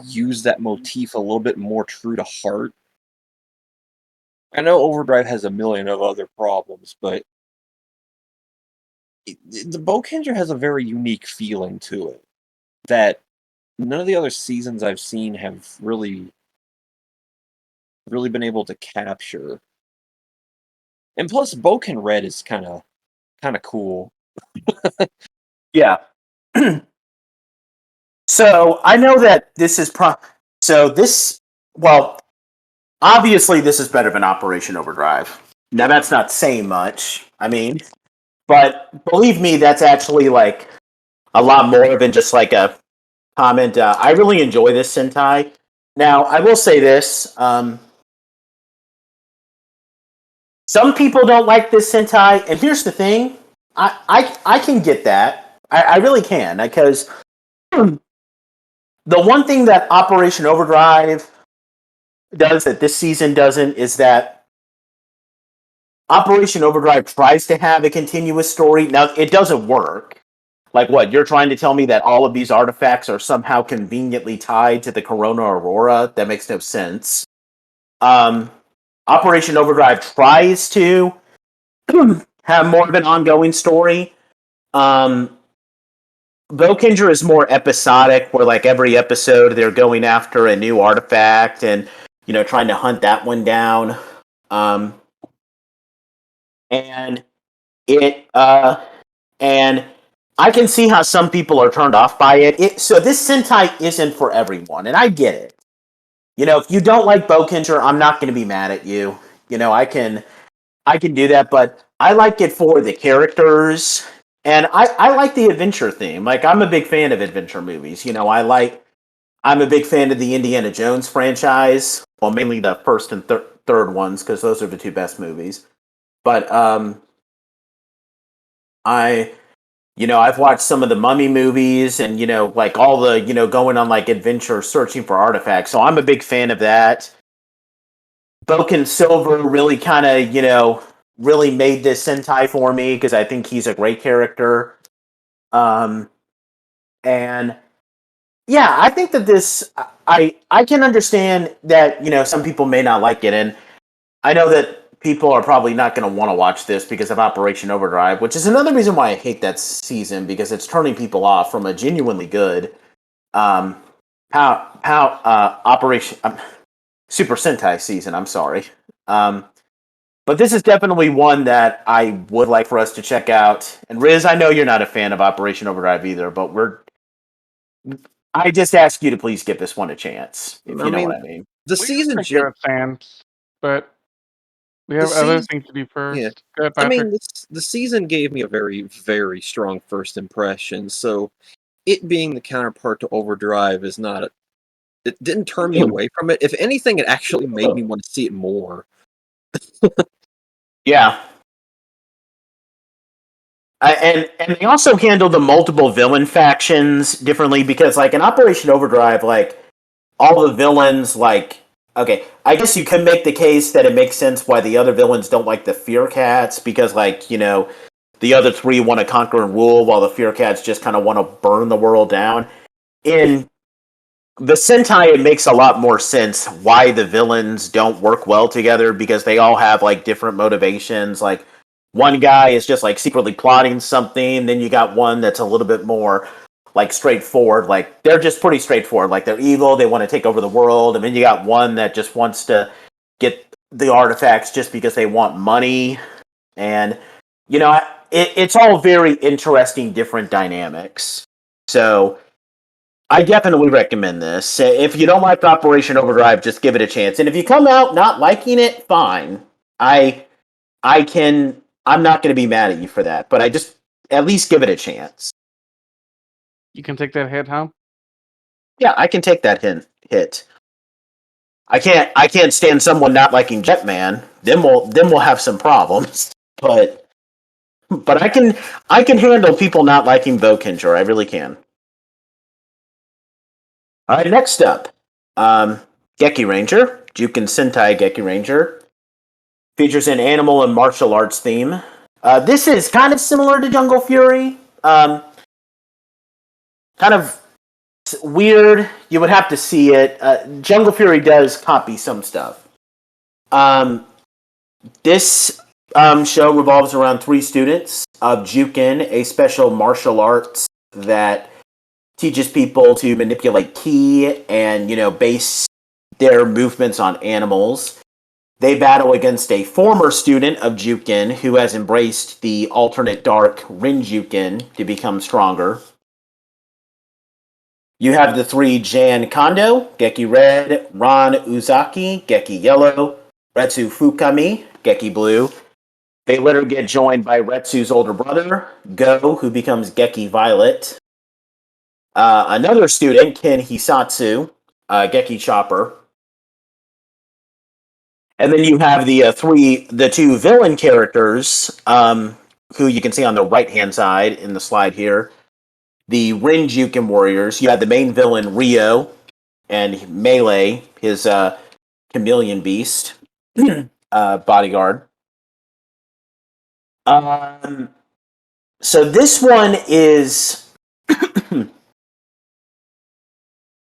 used that motif a little bit more true to heart. I know Overdrive has a million of other problems, but the Bokenger has a very unique feeling to it that none of the other seasons I've seen have really been able to capture. And plus, Boken Red is kind of cool. Yeah. So I know that this is obviously this is better than Operation Overdrive. Now that's not saying much. I mean, but believe me, that's actually like a lot more than just like a comment. I really enjoy this Sentai. Now, I will say this. Some people don't like this Sentai, and here's the thing. I can get that. I really can, because the one thing that Operation Overdrive does that this season doesn't is that Operation Overdrive tries to have a continuous story. Now, it doesn't work. Like, what? You're trying to tell me that all of these artifacts are somehow conveniently tied to the Corona Aurora? That makes no sense. Operation Overdrive tries to have more of an ongoing story. Volkinger is more episodic, where like every episode they're going after a new artifact and trying to hunt that one down. And it and I can see how some people are turned off by it. So this Sentai isn't for everyone, and I get it. If you don't like Volkinger, I'm not going to be mad at you. I can do that, but I like it for the characters, and I like the adventure theme. Like, I'm a big fan of adventure movies. I'm a big fan of the Indiana Jones franchise. Well, mainly the first and third ones, because those are the two best movies. But I've watched some of the Mummy movies, and like all the going on like adventure, searching for artifacts. So I'm a big fan of that. Boken Silver really kind of really made this Sentai for me, because I think he's a great character. And yeah, I think that this I can understand that some people may not like it, and I know that people are probably not going to want to watch this because of Operation Overdrive, which is another reason why I hate that season, because it's turning people off from a genuinely good Operation Super Sentai season. I'm sorry. But this is definitely one that I would like for us to check out. And Riz, I know you're not a fan of Operation Overdrive either, but I just ask you to please give this one a chance, if you know what I mean. The We season can give it a chance, but we have other things to do first. Yeah. Go ahead, Patrick. The season gave me a very, very strong first impression, so it being the counterpart to Overdrive is not it didn't turn me away from it. If anything, it actually made me want to see it more. Yeah. And they also handle the multiple villain factions differently, because like in Operation Overdrive, like all the villains, like, okay, I guess you can make the case that it makes sense why the other villains don't like the Fear Cats, because like, the other three want to conquer and rule, while the Fear Cats just kind of want to burn the world down. In the Sentai, it makes a lot more sense why the villains don't work well together, because they all have like different motivations. Like, one guy is just like secretly plotting something, then you got one that's a little bit more like straightforward. Like, they're just pretty straightforward. Like, they're evil, they want to take over the world, and then you got one that just wants to get the artifacts just because they want money. And it's all very interesting, different dynamics. So I definitely recommend this. If you don't like Operation Overdrive, just give it a chance. And if you come out not liking it, fine. I'm not going to be mad at you for that, but I just at least give it a chance. You can take that hit, huh? Yeah, I can take that hit. I can't stand someone not liking Jetman. Then we'll have some problems. But I can handle people not liking Volkinger. I really can. All right, next up, Geki Ranger, Juken Sentai Geki Ranger, features an animal and martial arts theme. This is kind of similar to Jungle Fury. Kind of weird. You would have to see it. Jungle Fury does copy some stuff. This show revolves around 3 students of Juken, a special martial arts that teaches people to manipulate ki and, base their movements on animals. They battle against a former student of Juken who has embraced the alternate dark Rinjuken to become stronger. You have the 3 Jan Kondo, Geki Red, Ron Uzaki, Geki Yellow, Retsu Fukami, Geki Blue. They later get joined by Retsu's older brother, Go, who becomes Geki Violet. Another student, Ken Hisatsu, Geki Chopper. And then you have the two villain characters, who you can see on the right-hand side in the slide here. The Rinjuken warriors. You have the main villain, Ryo, and Melee, his chameleon beast, bodyguard. So this one is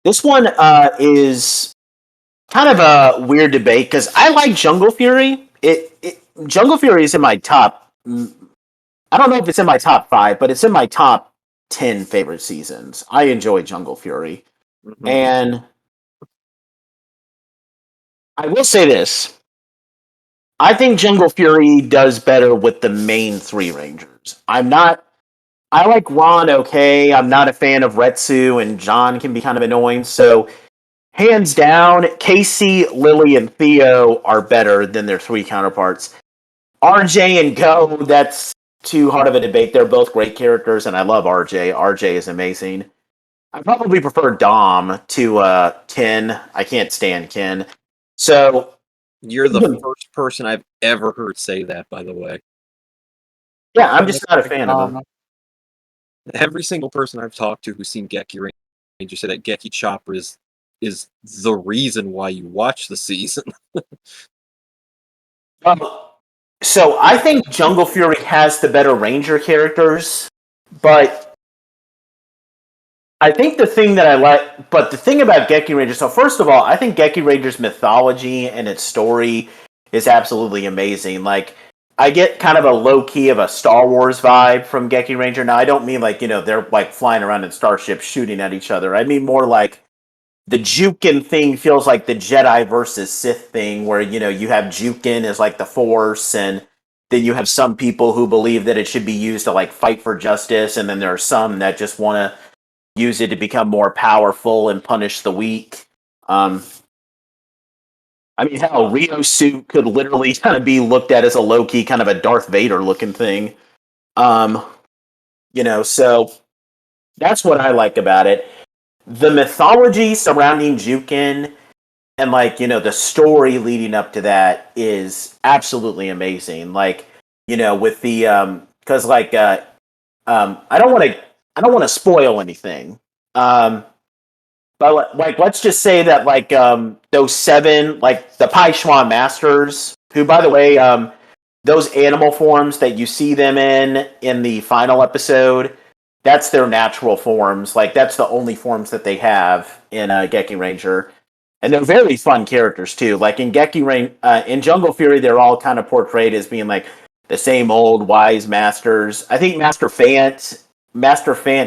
is kind of a weird debate because I like Jungle Fury. Jungle Fury is in my top. I don't know if it's in my top 5, but it's in my top 10 favorite seasons. I enjoy Jungle Fury, and I will say this: I think Jungle Fury does better with the main 3 Rangers. I like Ron okay. I'm not a fan of Retsu, and John can be kind of annoying. So, hands down, Casey, Lily, and Theo are better than their 3 counterparts. RJ and Go, that's too hard of a debate. They're both great characters, and I love RJ. RJ is amazing. I probably prefer Dom to Ken. I can't stand Ken. So, You're the first person I've ever heard say that, by the way. Yeah, I'm just not a fan of him. Every single person I've talked to who's seen Geki Ranger said that Geki Chopper is the reason why you watch the season. So I think Jungle Fury has the better Ranger characters, but I think the thing that I like, but the thing about Geki Ranger, so first of all, I think Geki Ranger's mythology and its story is absolutely amazing. Like, I get kind of a low-key of a Star Wars vibe from Geki Ranger. Now, I don't mean like, they're like flying around in starships shooting at each other. I mean more like the Jukin thing feels like the Jedi versus Sith thing, where, you have Jukin as like the Force, and then you have some people who believe that it should be used to like fight for justice, and then there are some that just want to use it to become more powerful and punish the weak. I mean, hell, Rio's suit could literally kind of be looked at as a low-key kind of a Darth Vader looking thing. So that's what I like about it. The mythology surrounding Jukin and the story leading up to that is absolutely amazing. With the because I don't want to spoil anything. But let's just say that those 7 the Paishuan Masters, who by the way those animal forms that you see them in the final episode, that's their natural forms. That's the only forms that they have in Geki Ranger, and they're very fun characters too. In Jungle Fury, they're all kind of portrayed as being like the same old wise masters. I think Master Fant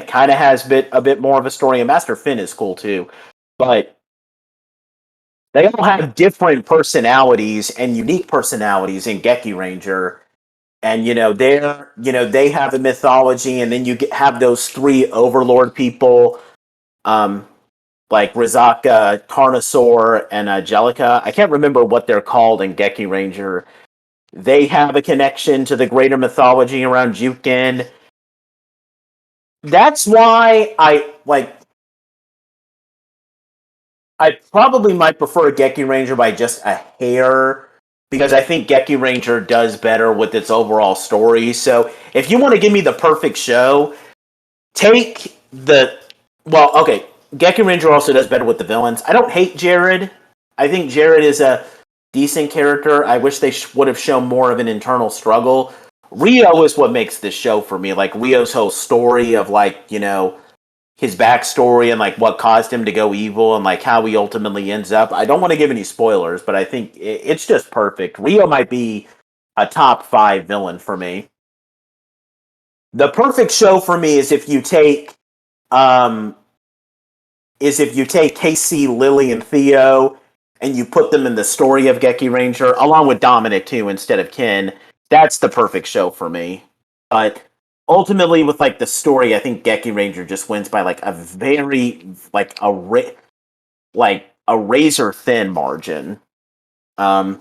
kind of has a bit more of a story, and Master Finn is cool too. But they all have different personalities and unique personalities in Geki Ranger. And they have a mythology, and then have those 3 overlord people, like Rizaka, Carnosaur, and Angelica. I can't remember what they're called in Geki Ranger. They have a connection to the greater mythology around Jukin. That's why I probably might prefer Geki Ranger by just a hair, because I think Geki Ranger does better with its overall story. So if you want to give me the perfect show, Geki Ranger also does better with the villains. I don't hate Jared. I think Jared is a decent character. I wish they would have shown more of an internal struggle. Rio is what makes this show for me. Rio's whole story of his backstory and what caused him to go evil and how he ultimately ends up. I don't want to give any spoilers, but I think it's just perfect. Rio might be a top 5 villain for me. The perfect show for me is if you take Casey, Lily, and Theo, and you put them in the story of Geki Ranger, along with Dominic too, instead of Ken. That's the perfect show for me. But ultimately, with the story, I think Geki Ranger just wins by a very a razor thin margin. Because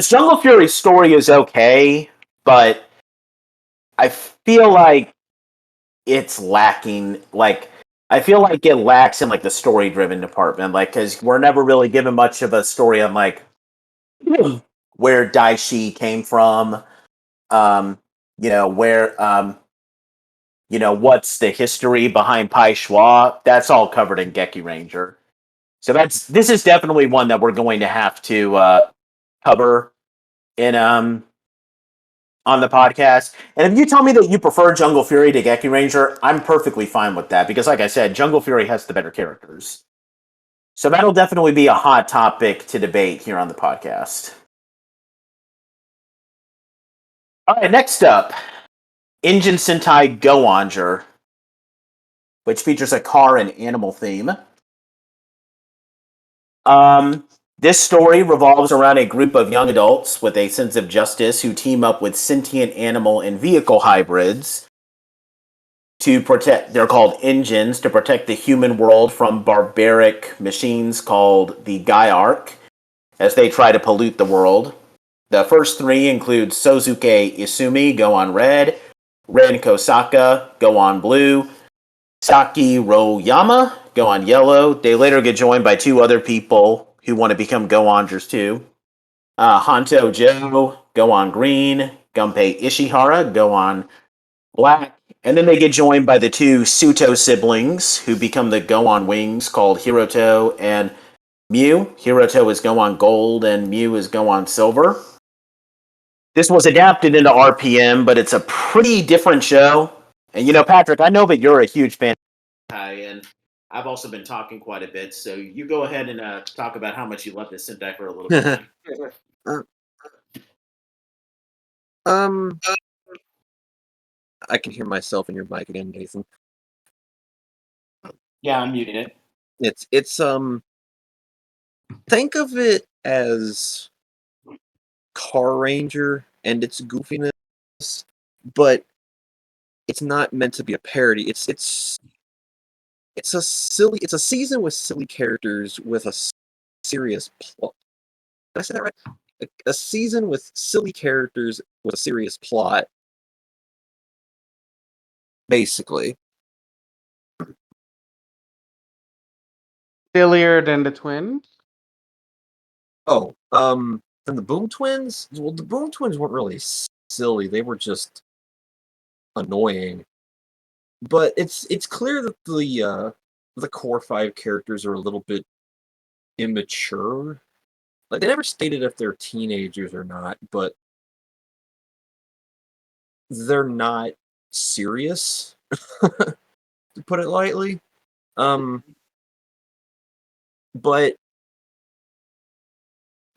Jungle Fury's story is okay, but I feel like it's lacking. I feel like it lacks in like the story driven department, like because we're never really given much of a story on like where Daishi came from, um, where what's the history behind Pai Schwa. That's all covered in Geki Ranger. So this is definitely one that we're going to have to cover in on the podcast. And if you tell me that you prefer Jungle Fury to Geki Ranger, I'm perfectly fine with that because, like I said, Jungle Fury has the better characters. So that'll definitely be a hot topic to debate here on the podcast. All right, next up, Engine Sentai Go Onger, which features a car and animal theme. This story revolves around a group of young adults with a sense of justice who team up with sentient animal and vehicle hybrids to protect, they're called engines, to protect the human world from barbaric machines called the Gaiark as they try to pollute the world. The first three include Sozuke Isumi, Go on Red, Ren Kosaka, Go on Blue, Saki Royama, Go on Yellow. They later get joined by two other people who want to become Go Ongers too. Hanto Joe, Go on Green, Gunpei Ishihara, Go on Black. And then they get joined by the two Suto siblings who become the Go on Wings called Hiroto and Mew. Hiroto is Go on Gold and Mew is Go on Silver. This was adapted into RPM, but it's a pretty different show. And Patrick, I know that you're a huge fan of Sentai, and I've also been talking quite a bit. So you go ahead and talk about how much you love this Sentai for a little bit. I can hear myself in your mic again, Nathan. Yeah, I'm muting it. It's think of it as Car Ranger and its goofiness, but it's not meant to be a parody. It's a season with silly characters with a serious plot. Did I say that right? A season with silly characters with a serious plot, basically. Sillier than the twins? Oh, and the Boom Twins? Well, the Boom Twins weren't really silly. They were just annoying. But it's clear that the core five characters are a little bit immature. Like they never stated if they're teenagers or not, but they're not serious, to put it lightly. But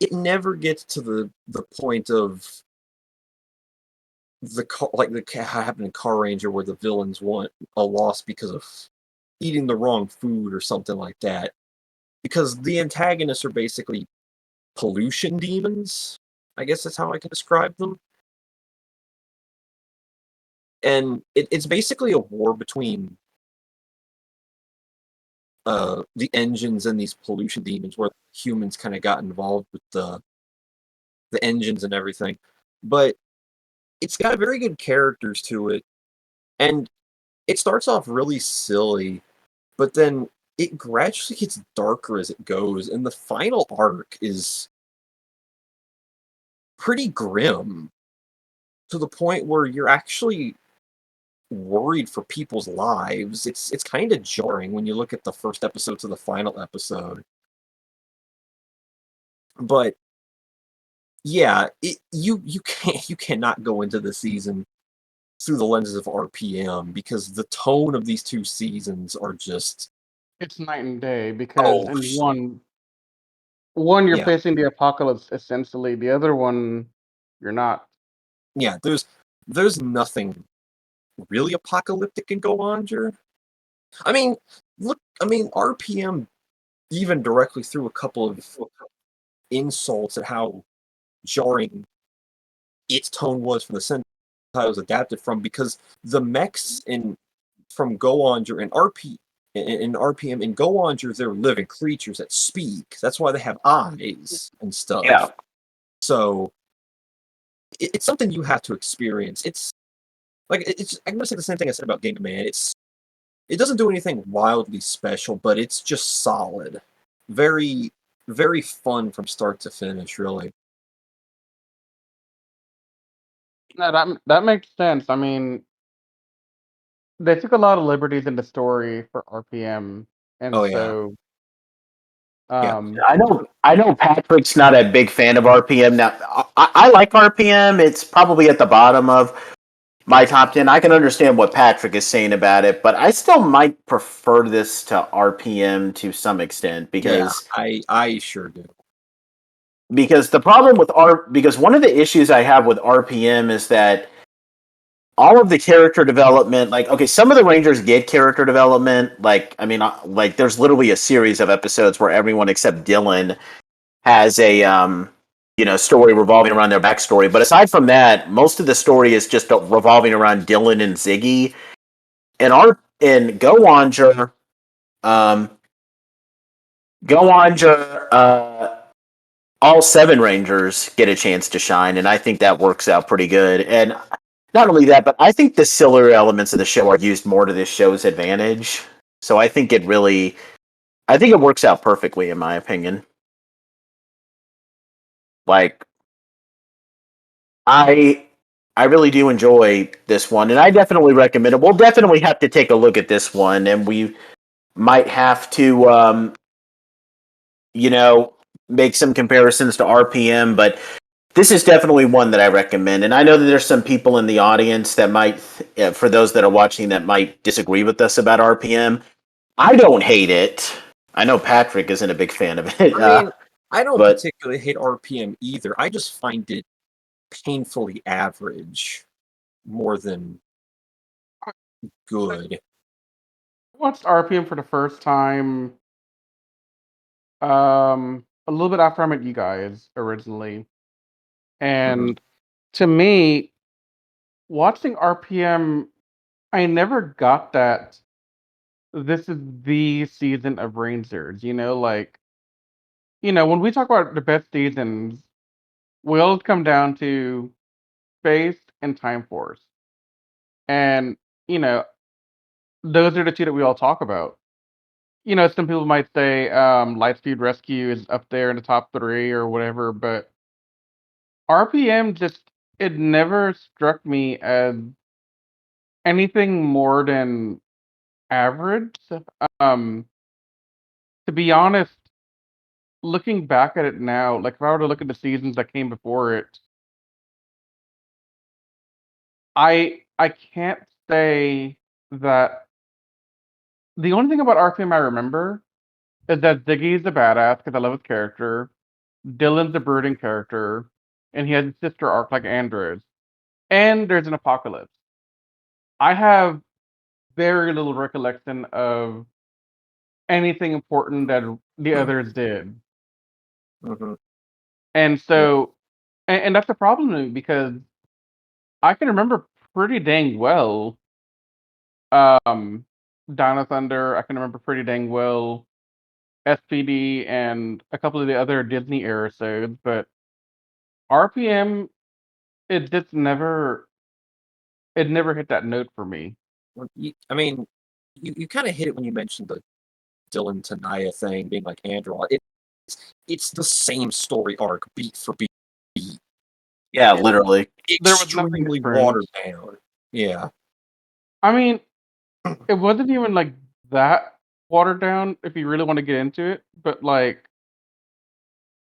it never gets to the point of the happened in Car Ranger where the villains want a loss because of eating the wrong food or something like that. Because the antagonists are basically pollution demons. I guess that's how I can describe them. And it's basically a war between the engines and these pollution demons, where humans kind of got involved with the engines and everything. But it's got very good characters to it, and it starts off really silly, but then it gradually gets darker as it goes, and the final arc is pretty grim to the point where you're actually worried for people's lives. It's kind of jarring when you look at the first episode to the final episode. But yeah, you cannot go into the season through the lenses of RPM because the tone of these two seasons are just It's night and day because in one you're yeah. facing the apocalypse essentially, the other one you're not. Yeah, there's nothing really apocalyptic in Go Onger. I mean, RPM even directly threw a couple of insults at how jarring its tone was from the Sentai it was adapted from, because the mechs from Go Onger and RPM and Go Onger, they're living creatures that speak. That's why they have eyes and stuff. Yeah. So it's something you have to experience. It's like I'm gonna say the same thing I said about Game Man. It doesn't do anything wildly special, but it's just solid. Very, very fun from start to finish, really. No, that makes sense. I mean, they took a lot of liberties in the story for RPM, and Oh yeah. so Yeah. I know Patrick's not a big fan of RPM. Now, I like RPM. It's probably at the bottom of my top 10. I can understand what Patrick is saying about it, but I still might prefer this to RPM to some extent Yeah, I sure do. because the problem with because one of the issues I have with RPM is that all of the character development, like, okay, some of the Rangers get character development. Like, I mean, like, there's literally a series of episodes where everyone except Dylan has a story revolving around their backstory. But aside from that, most of the story is just revolving around Dylan and Ziggy. And Go Onger, all 7 Rangers get a chance to shine, and I think that works out pretty good. And not only that, but I think the sillier elements of the show are used more to this show's advantage. So I think it works out perfectly, in my opinion. Like, I I really do enjoy this one, and I definitely recommend it. We'll definitely have to take a look at this one, and we might have to, make some comparisons to RPM. But this is definitely one that I recommend, and I know that there's some people in the audience that might, for those that are watching, that might disagree with us about RPM. I don't hate it. I know Patrick isn't a big fan of it, I mean, I don't but particularly hate RPM either. I just find it painfully average more than good. I watched RPM for the first time a little bit after I met you guys originally. And to me, watching RPM, I never got that this is the season of Rangers, like, when we talk about the best seasons, we always come down to Space and Time Force. And, you know, those are the two that we all talk about. Some people might say Lightspeed Rescue is up there in the top three or whatever, but RPM just, it never struck me as anything more than average. Um, to be honest, looking back at it now, like if I were to look at the seasons that came before it, I can't say that the only thing about RPM I remember is that Ziggy's a badass because I love his character. Dylan's a brooding character, and he has a sister arc like Andrews. And there's an apocalypse. I have very little recollection of anything important that the others did. Mhm. And so, and that's a problem to me because I can remember pretty dang well um Dino Thunder. I can remember pretty dang well SPD and a couple of the other Disney episodes, but RPM, it just never hit that note for me. Well, I mean, you kind of hit it when you mentioned the Dylan Tanaya thing being like Andrew. It's the same story arc, beat for beat. yeah, And literally. There was nothing extremely different. watered down. Yeah. I mean, it wasn't even like that watered down if you really want to get into it, but like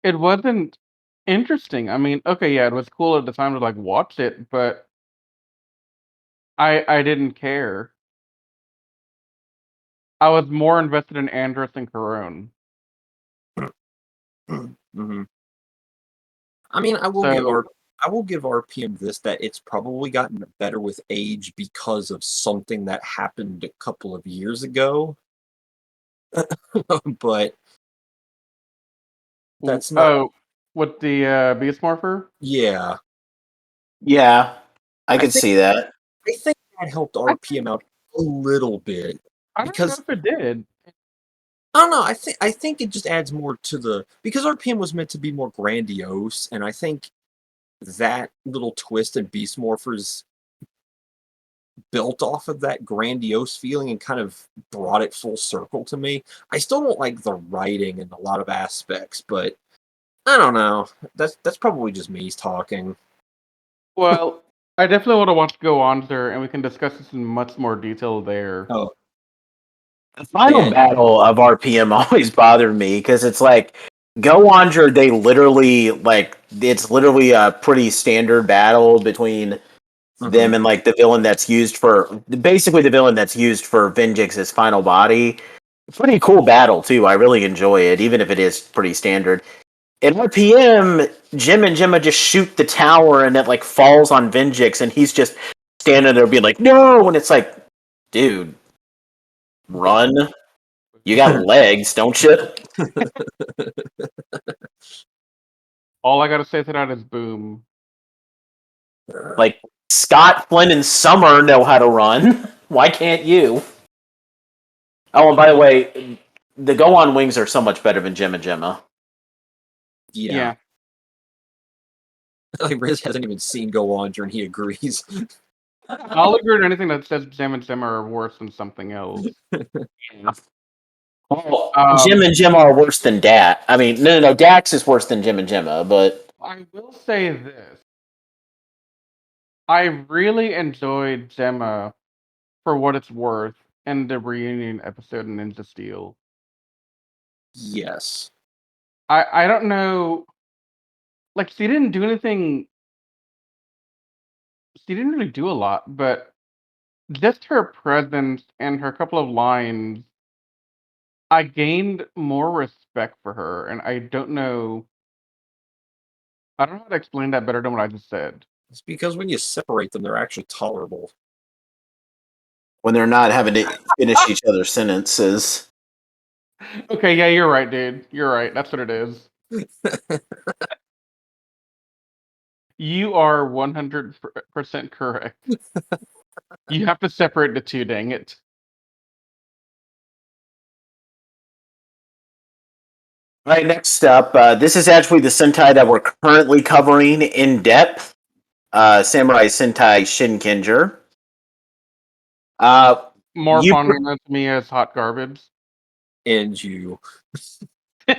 it wasn't interesting. I mean, okay, yeah, it was cool at the time to like watch it, but I didn't care. I was more invested in Andrus and Corone. hmm I mean, So I will give RPM this, that it's probably gotten better with age because of something that happened a couple of years ago. But that's not. oh, with the Beast Morpher? Yeah, Yeah, I I could think see that. I think that helped I RPM out a little bit don't know because if it did. I don't know. I think it just adds more to the, because RPM was meant to be more grandiose, and I think that little twist in Beast Morphers built off of that grandiose feeling and kind of brought it full circle to me. I still don't like the writing in a lot of aspects, but I don't know. That's probably just me talking. Well, I definitely want to watch Go On there, and we can discuss this in much more detail there. Oh, The final yeah. battle of RPM always bothered me because it's like Go Wander, they literally like it's literally a pretty standard battle between them and like the villain that's used for basically the villain that's used for Venjix's final body. Pretty cool battle too. I really enjoy it, even if it is pretty standard. In RPM, Jim and Gemma just shoot the tower and it like falls on Venjix and he's just standing there being like, no, and it's like, dude, run. You got legs, don't you? All I gotta say to that is boom. Like Scott, Flynn, and Summer know how to run. Why can't you? Oh, and by the way, the Go On wings are so much better than Jim and Gemma. Yeah. Like Riz hasn't even seen Go On, and he agrees. I'll agree to anything that says Jim and Jim are worse than something else. Well, Jim and Gemma are worse than Dax. I mean, no, Dax is worse than Jim and Gemma, but I will say this. I really enjoyed Gemma for what it's worth in the reunion episode in Ninja Steel. Yes. I don't know. Like, she didn't do anything. She didn't really do a lot, but just her presence and her couple of lines, I gained more respect for her, and I don't know. I don't know how to explain that better than what I just said. It's because when you separate them, they're actually tolerable. when they're not having to finish each other's sentences. Okay, yeah, you're right, dude. You're right. That's what it is. You are 100% correct. You have to separate the two, dang it. All right, next up, this is actually the Sentai that we're currently covering in depth. Samurai Sentai Shinkenger. More You fondly known to me as hot garbage. And you. You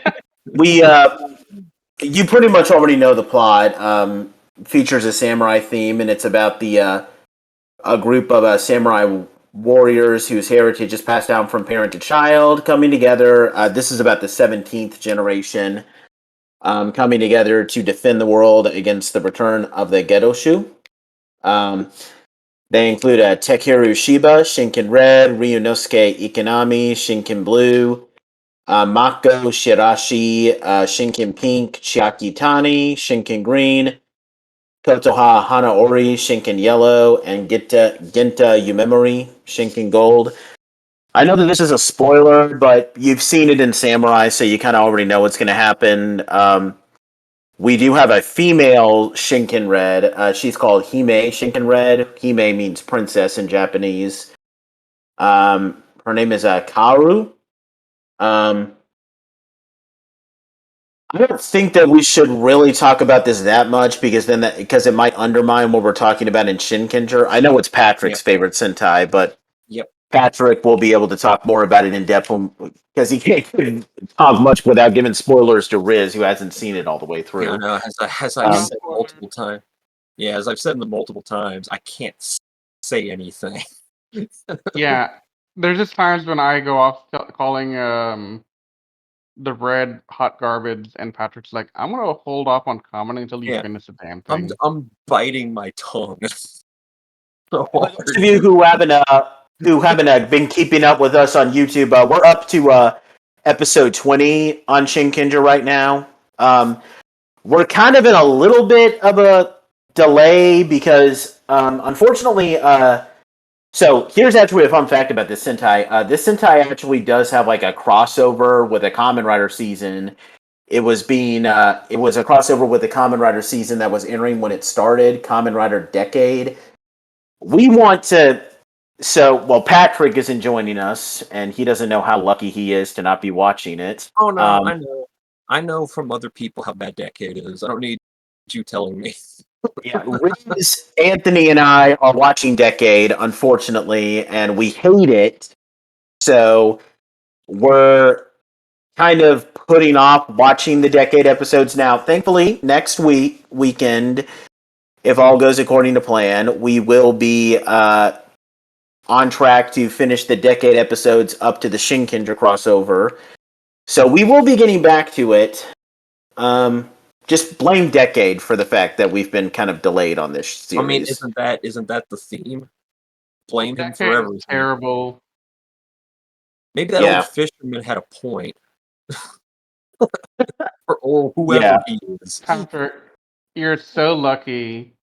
pretty much already know the plot. Features a samurai theme, and it's about a group of samurai warriors whose heritage is passed down from parent to child coming together. This is about the 17th generation coming together to defend the world against the return of the Gedoshu. They include Takeru Shiba, Shinken Red, Ryunosuke Ikanami, Shinken Blue, Mako Shirashi, Shinken Pink, Chiaki Tani, Shinken Green, Kotoha Hanaori, Shinken Yellow, and Genta Yumemori, Shinken Gold. I know that this is a spoiler, but you've seen it in Samurai, so you kind of already know what's going to happen. We do have a female Shinken Red. She's called Hime Shinken Red. Hime means princess in Japanese. Her name is Kaoru. I don't think that we should really talk about this that much because it might undermine what we're talking about in Shinkenger. I know it's Patrick's favorite Sentai, but Patrick will be able to talk more about it in depth because he can't talk much without giving spoilers to Riz, who hasn't seen it all the way through. Yeah, no, as I've said multiple times. Yeah, as I've said multiple times, I can't say anything. Yeah, there's just times when I go off calling the red hot garbage, and Patrick's like, "I'm gonna hold off on commenting until you finish the damn thing." I'm biting my tongue. For those of you who haven't been keeping up with us on YouTube, we're up to episode 20 on Shinkenger right now. We're kind of in a little bit of a delay because, unfortunately, so here's actually a fun fact about this Sentai. This Sentai actually does have like a crossover with a Kamen Rider season. It was a crossover with the Kamen Rider season that was entering when it started, Kamen Rider Decade. Patrick isn't joining us, and he doesn't know how lucky he is to not be watching it. Oh no, I know from other people how bad Decade is. I don't need you telling me. Yeah, Riz, Anthony, and I are watching Decade, unfortunately, and we hate it. So we're kind of putting off watching the Decade episodes now. Thankfully, next weekend, if all goes according to plan, we will be on track to finish the Decade episodes up to the Shinkenger crossover. So we will be getting back to it. Just blame Decade for the fact that we've been kind of delayed on this series. I mean, isn't that the theme? Blame him for Decade is everything. terrible. Maybe that old fisherman had a point. or whoever he is. Patrick, you're so lucky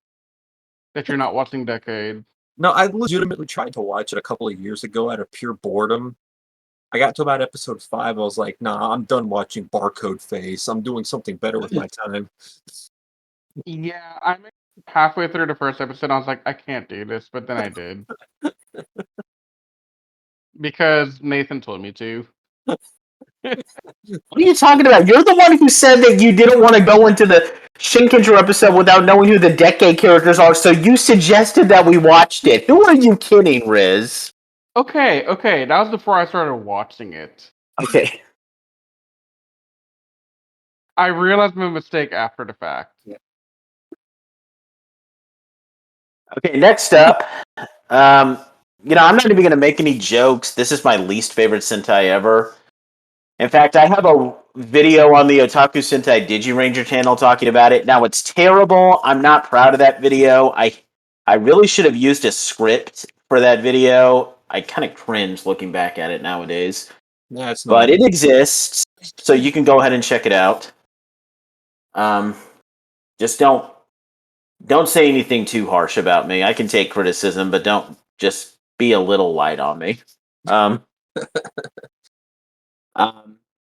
that you're not watching Decade. No, I legitimately tried to watch it a couple of years ago out of pure boredom. I got to about episode 5. I was like, nah, I'm done watching Barcode Face. I'm doing something better with my time. Yeah, I'm halfway through the first episode. I was like, I can't do this, but then I did. Because Nathan told me to. What are you talking about? You're the one who said that you didn't want to go into the Shinkenger episode without knowing who the Decade characters are, so you suggested that we watched it. Who are you kidding, Riz? Okay, that was before I started watching it. Okay. I realized my mistake after the fact. Okay, next up, I'm not even going to make any jokes. This is my least favorite Sentai ever. In fact, I have a video on the Otaku Sentai DigiRanger channel talking about it. Now, it's terrible. I'm not proud of that video. I really should have used a script for that video. I kind of cringe looking back at it nowadays. Yeah, it's not. But it exists, so you can go ahead and check it out. Just don't say anything too harsh about me. I can take criticism, but don't just be a little light on me.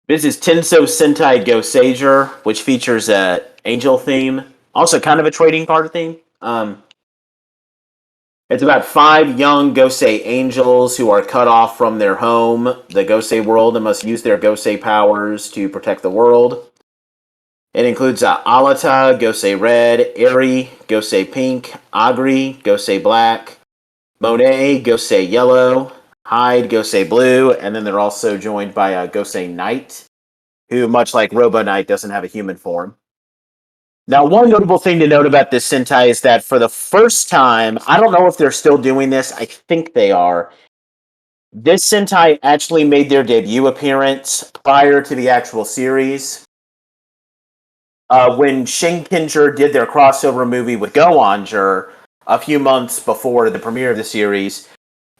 This is Tenso Sentai Go Sager, which features a angel theme, also kind of a trading card theme. It's about 5 young Gosei angels who are cut off from their home, the Gosei world, and must use their Gosei powers to protect the world. It includes Alata, Gosei Red, Eri, Gosei Pink, Agri, Gosei Black, Monet, Gosei Yellow, Hyde, Gosei Blue, and then they're also joined by Gosei Knight, who, much like Robo Knight, doesn't have a human form. Now, one notable thing to note about this Sentai is that for the first time, I don't know if they're still doing this, I think they are, this Sentai actually made their debut appearance prior to the actual series. When Shinkenger did their crossover movie with Go-Onger a few months before the premiere of the series,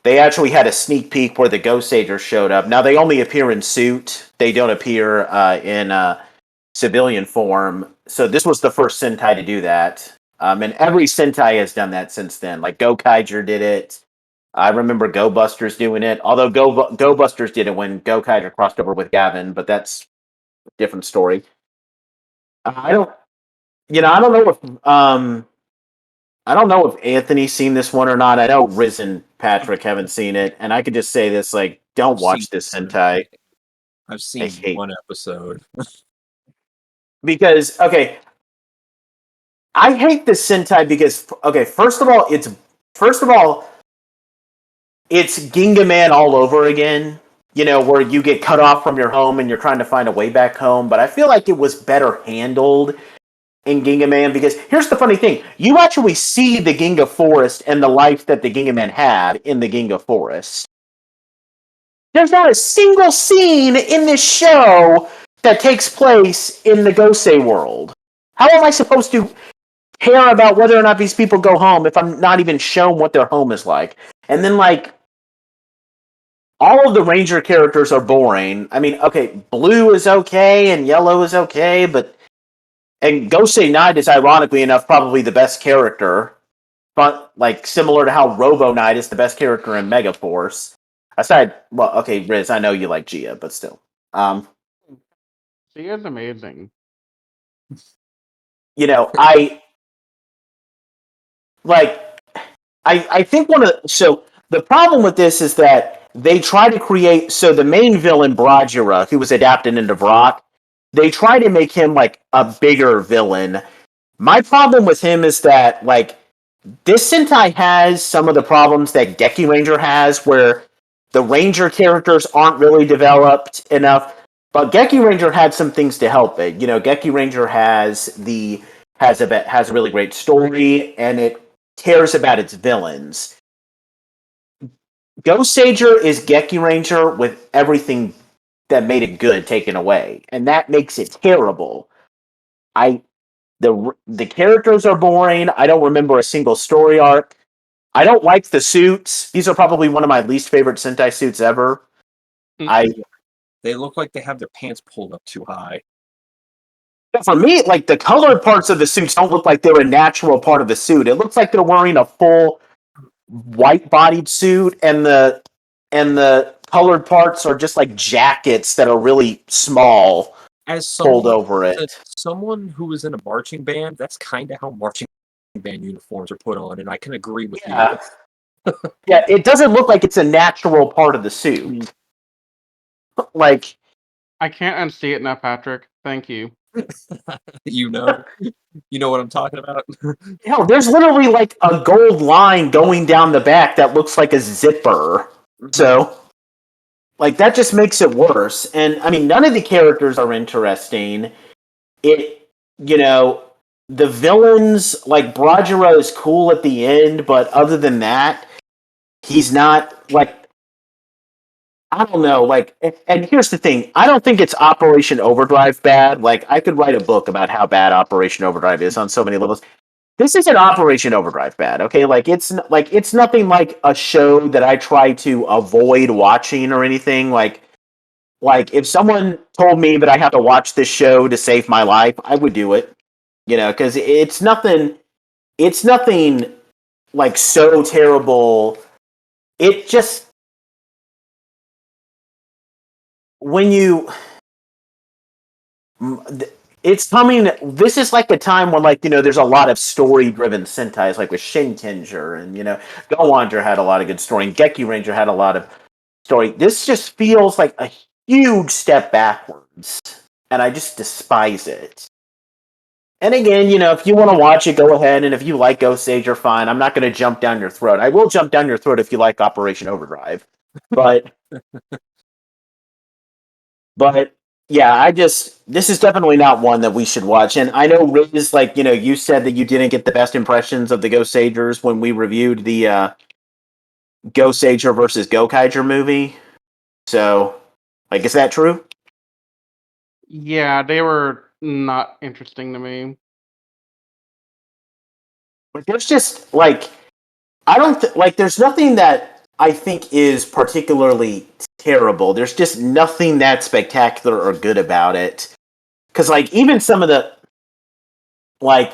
they actually had a sneak peek where the Go-Sagers showed up. Now, they only appear in suit. They don't appear in civilian form. So this was the first Sentai to do that. And every Sentai has done that since then. Like Gokaiger did it. I remember Go Busters doing it. Although Go Busters did it when Gokaiger crossed over with Gavin, but that's a different story. I don't know if Anthony's seen this one or not. I know Riz and Patrick haven't seen it, and I could just say this: like, don't watch this Sentai. I've seen one episode. Because I hate this Sentai because first of all, it's Ginga Man all over again. You know, where you get cut off from your home and you're trying to find a way back home. But I feel like it was better handled in Ginga Man, because here's the funny thing. You actually see the Ginga Forest and the life that the Ginga Man had in the Ginga Forest. There's not a single scene in this show that takes place in the Gosei world. How am I supposed to care about whether or not these people go home if I'm not even shown what their home is like? And then, like, all of the Ranger characters are boring. I mean, blue is okay and yellow is okay, and Gosei Knight is, ironically enough, probably the best character. But, like, similar to how Robo Knight is the best character in Megaforce. Aside, Riz, I know you like Gia, but still. She is amazing. You know, I think so the problem with this is that they try to create, so the main villain, Brajira, who was adapted into Brock, they try to make him like a bigger villain, My problem with him is that, like, this Sentai has some of the problems that Geki Ranger has, where the Ranger characters aren't really developed enough. But Geki Ranger had some things to help it. You know, Geki Ranger has a really great story, and it cares about its villains. Ghost Sager is Geki Ranger with everything that made it good taken away, and that makes it terrible. The characters are boring. I don't remember a single story arc. I don't like the suits. These are probably one of my least favorite Sentai suits ever. They look like they have their pants pulled up too high. For me, like, the colored parts of the suits don't look like they're a natural part of the suit. It looks like they're wearing a full white-bodied suit, and the colored parts are just like jackets that are really small As pulled over it. someone who was in a marching band, that's kind of how marching band uniforms are put on, and I can agree with you. Yeah, it doesn't look like it's a natural part of the suit. Like, I can't unsee it now, Patrick. Thank you. You know what I'm talking about. hell, there's literally like a gold line going down the back that looks like a zipper. So, like, that just makes it worse. And I mean, none of the characters are interesting. The villains, like, Brajero is cool at the end, but other than that, he's not, like, I don't know, like, and here's the thing, I don't think it's Operation Overdrive bad. Like, I could write a book about how bad Operation Overdrive is on so many levels. This isn't Operation Overdrive bad, okay? Like, it's nothing like a show that I try to avoid watching or anything. Like, if someone told me that I have to watch this show to save my life, I would do it. Because it's nothing. It's nothing like so terrible. It just when you. It's coming. This is like a time when, like, there's a lot of story-driven Sentais, like with Shinkenger, and Go Wander had a lot of good story, and Geki Ranger had a lot of story. This just feels like a huge step backwards, and I just despise it. And again, if you want to watch it, go ahead, and if you like Ghost Age, you're fine. I'm not going to jump down your throat. I will jump down your throat if you like Operation Overdrive, but. But yeah, this is definitely not one that we should watch. And I know, Riz, like, you said that you didn't get the best impressions of the Ghost Sagers when we reviewed the Ghost Sager versus Gokaiger movie. So, like, is that true? Yeah, they were not interesting to me. But there's just, like, I don't like, there's nothing that I think is particularly terrible. There's just nothing that spectacular or good about it. Because, like, even some of the, like,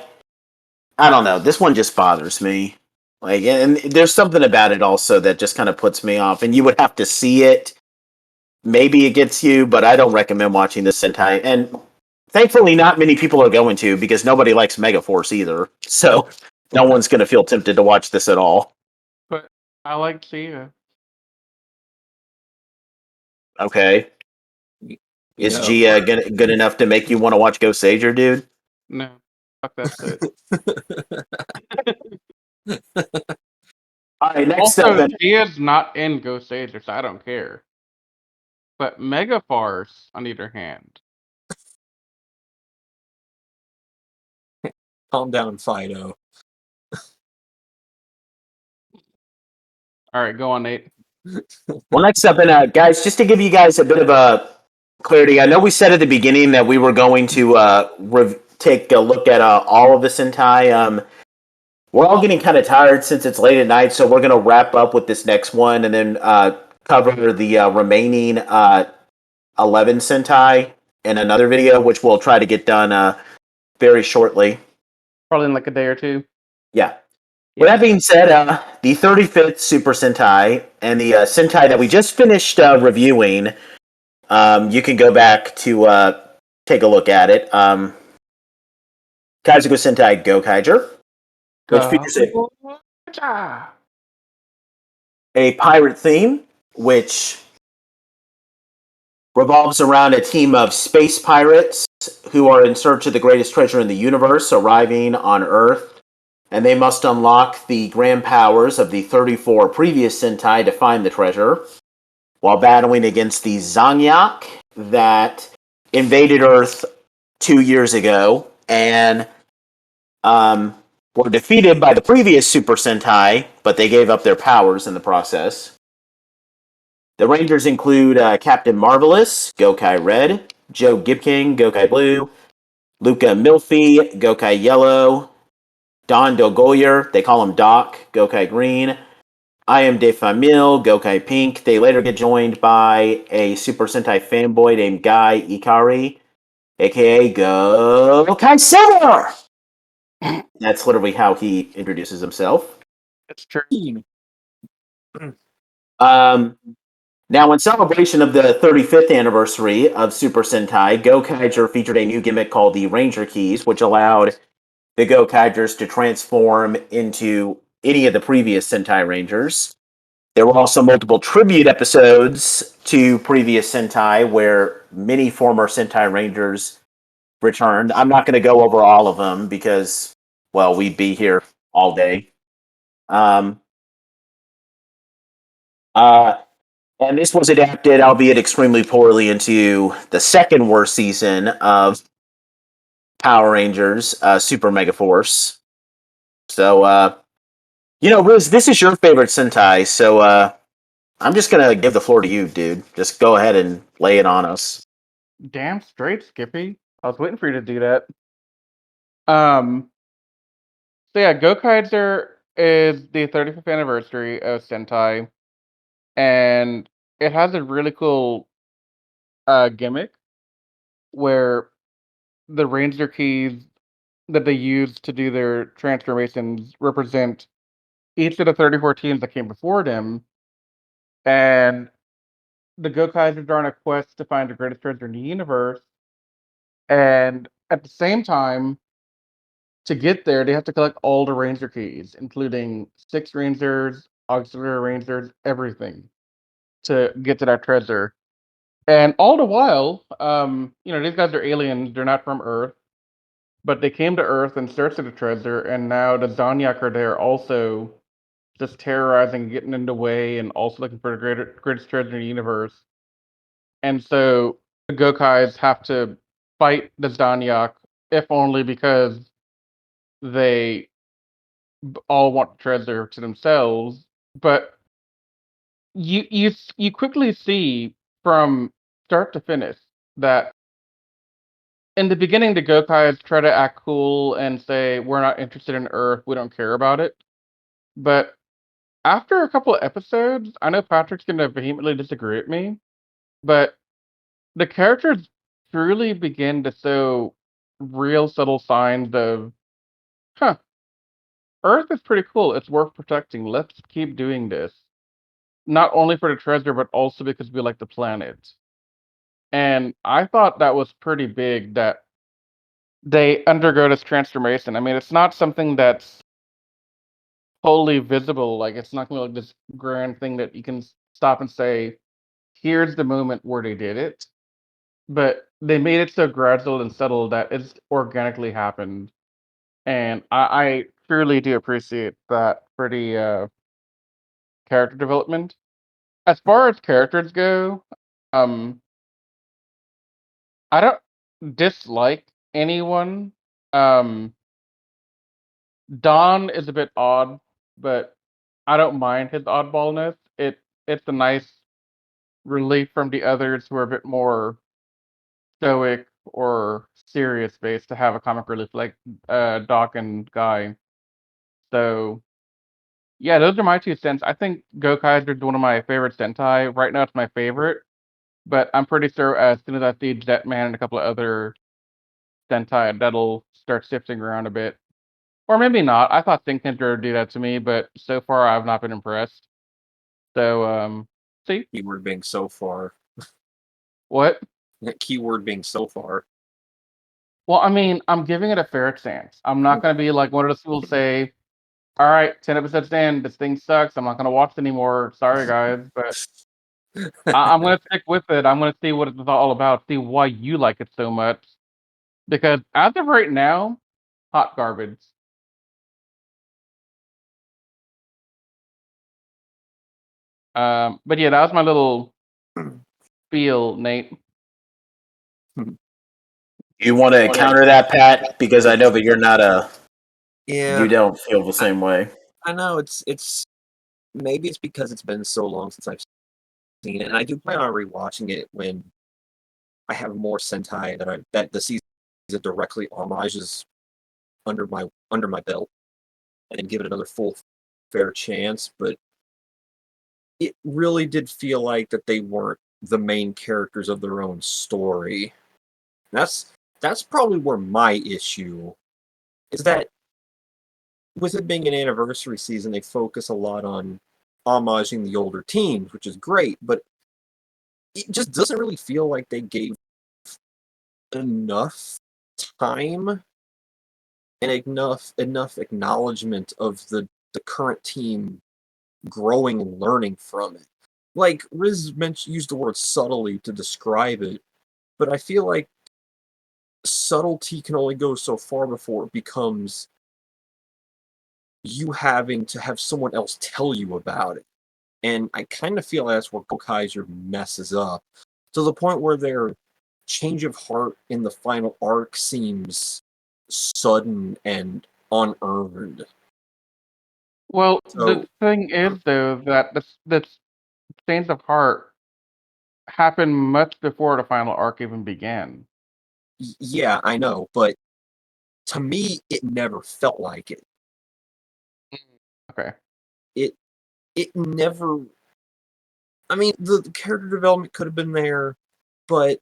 I don't know, this one just bothers me. Like, and there's something about it also that just kind of puts me off. And you would have to see it. Maybe it gets you, but I don't recommend watching this Sentai. And thankfully, not many people are going to, because nobody likes Megaforce either. So no one's going to feel tempted to watch this at all. But I like Sia. Okay. Is Gia good enough to make you want to watch Ghost Sager, dude? No, fuck that shit. All right, next Also, up. Gia's not in Ghost Sager, so I don't care. But Megaforce, on either hand. Calm down, Fido. All right, go on, Nate. Well, next up, and guys, just to give you guys a bit of a clarity, I know we said at the beginning that we were going to take a look at all of the Sentai. We're all getting kind of tired since it's late at night, so we're going to wrap up with this next one and then cover the remaining 11 Sentai in another video, which we'll try to get done very shortly. Probably in like a day or two. Yeah. With that being said, the 35th Super Sentai and the Sentai that we just finished reviewing, you can go back to take a look at it. Kazuko Sentai Gokaiger, which features a pirate theme, which revolves around a team of space pirates who are in search of the greatest treasure in the universe, arriving on Earth, and they must unlock the grand powers of the 34 previous Sentai to find the treasure, while battling against the Zanyak that invaded Earth 2 years ago and were defeated by the previous Super Sentai, but they gave up their powers in the process. The Rangers include Captain Marvelous, Gokai Red, Joe Gibking, Gokai Blue, Luca Milfi, Gokai Yellow, Don Dogoyer, they call him Doc, Gokai Green, I Am De Famille, Gokai Pink. They later get joined by a Super Sentai fanboy named Guy Ikari, aka Gokai Silver! That's literally how he introduces himself. It's true. Now, in celebration of the 35th anniversary of Super Sentai, Gokaijers featured a new gimmick called the Ranger Keys, which allowed the Gokaijers to transform into any of the previous Sentai Rangers. There were also multiple tribute episodes to previous Sentai where many former Sentai Rangers returned. I'm not going to go over all of them because, well, we'd be here all day. And this was adapted, albeit extremely poorly, into the second worst season of Power Rangers, Super Mega Force. So, Riz, this is your favorite Sentai, so I'm just going to give the floor to you, dude. Just go ahead and lay it on us. Damn straight, Skippy. I was waiting for you to do that. So yeah, Gokaiser is the 35th anniversary of Sentai, and it has a really cool gimmick where the Ranger keys that they use to do their transformations represent each of the 34 teams that came before them, and the Gokaisers are on a quest to find the greatest treasure in the universe, and at the same time, to get there, they have to collect all the Ranger keys, including 6 Rangers, auxiliary Rangers, everything, to get to that treasure. And all the while, these guys are aliens, they're not from Earth, but they came to Earth in search of the treasure, and now the Zanyak are there also, just terrorizing, getting in the way, and also looking for the greatest treasure in the universe. And so the Gokais have to fight the Zanyak, if only because they all want the treasure to themselves. But you quickly see from start to finish that in the beginning the Gokais try to act cool and say we're not interested in Earth, we don't care about it. But after a couple of episodes, I know Patrick's gonna vehemently disagree with me, but the characters truly begin to show real subtle signs of, huh, Earth is pretty cool. It's worth protecting. Let's keep doing this. Not only for the treasure, but also because we like the planet. And I thought that was pretty big that they undergo this transformation. I mean, it's not something that's wholly visible. Like, it's not going to be like this grand thing that you can stop and say, here's the moment where they did it. But they made it so gradual and subtle that it's organically happened. And I truly do appreciate that pretty character development. As far as characters go, um, I don't dislike anyone. Um, Don is a bit odd, but I don't mind his oddballness. It's a nice relief from the others who are a bit more stoic or serious based to have a comic relief like Doc and Guy. So yeah, those are my 2 cents. I think Gokaiser is one of my favorite Sentai. Right now, it's my favorite, but I'm pretty sure as soon as I see Jetman and a couple of other Sentai, that'll start shifting around a bit. Or maybe not. I thought Shinkenger would do that to me, but so far I've not been impressed. So, see? Keyword being so far. What? Keyword being so far. Well, I mean, I'm giving it a fair chance. I'm not going to be like one of the schools say, all right, 10 episodes in, this thing sucks. I'm not going to watch it anymore. Sorry, guys. But I'm gonna stick with it. I'm gonna see what it's all about. See why you like it so much. Because as of right now, hot garbage. But yeah, that was my little spiel, Nate. You want to counter that, Pat? Because I know that you're not a. Yeah, You don't feel the same way. I know it's maybe it's because it's been so long since I've seen it, and I do plan on rewatching it when I have more Sentai that the season directly homages under my belt, and give it another full fair chance. But it really did feel like that they weren't the main characters of their own story. That's that's probably where my issue is, that with it being an anniversary season, they focus a lot on homaging the older teams, which is great, but it just doesn't really feel like they gave enough time and enough acknowledgement of the current team growing and learning from it. Like Riz used the word subtly to describe it, but I feel like subtlety can only go so far before it becomes you having to have someone else tell you about it. And I kind of feel that's where Gokaiser messes up, to the point where their change of heart in the final arc seems sudden and unearned. Well, the So thing is, though, that the Stains of Heart happened much before the final arc even began. yeah, I know, but to me, it never felt like it. Okay. It it never. I mean, the character development could have been there, but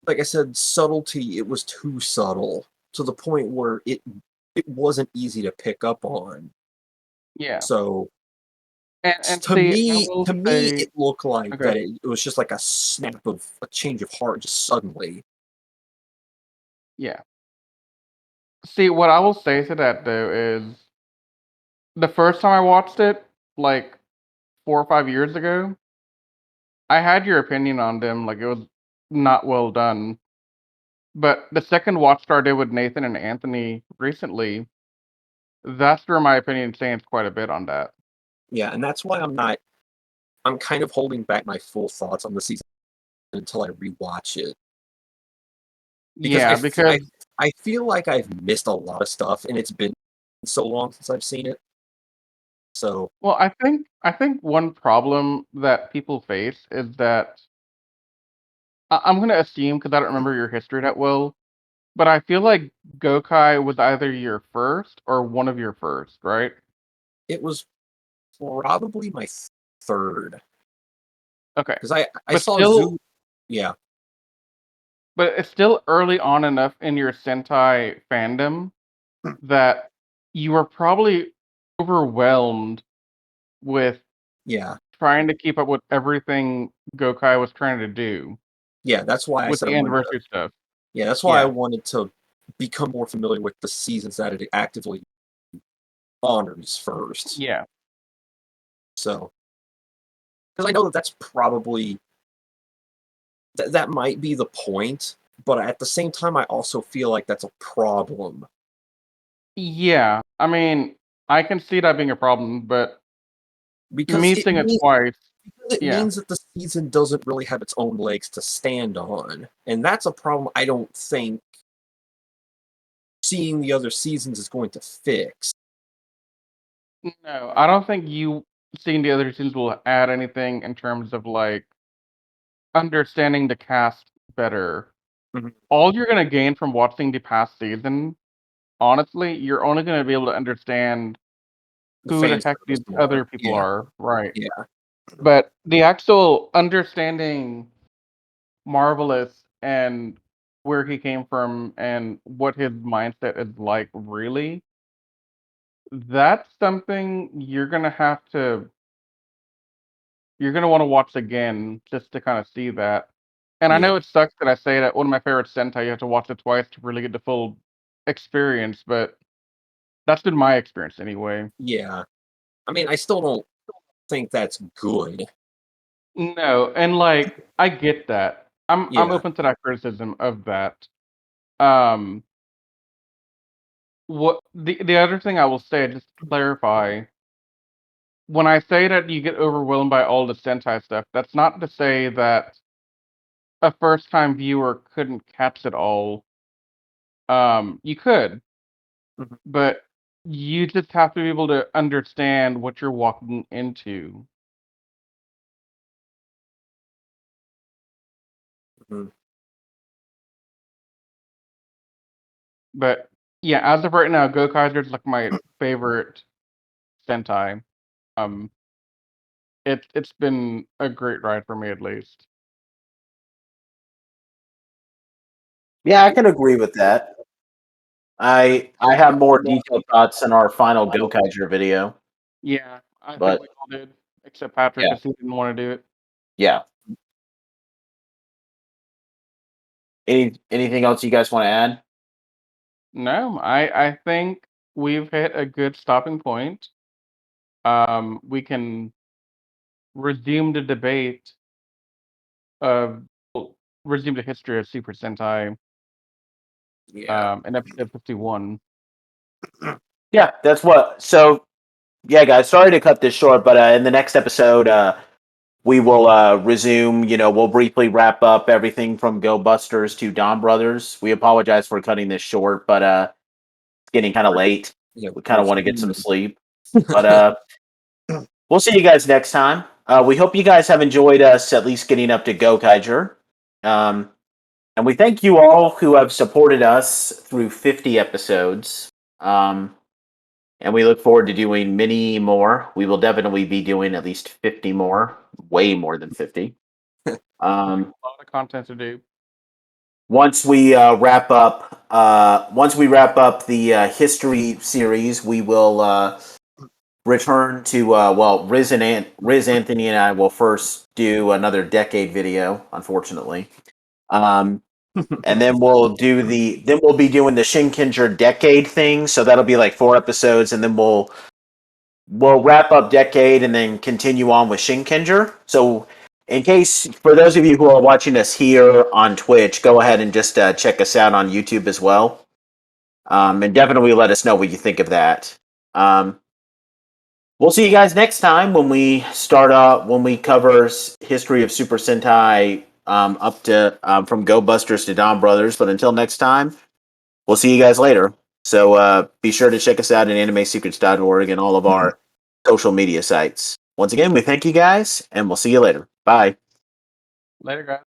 like I said, subtlety, it was too subtle to the point where it wasn't easy to pick up on. Yeah. So And to see, I me, will say, it looked like okay. that it was just like a snap of a change of heart, just suddenly. Yeah. See, what I will say to that though is the first time I watched it, like 4 or 5 years ago, I had your opinion on them, like it was not well done. But the second watch star I did with Nathan and Anthony recently, that's where my opinion stands quite a bit on that. Yeah, and that's why I'm kind of holding back my full thoughts on the season until I rewatch it, because Yeah, because I feel like I've missed a lot of stuff, and it's been so long since I've seen it. So well, I think one problem that people face is that I'm gonna assume because I don't remember your history that well, but I feel like Gokai was either your first or one of your first, right? it was probably my third, Okay, because I but saw still, Zoo. Yeah, but it's still early on enough in your Sentai fandom that you were probably overwhelmed with yeah, trying to keep up with everything Gokai was trying to do yeah. That's why I with said I the wanted to. anniversary stuff. Yeah, that's why I Yeah, wanted to become more familiar with the seasons that it actively honors first. yeah. So, because I know that that's probably that might be the point, but at the same time, I also feel like that's a problem Yeah, I mean, I can see that being a problem, but because me seeing it twice, it yeah. means that the season doesn't really have its own legs to stand on, and that's a problem I don't think seeing the other seasons is going to fix. No, I don't think you seeing the other scenes will add anything in terms of like understanding the cast better. Mhm. All you're gonna gain from watching the past season, honestly, you're only gonna be able to understand The who the fan heck service these more. other people Yeah, are, right? yeah, But the actual understanding Marvelous and where he came from and what his mindset is like really, that's something you're gonna wanna watch again just to kinda see that. And I yeah, know it sucks that I say that one of my favorite Sentai, you have to watch it twice to really get the full experience, but that's been my experience anyway. yeah. I mean, I still don't think that's good. No, and like I get that. I'm Yeah. open to that criticism of that. Um, what the other thing I will say, just to clarify, when I say that you get overwhelmed by all the Sentai stuff, that's not to say that a first time viewer couldn't catch it all. You could, Mhm. but you just have to be able to understand what you're walking into. Mhm. But yeah, as of right now, Go Kaiser is like my favorite Sentai. Um, it's been a great ride for me at least. Yeah, I can agree with that. I have more detailed thoughts in our final Gokaiger video, Yeah, I think but we all did, except Patrick yeah, because he didn't want to do it. yeah. Anything else you guys want to add? No, I think we've hit a good stopping point. We can resume the debate of resume the history of Super Sentai Yeah. in episode 51. Yeah, that's what. So yeah, guys, sorry to cut this short, but in the next episode, we will resume. We'll briefly wrap up everything from Go Busters to Don Brothers. We apologize for cutting this short, but it's getting kind of late. Yeah. We kind of want to get some sleep, but we'll see you guys next time. We hope you guys have enjoyed us at least getting up to Go Kaiser. And we thank you all who have supported us through 50 episodes. And we look forward to doing many more. We will definitely be doing at least 50 more, way more than 50. A lot of content to do. Once we wrap up, the history series, we will return to Riz Anthony and I will first do another decade video, unfortunately. And then we'll be doing the Shinkenger decade thing, so that'll be like 4 episodes, and then we'll wrap up decade and then continue on with Shinkenger. So in case, for those of you who are watching us here on Twitch, go ahead and just check us out on YouTube as well. And definitely let us know what you think of that. We'll see you guys next time when we cover history of Super Sentai up to from Go Busters to Don Brothers. But until next time, we'll see you guys later. So be sure to check us out at animesecrets.org and all of our social media sites. Once again, we thank you guys, and we'll see you later. Bye. Later, guys.